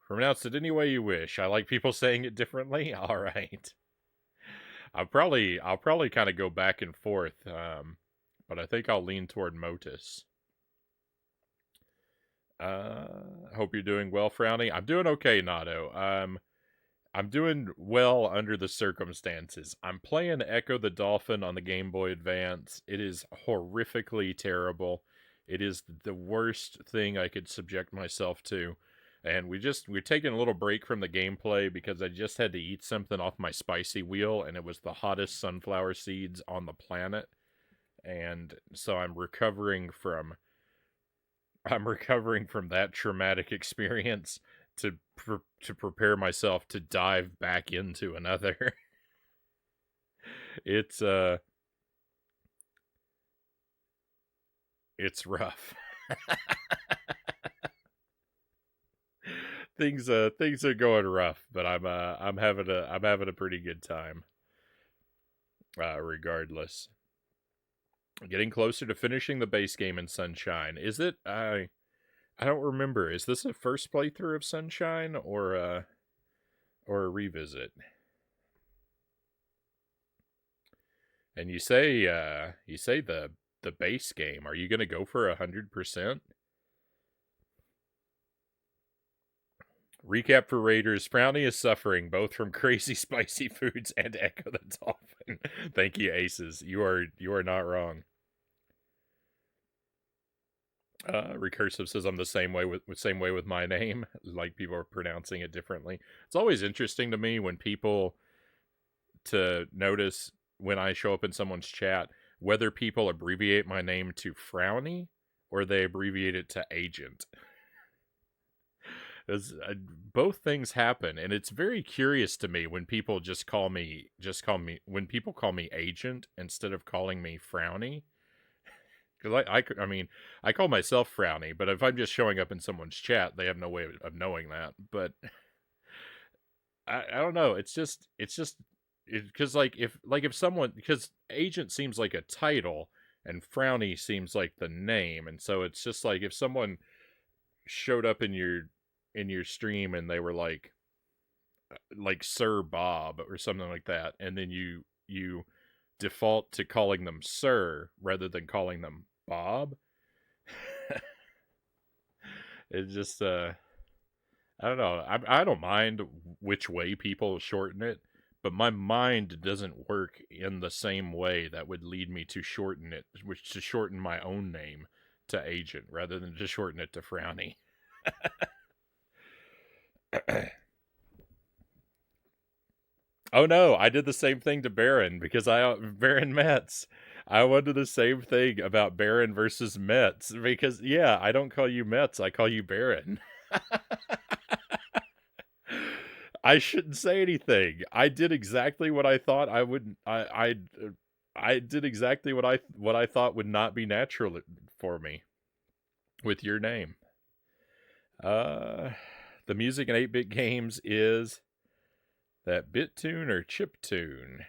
S1: Pronounce it any way you wish. I like people saying it differently. All right. I'll probably kind of go back and forth, but I think I'll lean toward Motus. Hope you're doing well, Frownie. I'm doing okay, Nato. I'm doing well under the circumstances. I'm playing Ecco the Dolphin on the Game Boy Advance. It is horrifically terrible. It is the worst thing I could subject myself to. And we're taking a little break from the gameplay because I just had to eat something off my spicy wheel, and it was the hottest sunflower seeds on the planet. And so I'm recovering from that traumatic experience to prepare myself to dive back into another. It's rough. Things are going rough, but I'm having a pretty good time. Regardless, getting closer to finishing the base game in Sunshine. Is it? I don't remember. Is this a first playthrough of Sunshine or a revisit? And you say the base game. Are you gonna go for 100%? Recap for Raiders. Frownie is suffering both from crazy spicy foods and Ecco the Dolphin. Thank you, Aces. You are not wrong. Recursive says I'm the same way with my name. Like people are pronouncing it differently. It's always interesting to me when people to notice when I show up in someone's chat whether people abbreviate my name to Frownie or they abbreviate it to Agent. Both things happen, and it's very curious to me when people call me Agent instead of calling me Frownie. Because I mean, I call myself Frownie, but if I'm just showing up in someone's chat, they have no way of knowing that. But I don't know. It's just because if someone, because Agent seems like a title and Frownie seems like the name, and so it's just like if someone showed up in your stream and they were like Sir Bob or something like that, and then you default to calling them Sir rather than calling them Bob. It's just I don't know. I don't mind which way people shorten it, but my mind doesn't work in the same way that would lead me to shorten it, which to shorten my own name to Agent rather than to shorten it to Frownie. Oh no, I did the same thing to Baron because Baron Metz. I wanted the same thing about Baron versus Metz because yeah, I don't call you Metz, I call you Baron. I shouldn't say anything. I did exactly what I thought I would. I did exactly what I thought would not be natural for me with your name. The music in 8-bit games is that BitTune or Chiptune?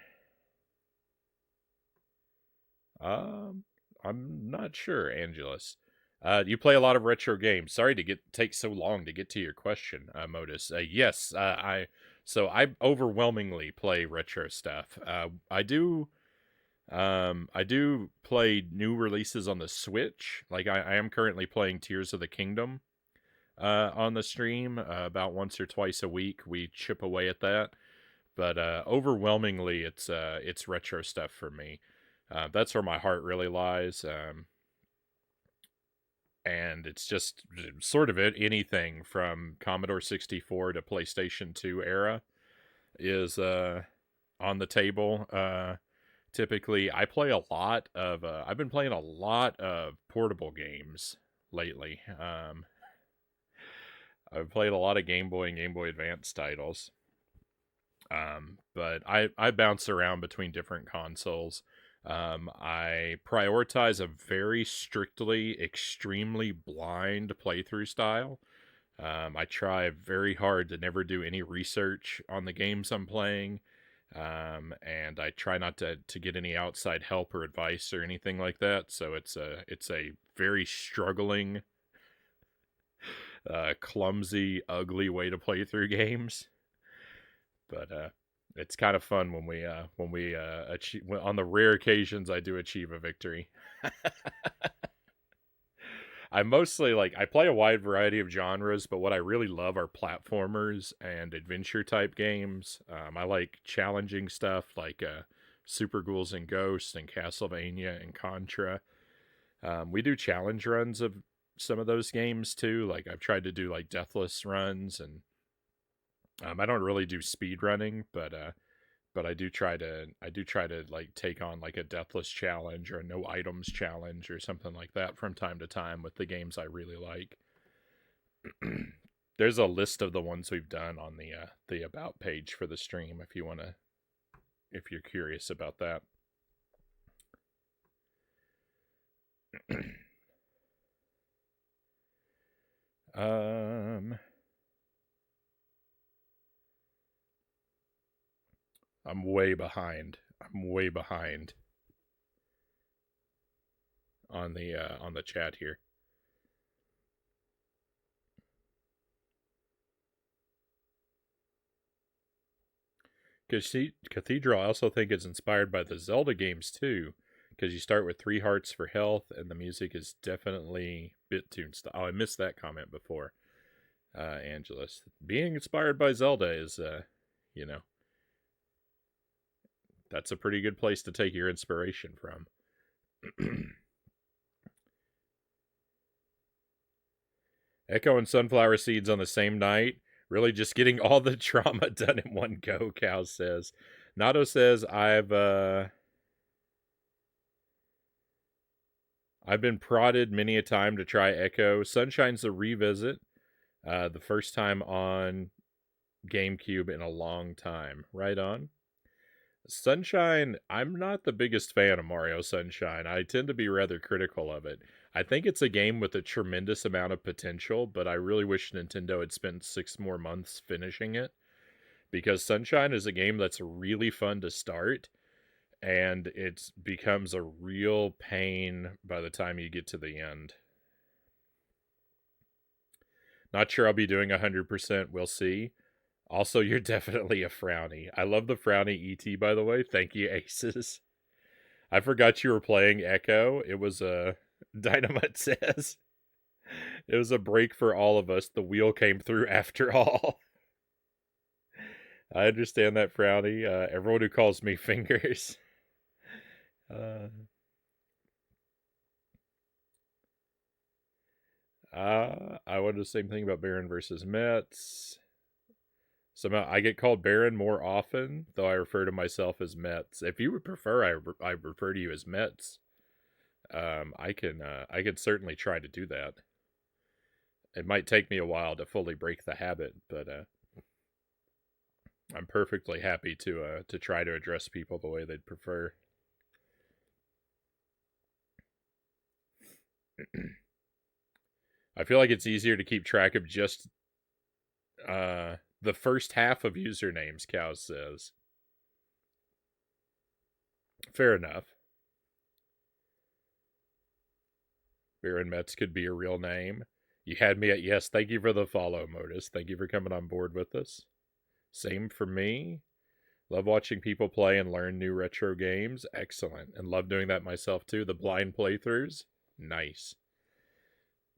S1: I'm not sure, Angelus. You play a lot of retro games. Sorry to take so long to get to your question, Modus. Yes, I overwhelmingly play retro stuff. I do play new releases on the Switch. Like I am currently playing Tears of the Kingdom on the stream about once or twice a week. We chip away at that, but overwhelmingly it's retro stuff for me. That's where my heart really lies. And it's just sort of anything from Commodore 64 to PlayStation 2 era is on the table. Typically, I play a lot of. I've been playing a lot of portable games lately. I've played a lot of Game Boy and Game Boy Advance titles. But I bounce around between different consoles. I prioritize a very strictly, extremely blind playthrough style. I try very hard to never do any research on the games I'm playing. And I try not to get any outside help or advice or anything like that. So it's a very struggling, clumsy, ugly way to play through games. But it's kind of fun when we achieve, on the rare occasions I do achieve a victory. I mostly I play a wide variety of genres, but what I really love are platformers and adventure type games. I like challenging stuff like Super Ghouls and Ghosts and Castlevania and Contra. We do challenge runs of some of those games too. Like I've tried to do like deathless runs, and I don't really do speed running, but I do try to like take on like a deathless challenge or a no items challenge or something like that from time to time with the games I really like. There's a list of the ones we've done on the about page for the stream if you're curious about that. um I'm way behind. I'm way behind on the chat here. Cathedral, I also think is inspired by the Zelda games too, because you start with 3 hearts for health, and the music is definitely BitTune style. Oh, I missed that comment before, Angelus. Being inspired by Zelda is, you know, that's a pretty good place to take your inspiration from. Echo and Sunflower Seeds on the same night. Really just getting all the trauma done in one go, Cow says. Nato says, I've been prodded many a time to try Echo. Sunshine's a revisit. The first time on GameCube in a long time. Right on. Sunshine, I'm not the biggest fan of Mario Sunshine. I tend to be rather critical of it. I think it's a game with a tremendous amount of potential, but I really wish Nintendo had spent 6 more months finishing it, because Sunshine is a game that's really fun to start, and it becomes a real pain by the time you get to the end. Not sure I'll be doing 100%. We'll see. Also, you're definitely a Frownie. I love the Frownie ET, by the way. Thank you, Aces. I forgot you were playing Echo. It was a Dynamite says. It was a break for all of us. The wheel came through after all. I understand that, Frownie. Everyone who calls me Fingers. I wanted the same thing about Baron versus Mets. Somehow I get called Baron more often, though I refer to myself as Mets. If you would prefer, I refer to you as Mets. I can certainly try to do that. It might take me a while to fully break the habit, but I'm perfectly happy to try to address people the way they'd prefer. I feel like it's easier to keep track of just the first half of usernames, Cow says. Fair enough. Baron Metz could be a real name. You had me at yes. Thank you for the follow, Modus. Thank you for coming on board with us. Same for me. Love watching people play and learn new retro games. Excellent. And love doing that myself too. The blind playthroughs. Nice.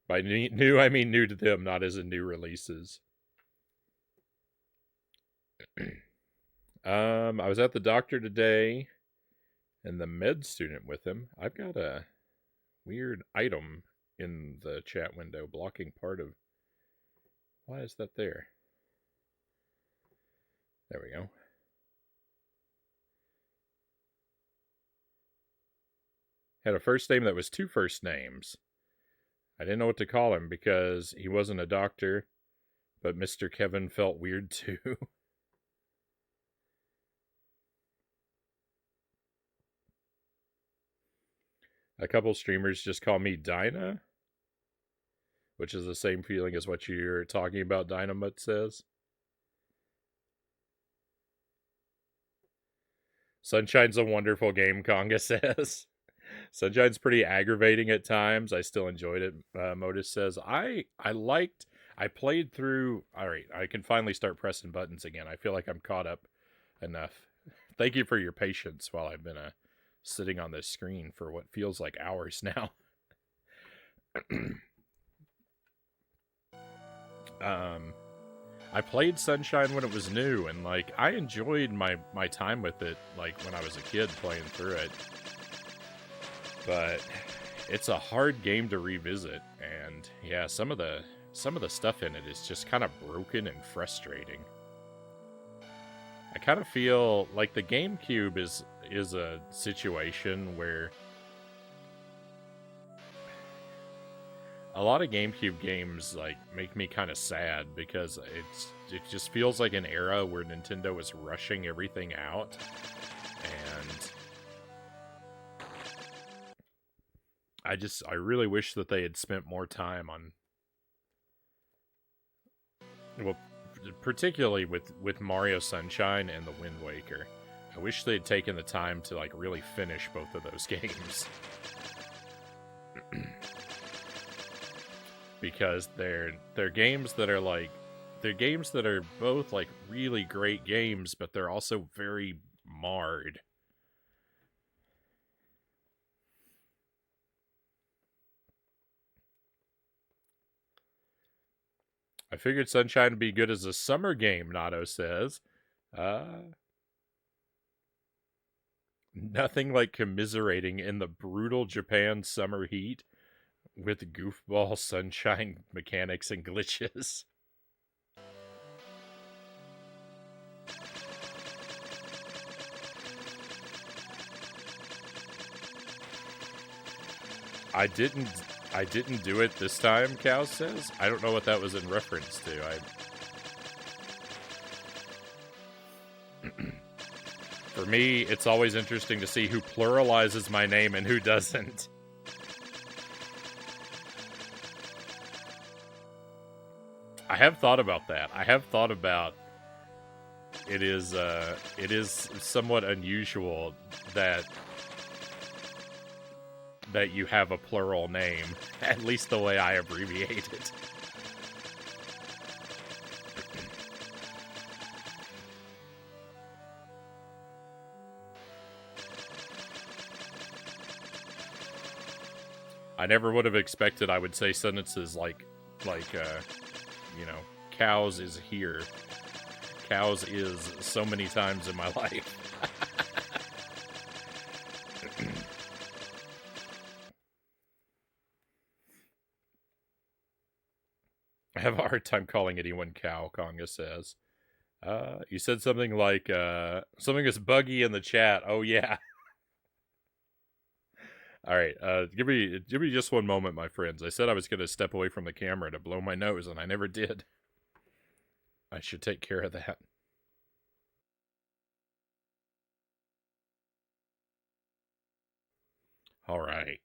S1: By new, I mean new to them, not as in new releases. I was at the doctor today, and the med student with him. I've got a weird item in the chat window blocking part of. Why is that there? There we go. Had a first name that was 2 first names. I didn't know what to call him because he wasn't a doctor, but Mr. Kevin felt weird too. A couple streamers just call me Dinah, which is the same feeling as what you're talking about, Dynamut says. Sunshine's a wonderful game, Conga says. Sunshine's pretty aggravating at times. I still enjoyed it, Modus says. I played through... Alright, I can finally start pressing buttons again. I feel like I'm caught up enough. Thank you for your patience while I've been sitting on this screen for what feels like hours now. I played Sunshine when it was new, and like I enjoyed my time with it, like when I was a kid playing through it. But it's a hard game to revisit, and yeah, some of the stuff in it is just kind of broken and frustrating. I kind of feel like the GameCube is a situation where a lot of GameCube games like make me kind of sad because it just feels like an era where Nintendo was rushing everything out, and I really wish that they had spent more time on, well, particularly with Mario Sunshine and the Wind Waker. I wish they'd taken the time to like really finish both of those games. Because they're games that are like, they're games that are both like really great games, but they're also very marred. I figured Sunshine would be good as a summer game, Nato says. Nothing like commiserating in the brutal Japan summer heat with goofball sunshine mechanics and glitches. I didn't do it this time, Cow says. I don't know what that was in reference to. For me, it's always interesting to see who pluralizes my name and who doesn't. I have thought about that. I have thought about it is somewhat unusual that you have a plural name, at least the way I abbreviate it. I never would have expected I would say sentences like you know, cows is here. Cows is so many times in my life. I have a hard time calling anyone cow, Conga says. You said something like, something is buggy in the chat. Oh, yeah. Alright, give me just one moment, my friends. I said I was going to step away from the camera to blow my nose, and I never did. I should take care of that. Alright.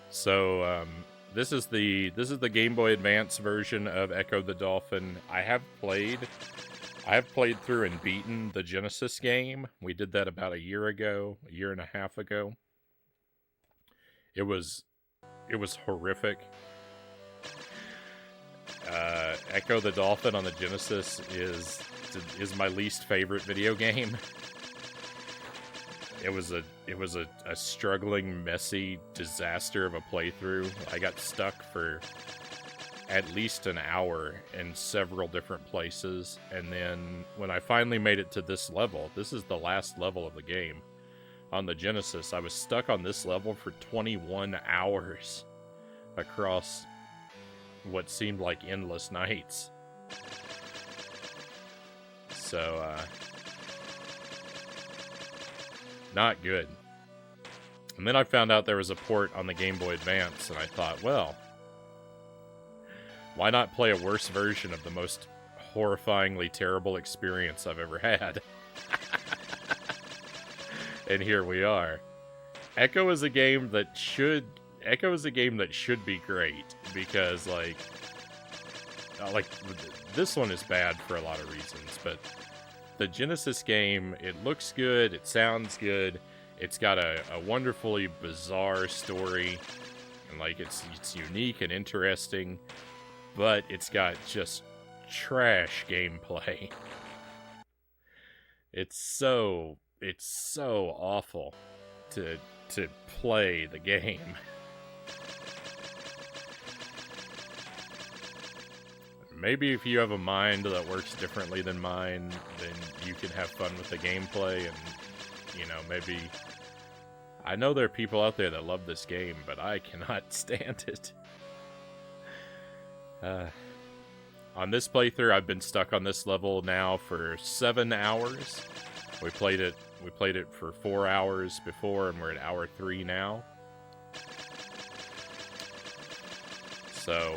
S1: So, this is the Game Boy Advance version of Ecco the Dolphin. I have played through and beaten the Genesis game. We did that about a year and a half ago. It was horrific. Ecco the Dolphin on the Genesis is my least favorite video game. It was a struggling, messy disaster of a playthrough. I got stuck for at least an hour in several different places, and then when I finally made it to this level, this is the last level of the game. On the Genesis, I was stuck on this level for 21 hours across what seemed like endless nights. So, not good. And then I found out there was a port on the Game Boy Advance, and I thought, well, why not play a worse version of the most horrifyingly terrible experience I've ever had? And here we are. Ecco is a game that should be great, because this one is bad for a lot of reasons, but the Genesis game, it looks good, it sounds good, it's got a wonderfully bizarre story, and it's unique and interesting, but it's got just trash gameplay. It's so awful to play the game. Maybe if you have a mind that works differently than mine, then you can have fun with the gameplay, and, maybe... I know there are people out there that love this game, but I cannot stand it. On this playthrough, I've been stuck on this level now for 7 hours. We played it for 4 hours before, and we're at hour 3 now. So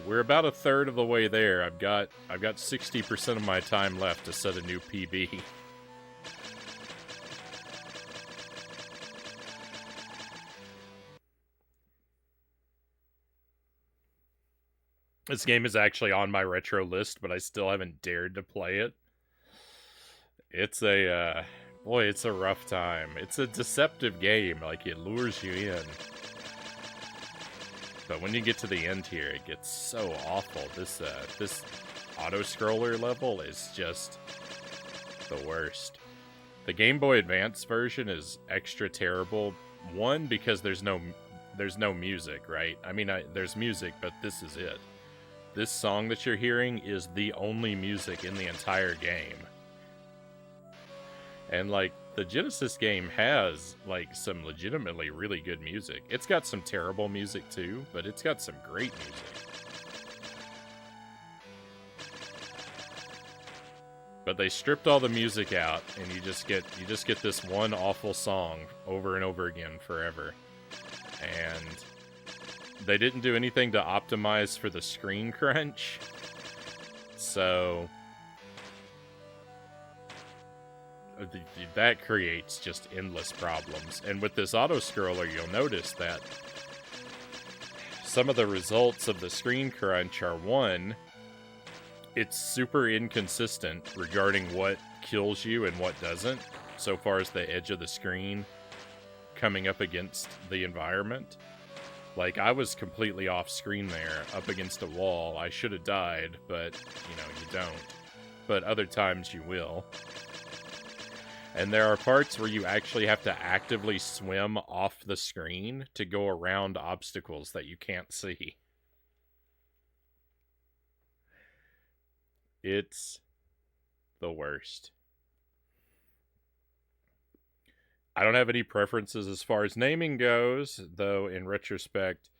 S1: we're about a third of the way there. I've got 60% of my time left to set a new PB. This game is actually on my retro list, but I still haven't dared to play it. It's a rough time. It's a deceptive game. It lures you in. But when you get to the end here, it gets so awful. This auto-scroller level is just the worst. The Game Boy Advance version is extra terrible. One, because there's no music, right? I mean, there's music, but this is it. This song that you're hearing is the only music in the entire game. And, the Genesis game has, some legitimately really good music. It's got some terrible music, too, but it's got some great music. But they stripped all the music out, and you just get this one awful song over and over again forever. And they didn't do anything to optimize for the screen crunch. So that creates just endless problems. And with this auto-scroller, you'll notice that some of the results of the screen crunch are, one, it's super inconsistent regarding what kills you and what doesn't, so far as the edge of the screen coming up against the environment. I was completely off screen there, up against a wall. I should have died, but, you don't. But other times you will. And there are parts where you actually have to actively swim off the screen to go around obstacles that you can't see. It's the worst. I don't have any preferences as far as naming goes, though in retrospect,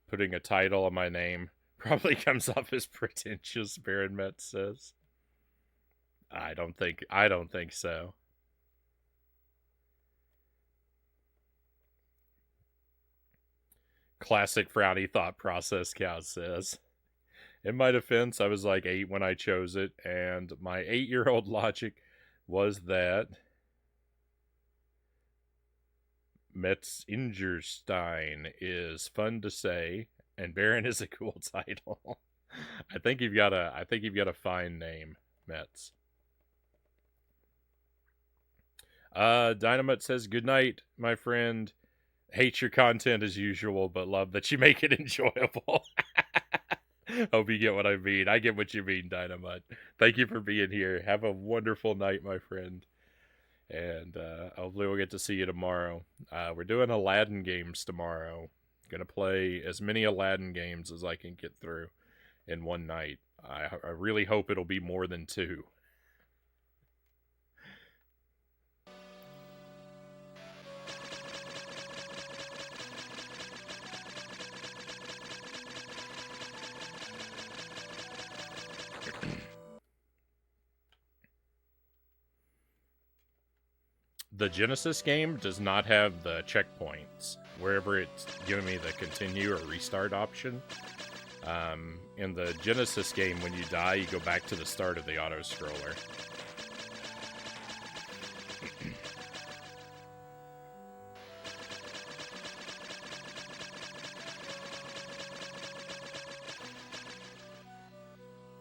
S1: putting a title on my name probably comes off as pretentious, Baron Metz says. I don't think so. Classic Frownie thought process, Cow says. In my defense, I was 8 when I chose it, and my 8-year-old logic was that Metz-Ingerstein is fun to say, and Baron is a cool title. I think you've got a fine name, Metz. Dynamite says, "Good night, my friend. Hate your content as usual, but love that you make it enjoyable." Hope you get what I mean. I get what you mean, Dynamite. Thank you for being here. Have a wonderful night, my friend. And hopefully we'll get to see you tomorrow. We're doing Aladdin games tomorrow. Gonna play as many Aladdin games as I can get through in one night. I really hope it'll be more than 2. the Genesis game does not have the checkpoints. Wherever it's giving me the continue or restart option. In the Genesis game, when you die, you go back to the start of the auto-scroller.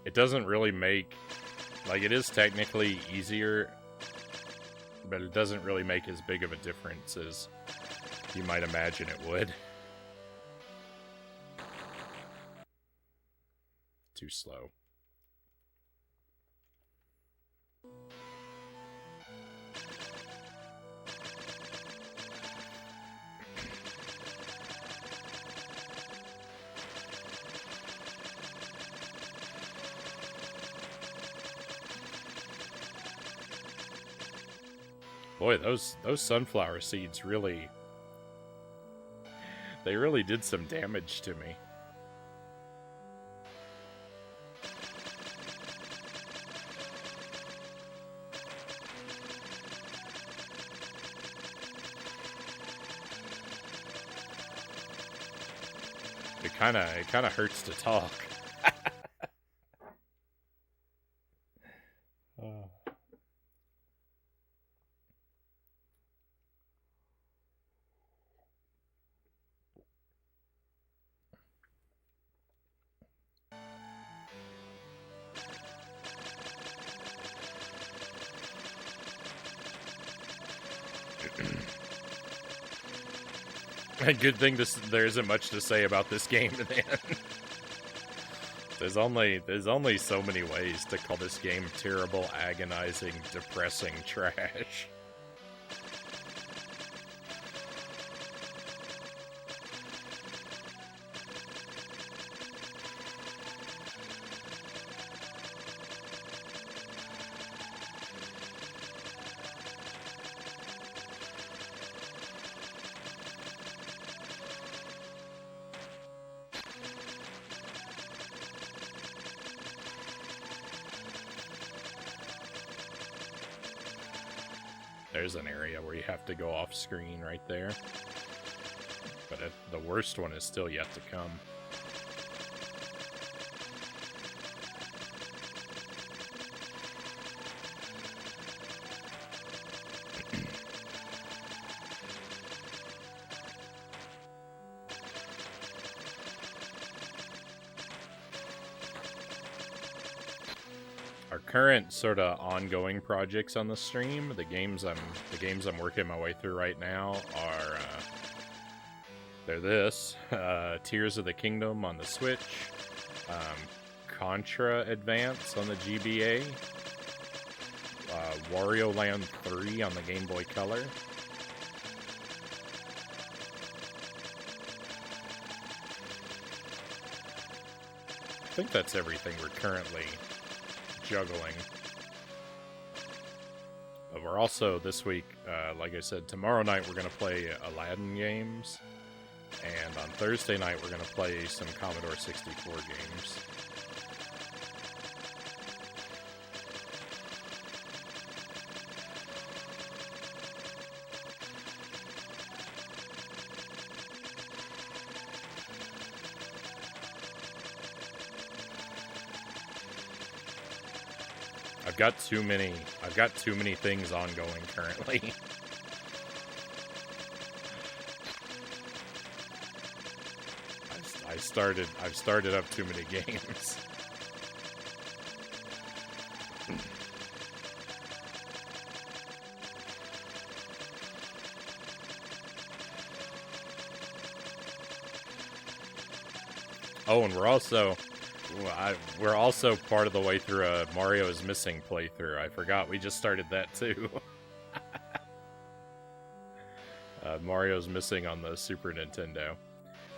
S1: It doesn't really make... Like, it is technically easier, but it doesn't really make as big of a difference as you might imagine it would. Too slow. Boy, those sunflower seeds really... They really did some damage to me. It kinda hurts to talk. Good thing there isn't much to say about this game, then. There's only so many ways to call this game terrible, agonizing, depressing trash. There's an area where you have to go off screen right there. But the worst one is still yet to come. Our current sort of ongoing projects on the stream, the games I'm working my way through right now are they're this Tears of the Kingdom on the Switch, Contra Advance on the GBA, Wario Land 3 on the Game Boy Color. I think that's everything we're currently juggling. But we're also, this week, like I said, tomorrow night we're going to play Aladdin games. And on Thursday night we're going to play some Commodore 64 games. I've got too many things ongoing currently. I've started up too many games. Oh, and we're also part of the way through a Mario is Missing playthrough. I forgot we just started that too. Mario's Missing on the Super Nintendo.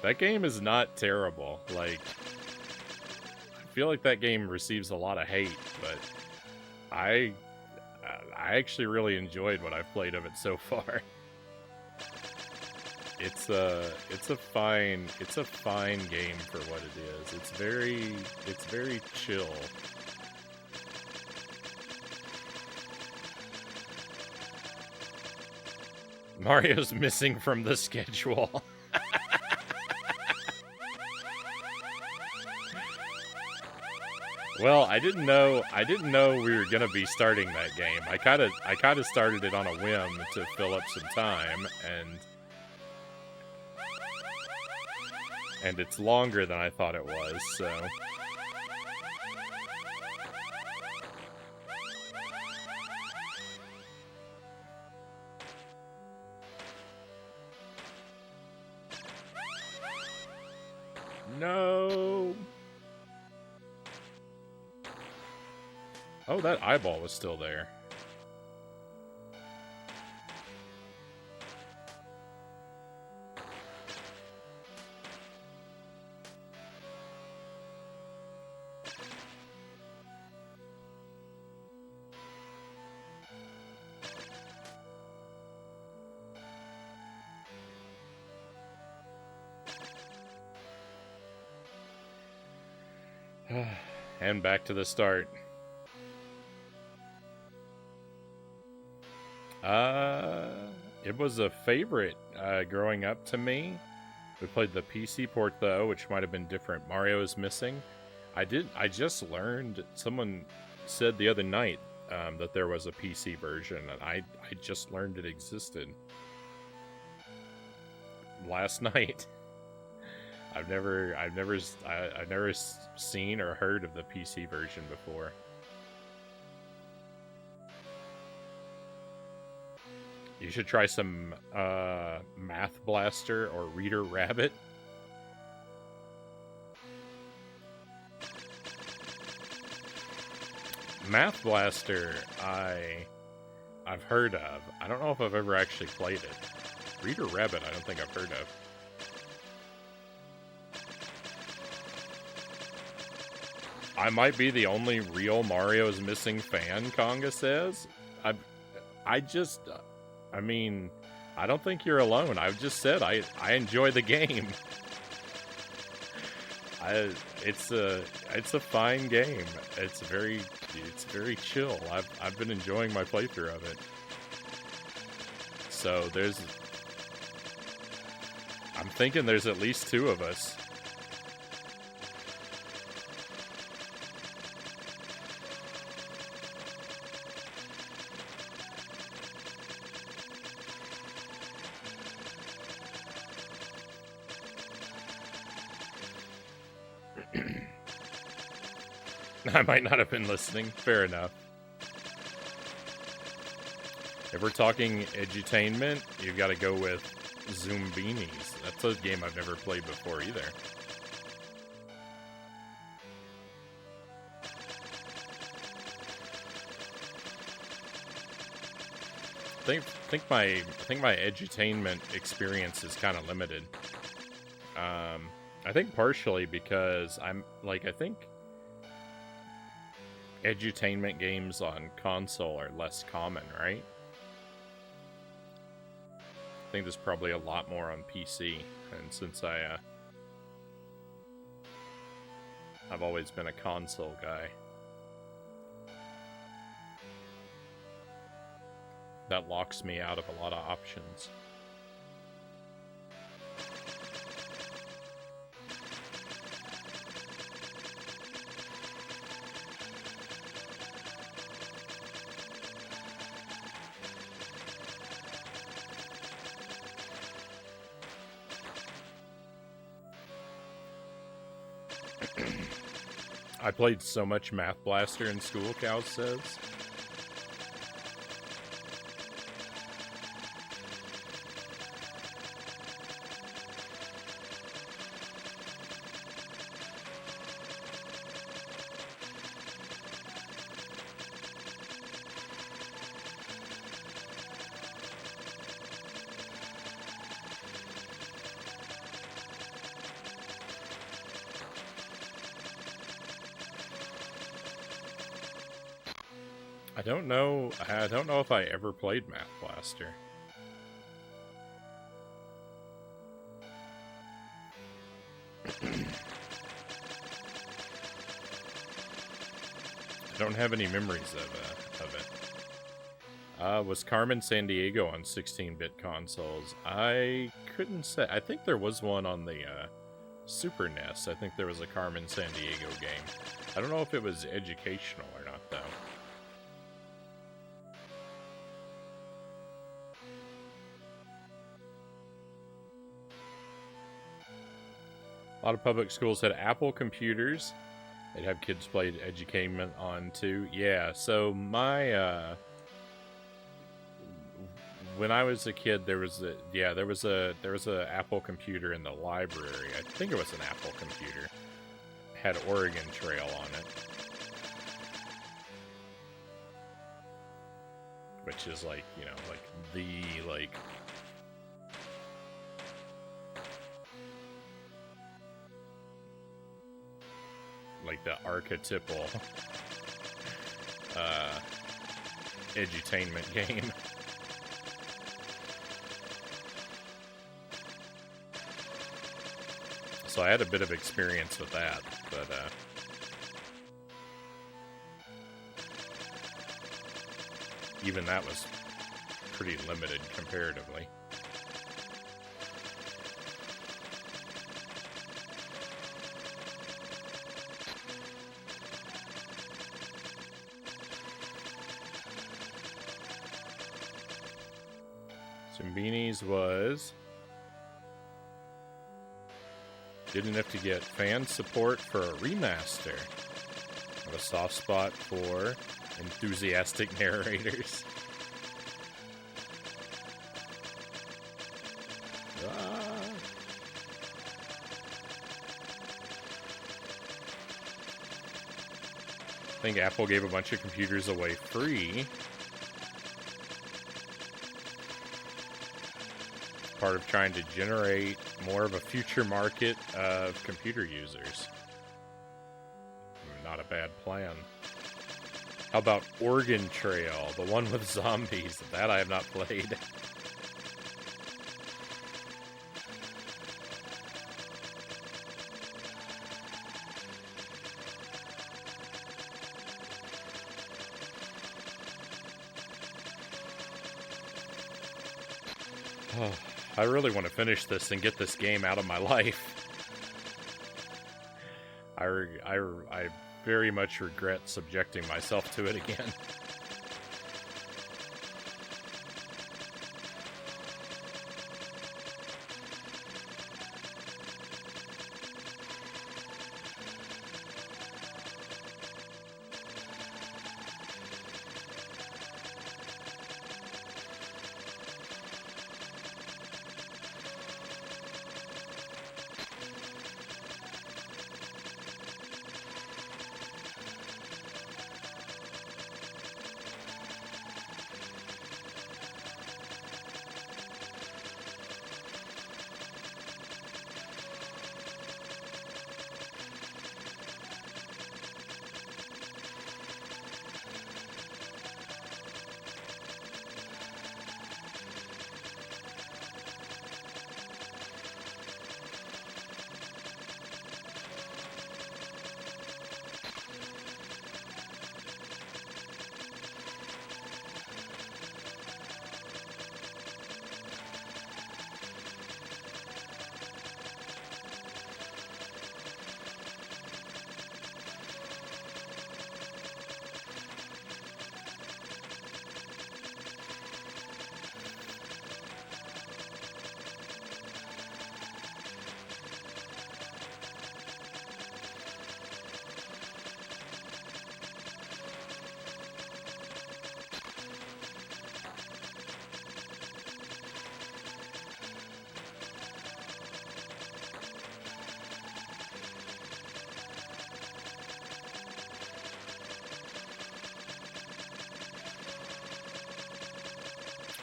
S1: That game is not terrible. Like, I feel like that game receives a lot of hate, but I actually really enjoyed what I've played of it so far. It's a fine game for what it is. It's very chill. Mario's missing from the schedule. Well, I didn't know we were gonna be starting that game. I kind of started it on a whim to fill up some time, and it's longer than I thought it was, so. No. Oh, that eyeball was still there. And back to the start. It was a favorite growing up to me. We played the PC port though, which might have been different. Mario is missing. I just learned, someone said the other night that there was a PC version, and I just learned it existed last night. I've never seen or heard of the PC version before. You should try some Math Blaster or Reader Rabbit. Math Blaster, I've heard of. I don't know if I've ever actually played it. Reader Rabbit, I don't think I've heard of. I might be the only real Mario's Missing fan, Conga says. I mean, I don't think you're alone. I've just said I enjoy the game. It's a fine game. It's very chill. I've been enjoying my playthrough of it. So I'm thinking there's at least two of us. I might not have been listening. Fair enough. If we're talking edutainment, you've got to go with Zoombinis. That's a game I've never played before either. I think my edutainment experience is kind of limited. I think partially because I think edutainment games on console are less common, right? I think there's probably a lot more on PC, and since I've always been a console guy, that locks me out of a lot of options. I played so much Math Blaster in school, Cow says. I don't know if I ever played Math Blaster. I don't have any memories of it. Was Carmen Sandiego on 16-bit consoles? I couldn't say. I think there was one on the Super NES. I think there was a Carmen Sandiego game. I don't know if it was educational or not, though. A lot of public schools had Apple computers. They'd have kids play edutainment on too. Yeah, so my when I was a kid, there was a Apple computer in the library. I think it was an Apple computer. Had Oregon Trail on it, which is like, you know, like the like the archetypal edutainment game. So I had a bit of experience with that, but even that was pretty limited comparatively. Zumbini's was good enough to get fan support for a remaster. I have a soft spot for enthusiastic narrators. I think Apple gave a bunch of computers away free. Part of trying to generate more of a future market of computer users. Not a bad plan. How about Oregon Trail, the one with zombies? That I have not played. Oh, I really want to finish this and get this game out of my life. I very much regret subjecting myself to it again.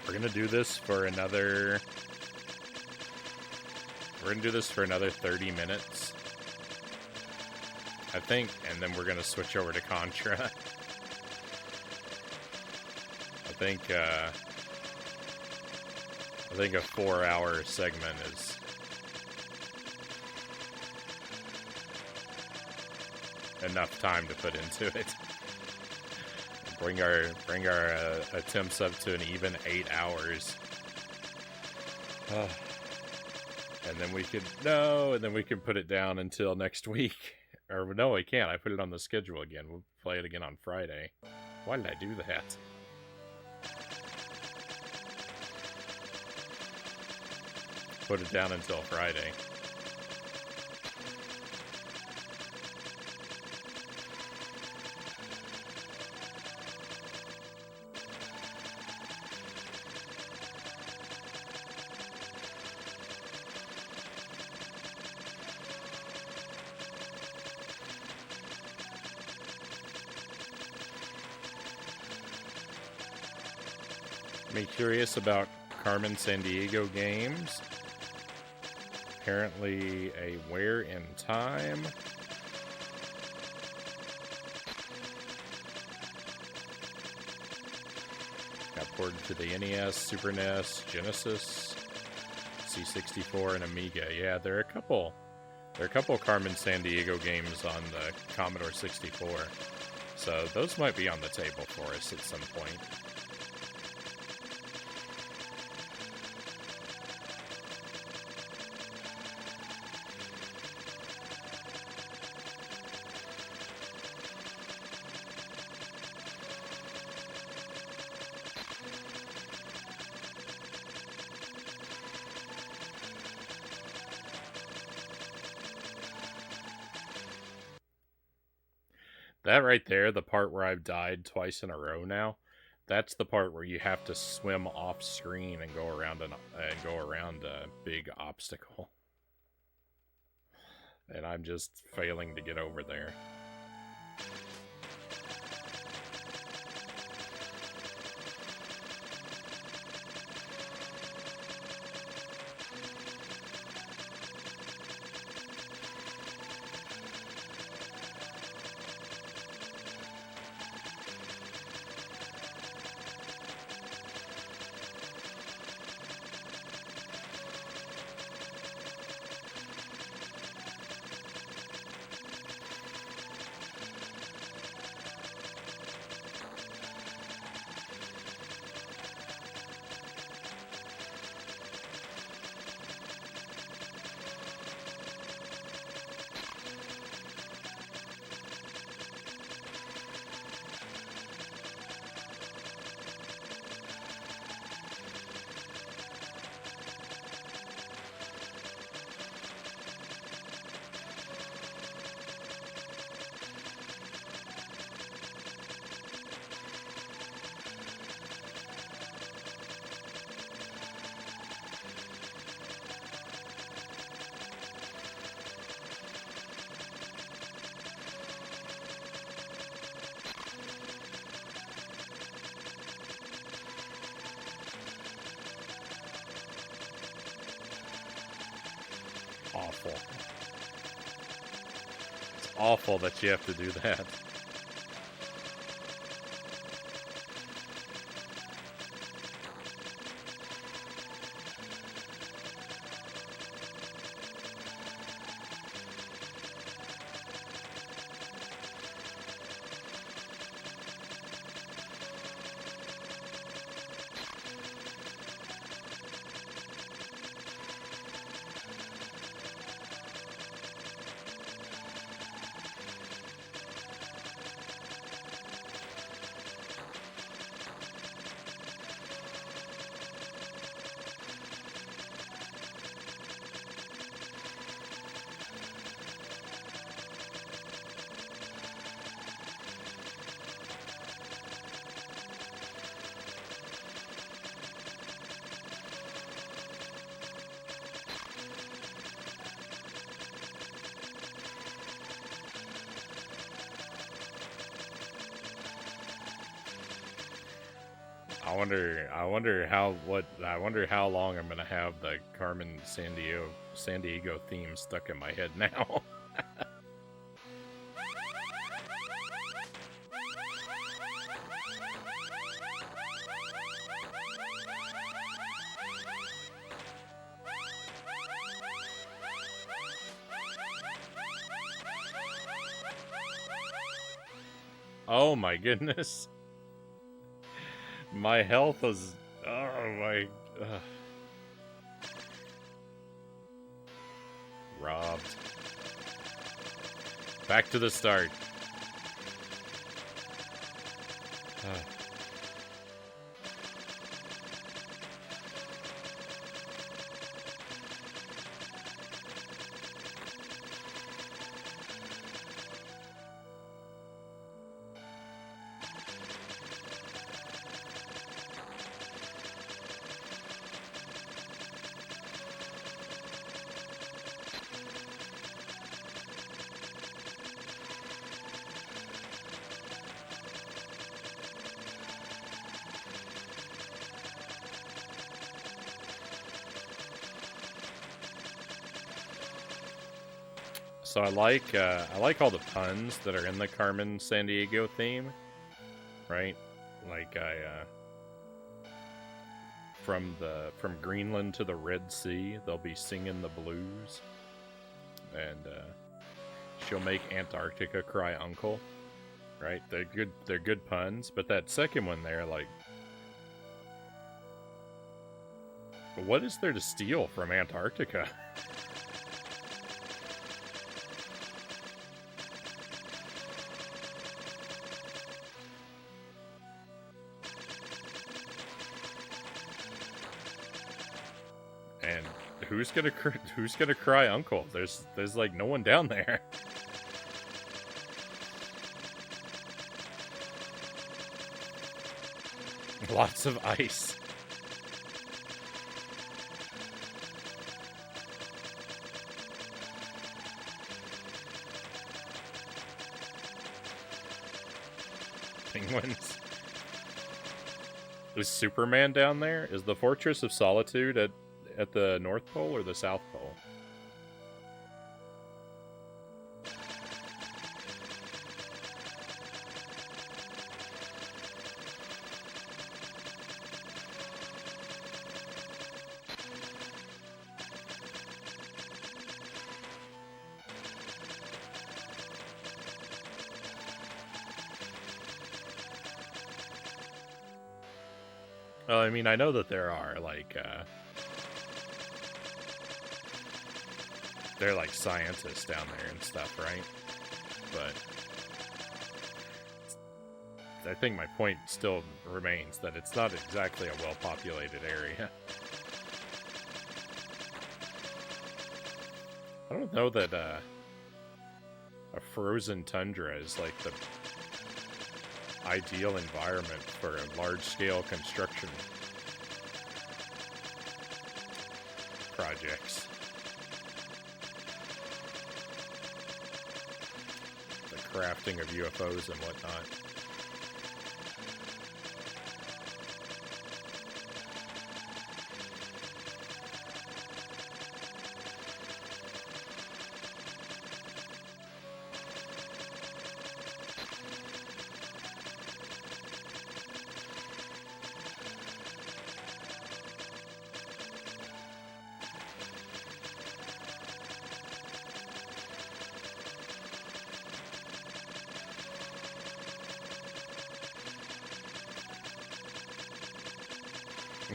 S1: We're gonna do this for another 30 minutes, I think, and then we're gonna switch over to Contra. I think a 4-hour segment is enough time to put into it. Bring our attempts up to an even 8 hours. And then we could put it down until next week. Or no, we can't. I put it on the schedule again. We'll play it again on Friday. Why did I do that? Put it down until Friday. Me curious about Carmen Sandiego games. Apparently a Where in Time. Got ported to the NES, Super NES, Genesis, C64, and Amiga. Yeah, there are a couple Carmen Sandiego games on the Commodore 64. So those might be on the table for us at some point. That right there, the part where I've died twice in a row now, that's the part where you have to swim off screen and go around a big obstacle. And I'm just failing to get over there. Awful. It's awful that you have to do that. I wonder how long I'm gonna have the Carmen Sandiego theme stuck in my head now. Oh my goodness. My health is... Oh my... Ugh. Robbed. Back to the start. So I like all the puns that are in the Carmen Sandiego theme, right? Like from Greenland to the Red Sea, they'll be singing the blues, and she'll make Antarctica cry uncle, right? They're good puns, but that second one there, like, what is there to steal from Antarctica? And who's gonna cry uncle? There's like no one down there. Lots of ice. Penguins. Is Superman down there? Is the Fortress of Solitude at the North Pole or the South Pole? Well, I mean, I know that there are, like, they're like scientists down there and stuff, right? But I think my point still remains that it's not exactly a well-populated area. I don't know that a frozen tundra is like the ideal environment for large-scale construction projects. The crafting of UFOs and whatnot.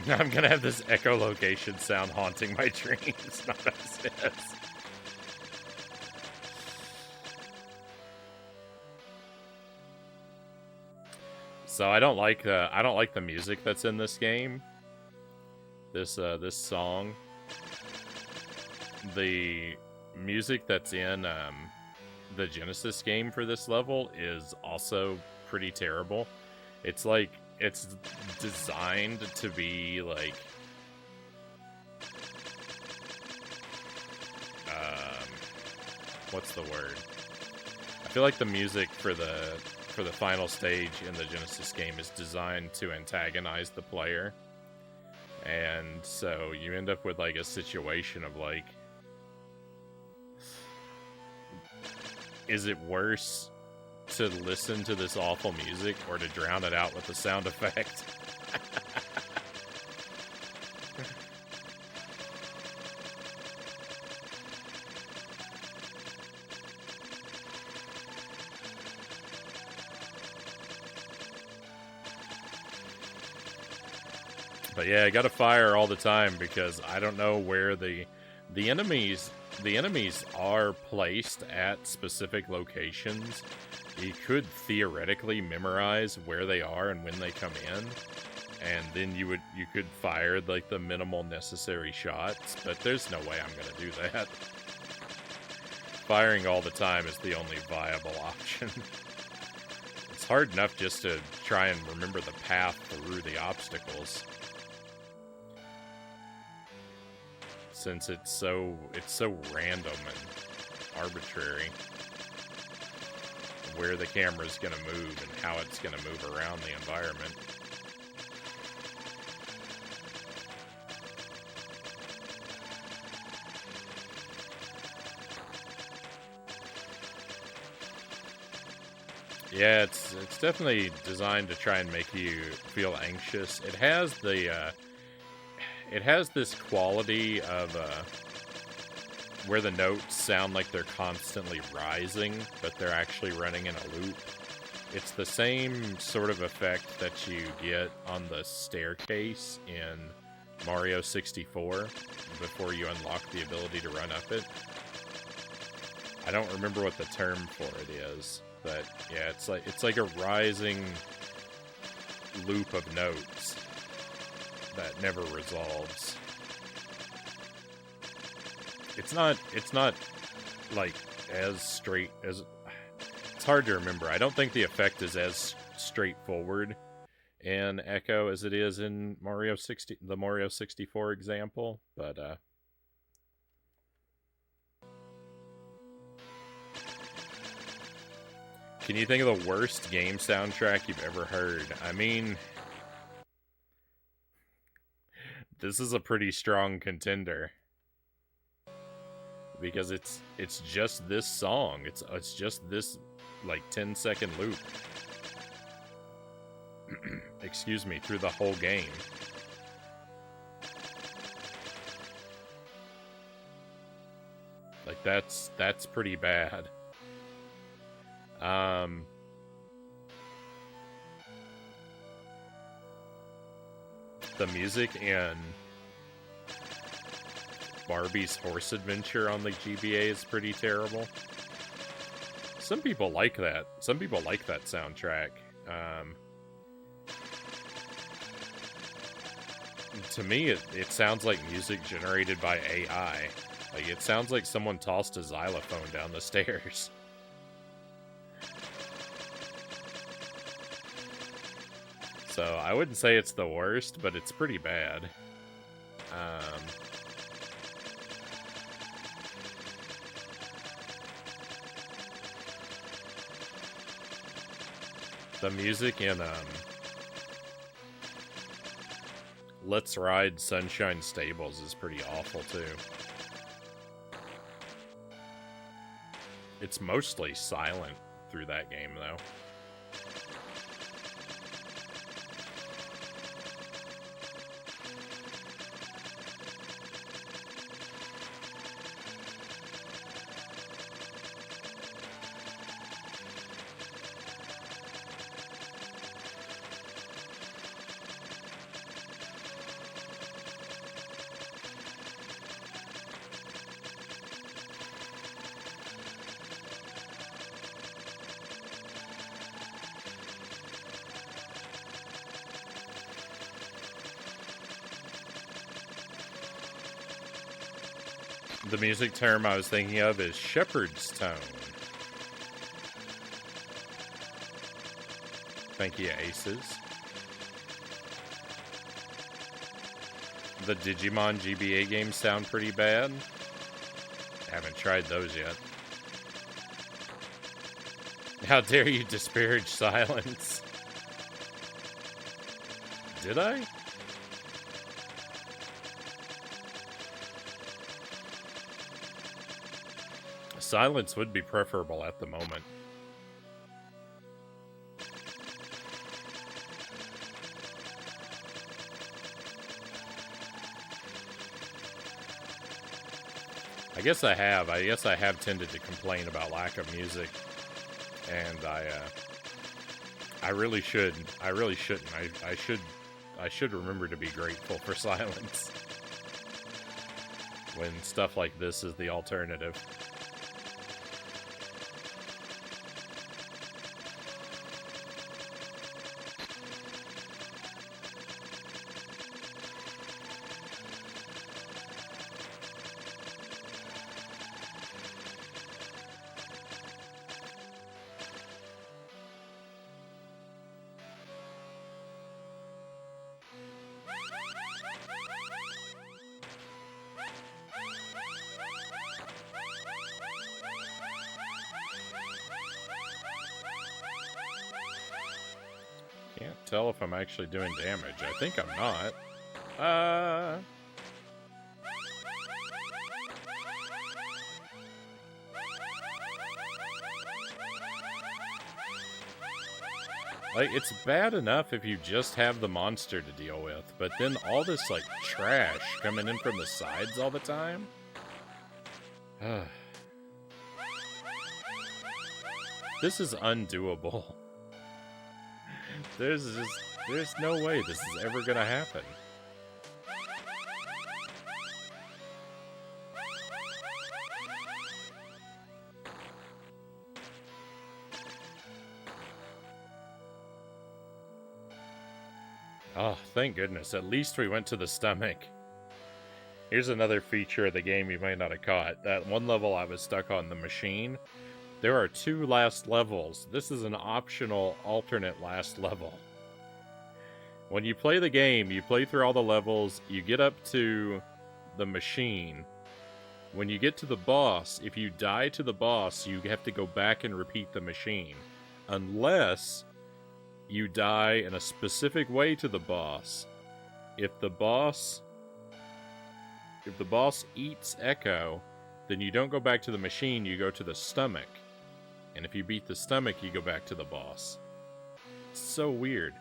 S1: I'm gonna have this echolocation sound haunting my dreams, not as is. So I don't like the music that's in this game. This song. The music that's in the Genesis game for this level is also pretty terrible. It's like it's designed to be like what's the word? I feel like the music for the final stage in the Genesis game is designed to antagonize the player. And so you end up with like a situation of like, is it worse to listen to this awful music or to drown it out with the sound effect? But yeah, I gotta fire all the time because I don't know where the enemies are placed at specific locations. You could theoretically memorize where they are and when they come in, and then you could fire like the minimal necessary shots, but there's no way I'm gonna do that. Firing all the time is the only viable option. It's hard enough just to try and remember the path through the obstacles, since it's so random and arbitrary where the camera's gonna move and how it's gonna move around the environment. Yeah, it's definitely designed to try and make you feel anxious. It has this quality of where the notes sound like they're constantly rising, but they're actually running in a loop. It's the same sort of effect that you get on the staircase in Mario 64 before you unlock the ability to run up it. I don't remember what the term for it is, but yeah, it's like a rising loop of notes that never resolves. It's not like as straight as... It's hard to remember. I don't think the effect is as straightforward in Echo as it is in the Mario 64 example, but can you think of the worst game soundtrack you've ever heard? I mean, this is a pretty strong contender, because it's just this song. It's just this like 10-second loop. Excuse me, through the whole game. Like that's pretty bad. The music in Barbie's Horse Adventure on the GBA is pretty terrible. Some people like that. Some people like that soundtrack. To me, it sounds like music generated by AI. Like, it sounds like someone tossed a xylophone down the stairs. So, I wouldn't say it's the worst, but it's pretty bad. The music in, Let's Ride Sunshine Stables is pretty awful, too. It's mostly silent through that game, though. The music term I was thinking of is shepherd's tone. Thank you, Aces. The Digimon GBA games sound pretty bad. Haven't tried those yet. How dare you disparage silence? Did I? Silence would be preferable at the moment. I guess I have tended to complain about lack of music, and I really shouldn't. I I should remember to be grateful for silence when stuff like this is the alternative. Can't tell if I'm actually doing damage. I think I'm not. Like, it's bad enough if you just have the monster to deal with, but then all this, like, trash coming in from the sides all the time? This is undoable. There's no way this is ever gonna happen. Oh, thank goodness. At least we went to the stomach. Here's another feature of the game you might not have caught. That one level I was stuck on the machine. There are 2 last levels. This is an optional alternate last level. When you play the game, you play through all the levels, you get up to the machine. When you get to the boss, if you die to the boss, you have to go back and repeat the machine. Unless you die in a specific way to the boss. If the boss eats Echo, then you don't go back to the machine, you go to the stomach. And if you beat the stomach, you go back to the boss. It's so weird.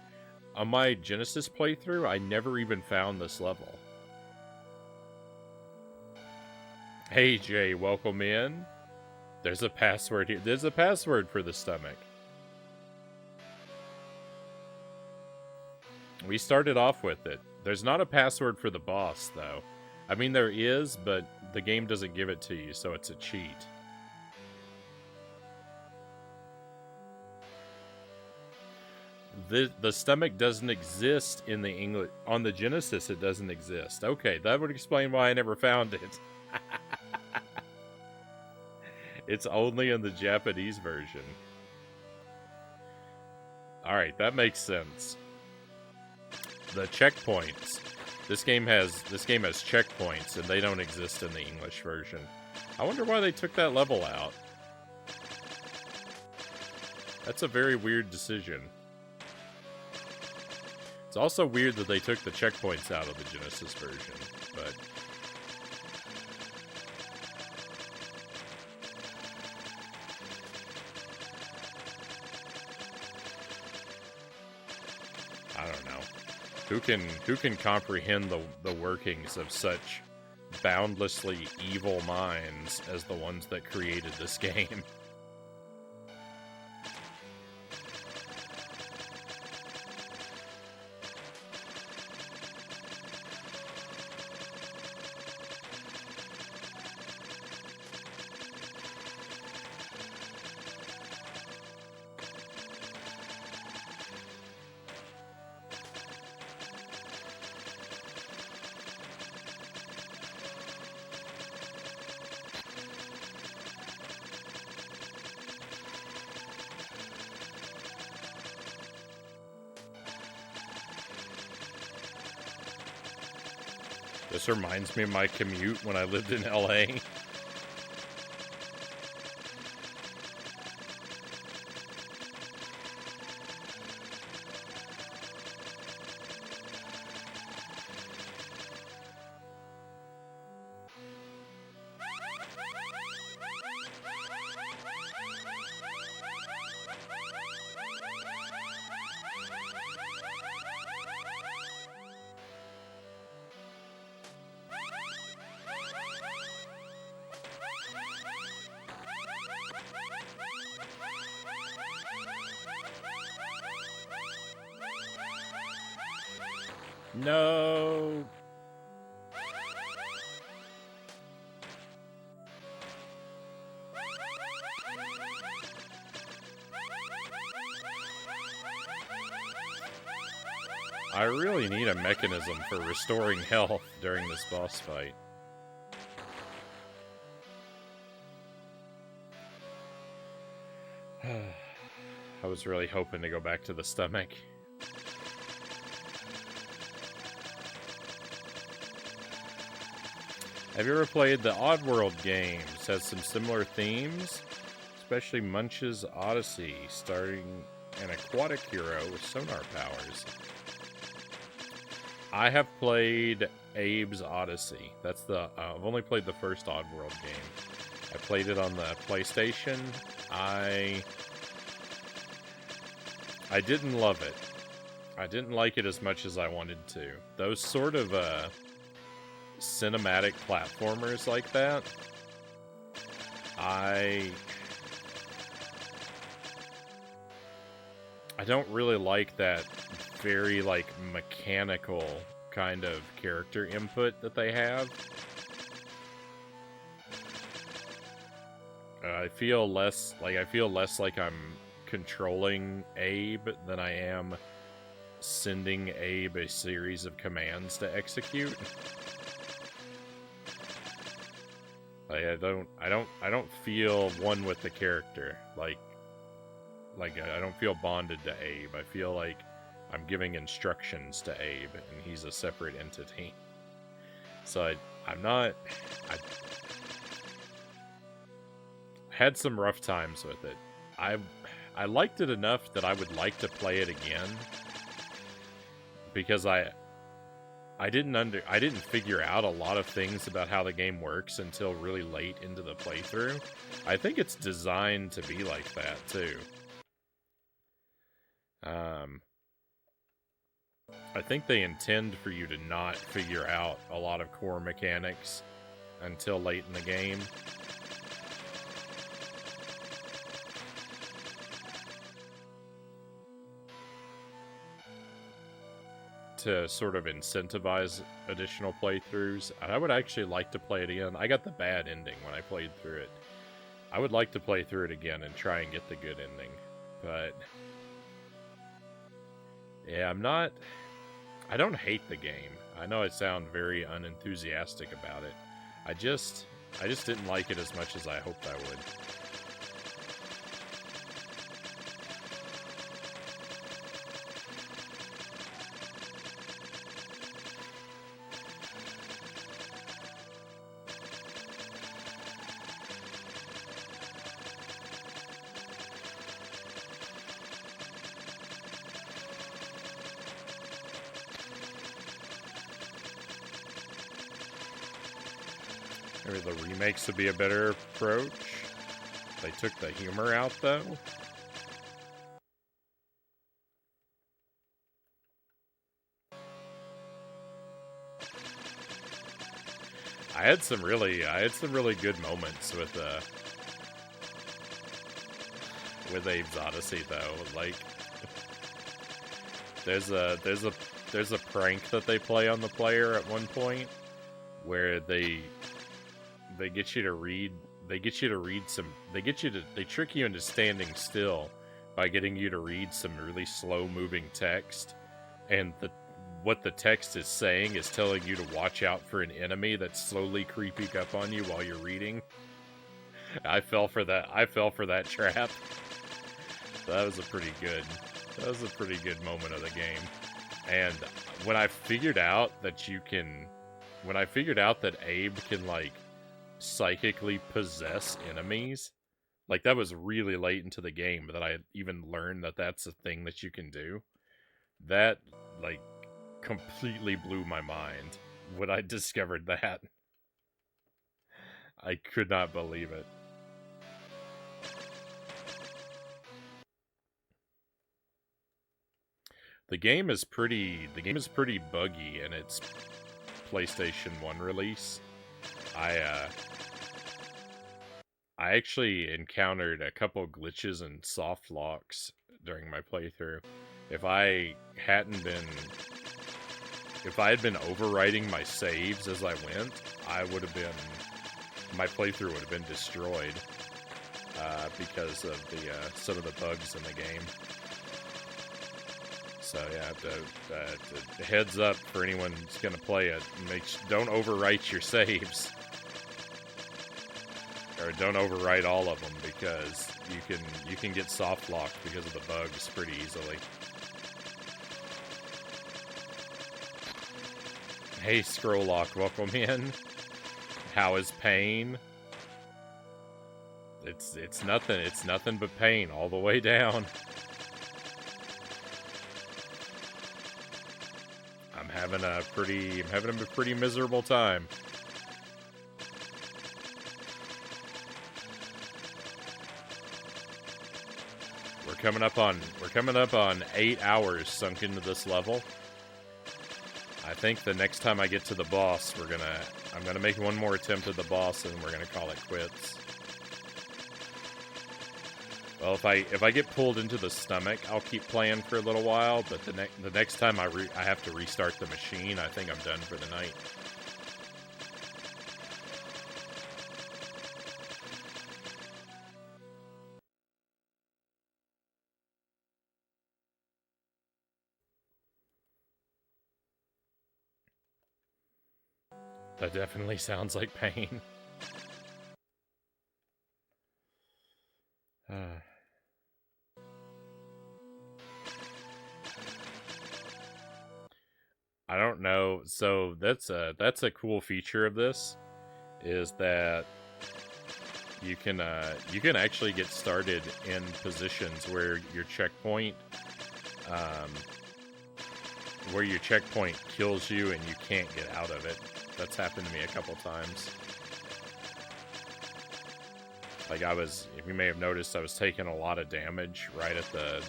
S1: On my Genesis playthrough, I never even found this level. Hey Jay, welcome in. There's a password here. There's a password for the stomach. We started off with it. There's not a password for the boss, though. I mean, there is, but the game doesn't give it to you, so it's a cheat. The stomach doesn't exist in the English... On the Genesis, it doesn't exist. Okay, that would explain why I never found it. It's only in the Japanese version. Alright, that makes sense. The checkpoints. This game has checkpoints, and they don't exist in the English version. I wonder why they took that level out. That's a very weird decision. It's also weird that they took the checkpoints out of the Genesis version, but... I don't know. Who can comprehend the workings of such boundlessly evil minds as the ones that created this game? This reminds me of my commute when I lived in LA. No! I really need a mechanism for restoring health during this boss fight. I was really hoping to go back to the stomach. Have you ever played the Oddworld games? Has some similar themes, especially Munch's Odyssey, starting an aquatic hero with sonar powers. I have played Abe's Odyssey. That's the I've only played the first Oddworld game. I played it on the PlayStation. I didn't love it. I didn't like it as much as I wanted to. Those sort of cinematic platformers like that, I don't really like that very like mechanical kind of character input that they have. I feel less like I'm controlling Abe than I am sending Abe a series of commands to execute. Like I don't feel one with the character. Like I don't feel bonded to Abe. I feel like I'm giving instructions to Abe, and he's a separate entity. So I had some rough times with it. I liked it enough that I would like to play it again, because I didn't figure out a lot of things about how the game works until really late into the playthrough. I think it's designed to be like that too. I think they intend for you to not figure out a lot of core mechanics until late in the game. To sort of incentivize additional playthroughs. I would actually like to play it again. I got the bad ending when I played through it. I would like to play through it again and try and get the good ending. But yeah, I don't hate the game. I know I sound very unenthusiastic about it. I just didn't like it as much as I hoped I would. Maybe the remakes would be a better approach. They took the humor out, though. I had some really good moments with Abe's Odyssey, though. Like, there's a prank that they play on the player at one point where they trick you into standing still by getting you to read some really slow moving text, and what the text is saying is telling you to watch out for an enemy that's slowly creeping up on you while you're reading. I fell for that trap. That was a pretty good moment of the game. And when I figured out that Abe can like psychically possess enemies, like that was really late into the game that I even learned that that's a thing that you can do. That like completely blew my mind when I discovered that. I could not believe it. The game is pretty buggy in its PlayStation 1 release. I actually encountered a couple glitches and soft locks during my playthrough. If I hadn't been if I had been overwriting my saves as I went, I would have been, my playthrough would have been destroyed because of the some of the bugs in the game. So yeah, the heads up for anyone who's gonna play it: don't overwrite your saves, or don't overwrite all of them, because you can get soft locked because of the bugs pretty easily. Hey, Scrolllock, welcome in. How is pain? It's nothing but pain all the way down. I'm having a pretty miserable time. We're coming up on 8 hours sunk into this level. I think the next time I get to the boss, I'm gonna make one more attempt at the boss, and we're gonna call it quits. Well, if I get pulled into the stomach, I'll keep playing for a little while. But the next time I have to restart the machine, I think I'm done for the night. That definitely sounds like pain. I don't know. So that's a cool feature of this, is that you can actually get started in positions where your checkpoint kills you and you can't get out of it. That's happened to me a couple times. Like if you may have noticed, I was taking a lot of damage right at the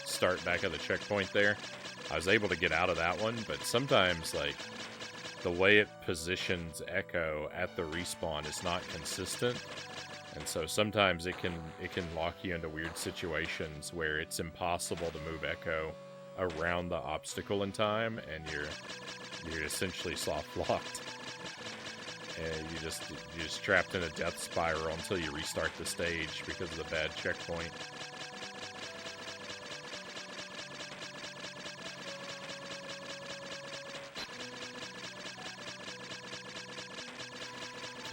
S1: start back of the checkpoint there. I was able to get out of that one, but sometimes, like, the way it positions Echo at the respawn is not consistent, and so sometimes it can lock you into weird situations where it's impossible to move Echo around the obstacle in time, and you're essentially soft locked. And you're just trapped in a death spiral until you restart the stage because of the bad checkpoint.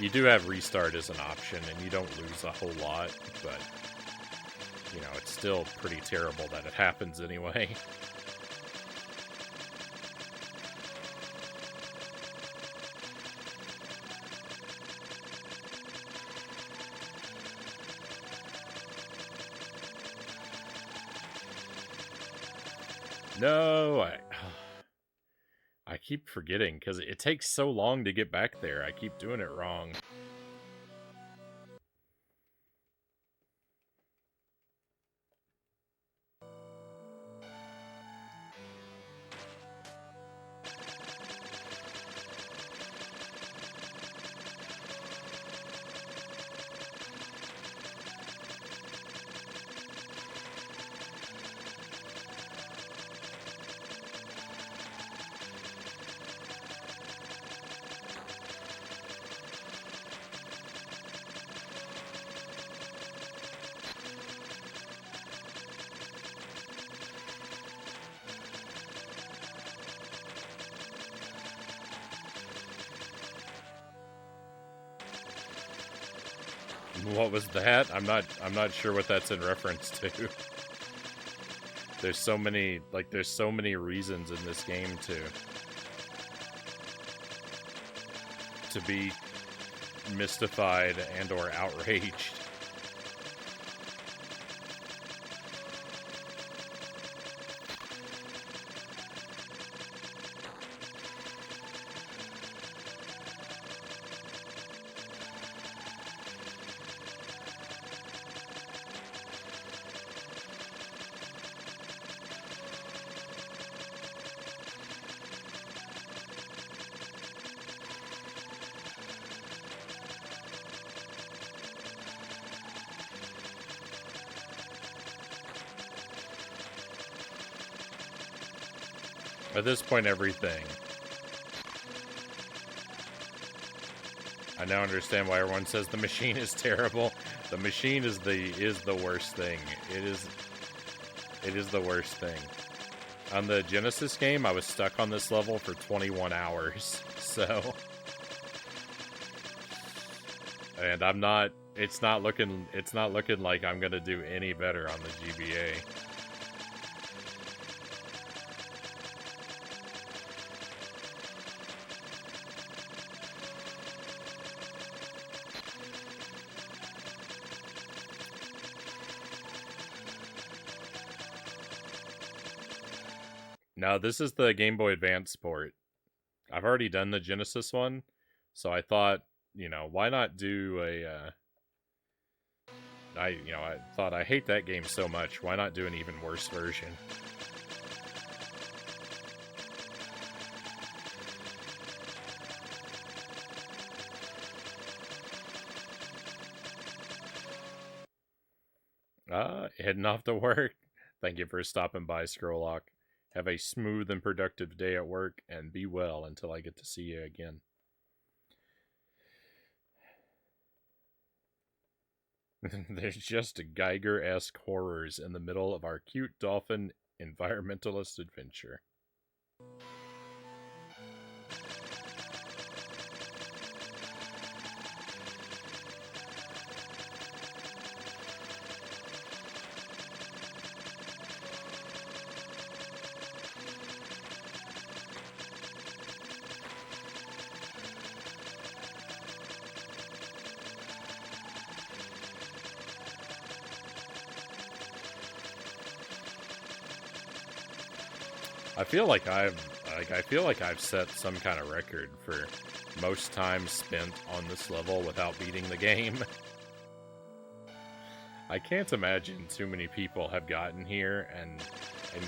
S1: You do have restart as an option, and you don't lose a whole lot, but, you know, it's still pretty terrible that it happens anyway. No, I keep forgetting, because it takes so long to get back there. I keep doing it wrong. What was that? I'm not sure what that's in reference to. There's so many reasons in this game to be mystified and or outraged. At this point, everything. I now understand why everyone says the machine is terrible. The machine is the worst thing. It is the worst thing. On the Genesis game, I was stuck on this level for 21 hours. So, and it's not looking like I'm going to do any better on the GBA. No, this is the Game Boy Advance port. I've already done the Genesis one, so I thought, why not do a, I thought I hate that game so much, why not do an even worse version? Heading off to work. Thank you for stopping by, Scrollock. Have a smooth and productive day at work, and be well until I get to see you again. There's just Geiger-esque horrors in the middle of our cute dolphin environmentalist adventure. I feel like I've set some kind of record for most time spent on this level without beating the game. I can't imagine too many people have gotten here and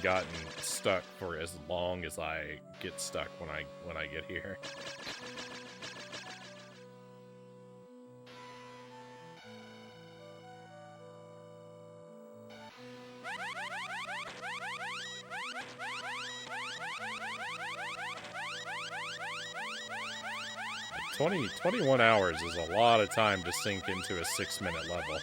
S1: gotten stuck for as long as I get stuck when I get here. Like 21 hours is a lot of time to sink into a 6-minute level.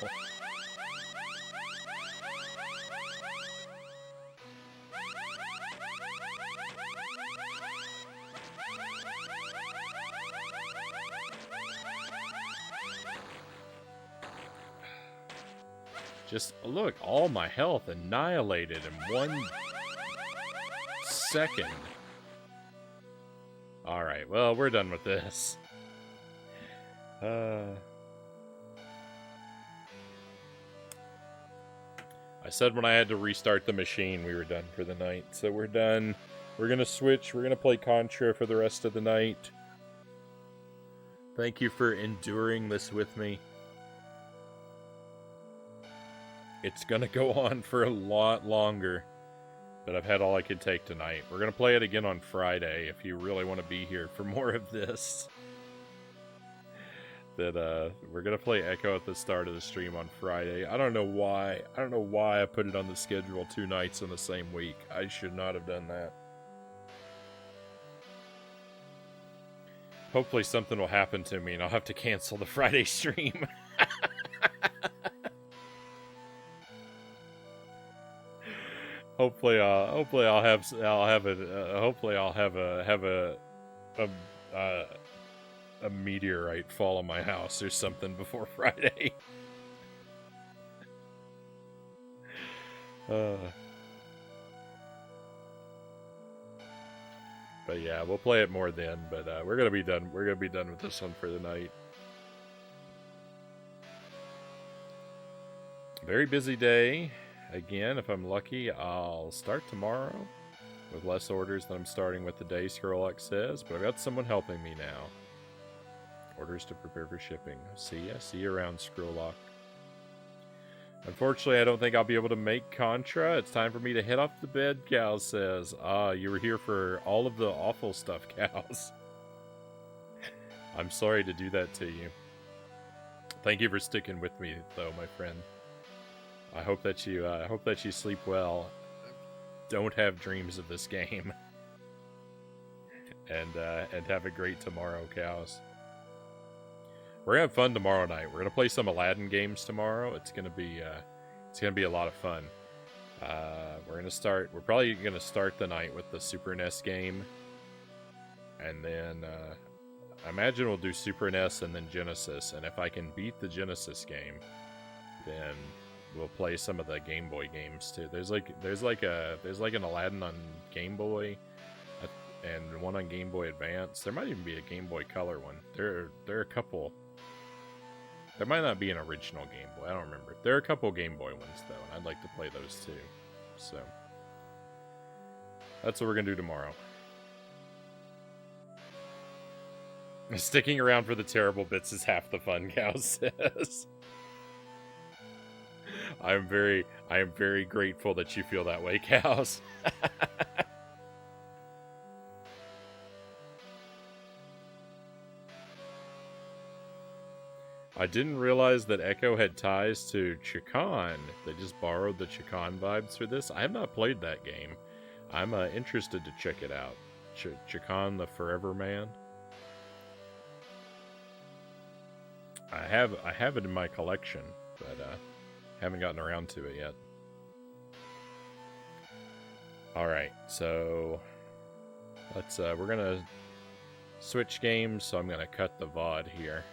S1: Just look, all my health annihilated in 1 second. Alright, well, we're done with this. I said when I had to restart the machine, we were done for the night. So we're done. We're gonna switch. We're gonna play Contra for the rest of the night. Thank you for enduring this with me. It's gonna go on for a lot longer, but I've had all I could take tonight. We're gonna play it again on Friday if you really want to be here for more of this. We're gonna play Echo at the start of the stream on Friday. I don't know why I put it on the schedule 2 nights in the same week. I should not have done that. Hopefully something will happen to me and I'll have to cancel the Friday stream. Hopefully I'll have a meteorite fall on my house or something before Friday. But yeah, we'll play it more then. But we're gonna be done. We're gonna be done with this one for the night. Very busy day. Again, if I'm lucky, I'll start tomorrow with less orders than I'm starting with today, Scurlock says. But I've got someone helping me now. Orders to prepare for shipping. See ya. See you around, Scurlock. Unfortunately, I don't think I'll be able to make Contra. It's time for me to head off to bed, Cal says. You were here for all of the awful stuff, Cows. I'm sorry to do that to you. Thank you for sticking with me, though, my friend. I hope that you sleep well. Don't have dreams of this game. and have a great tomorrow, cows. We're gonna have fun tomorrow night. We're gonna play some Aladdin games tomorrow. It's gonna be a lot of fun. We're probably gonna start the night with the Super NES game, and then I imagine we'll do Super NES and then Genesis. And if I can beat the Genesis game, then we'll play some of the Game Boy games too. There's like an Aladdin on Game Boy, and one on Game Boy Advance. There might even be a Game Boy Color one. There are a couple. There might not be an original Game Boy. I don't remember. There are a couple Game Boy ones though, and I'd like to play those too. So that's what we're gonna do tomorrow. Sticking around for the terrible bits is half the fun, Cow says. I am very grateful that you feel that way, Cows. I didn't realize that Echo had ties to Chikan. They just borrowed the Chikan vibes for this. I have not played that game. I'm interested to check it out. Chikan the Forever Man. I have it in my collection, but haven't gotten around to it yet. All right, so let's we're gonna switch games. So I'm gonna cut the VOD here.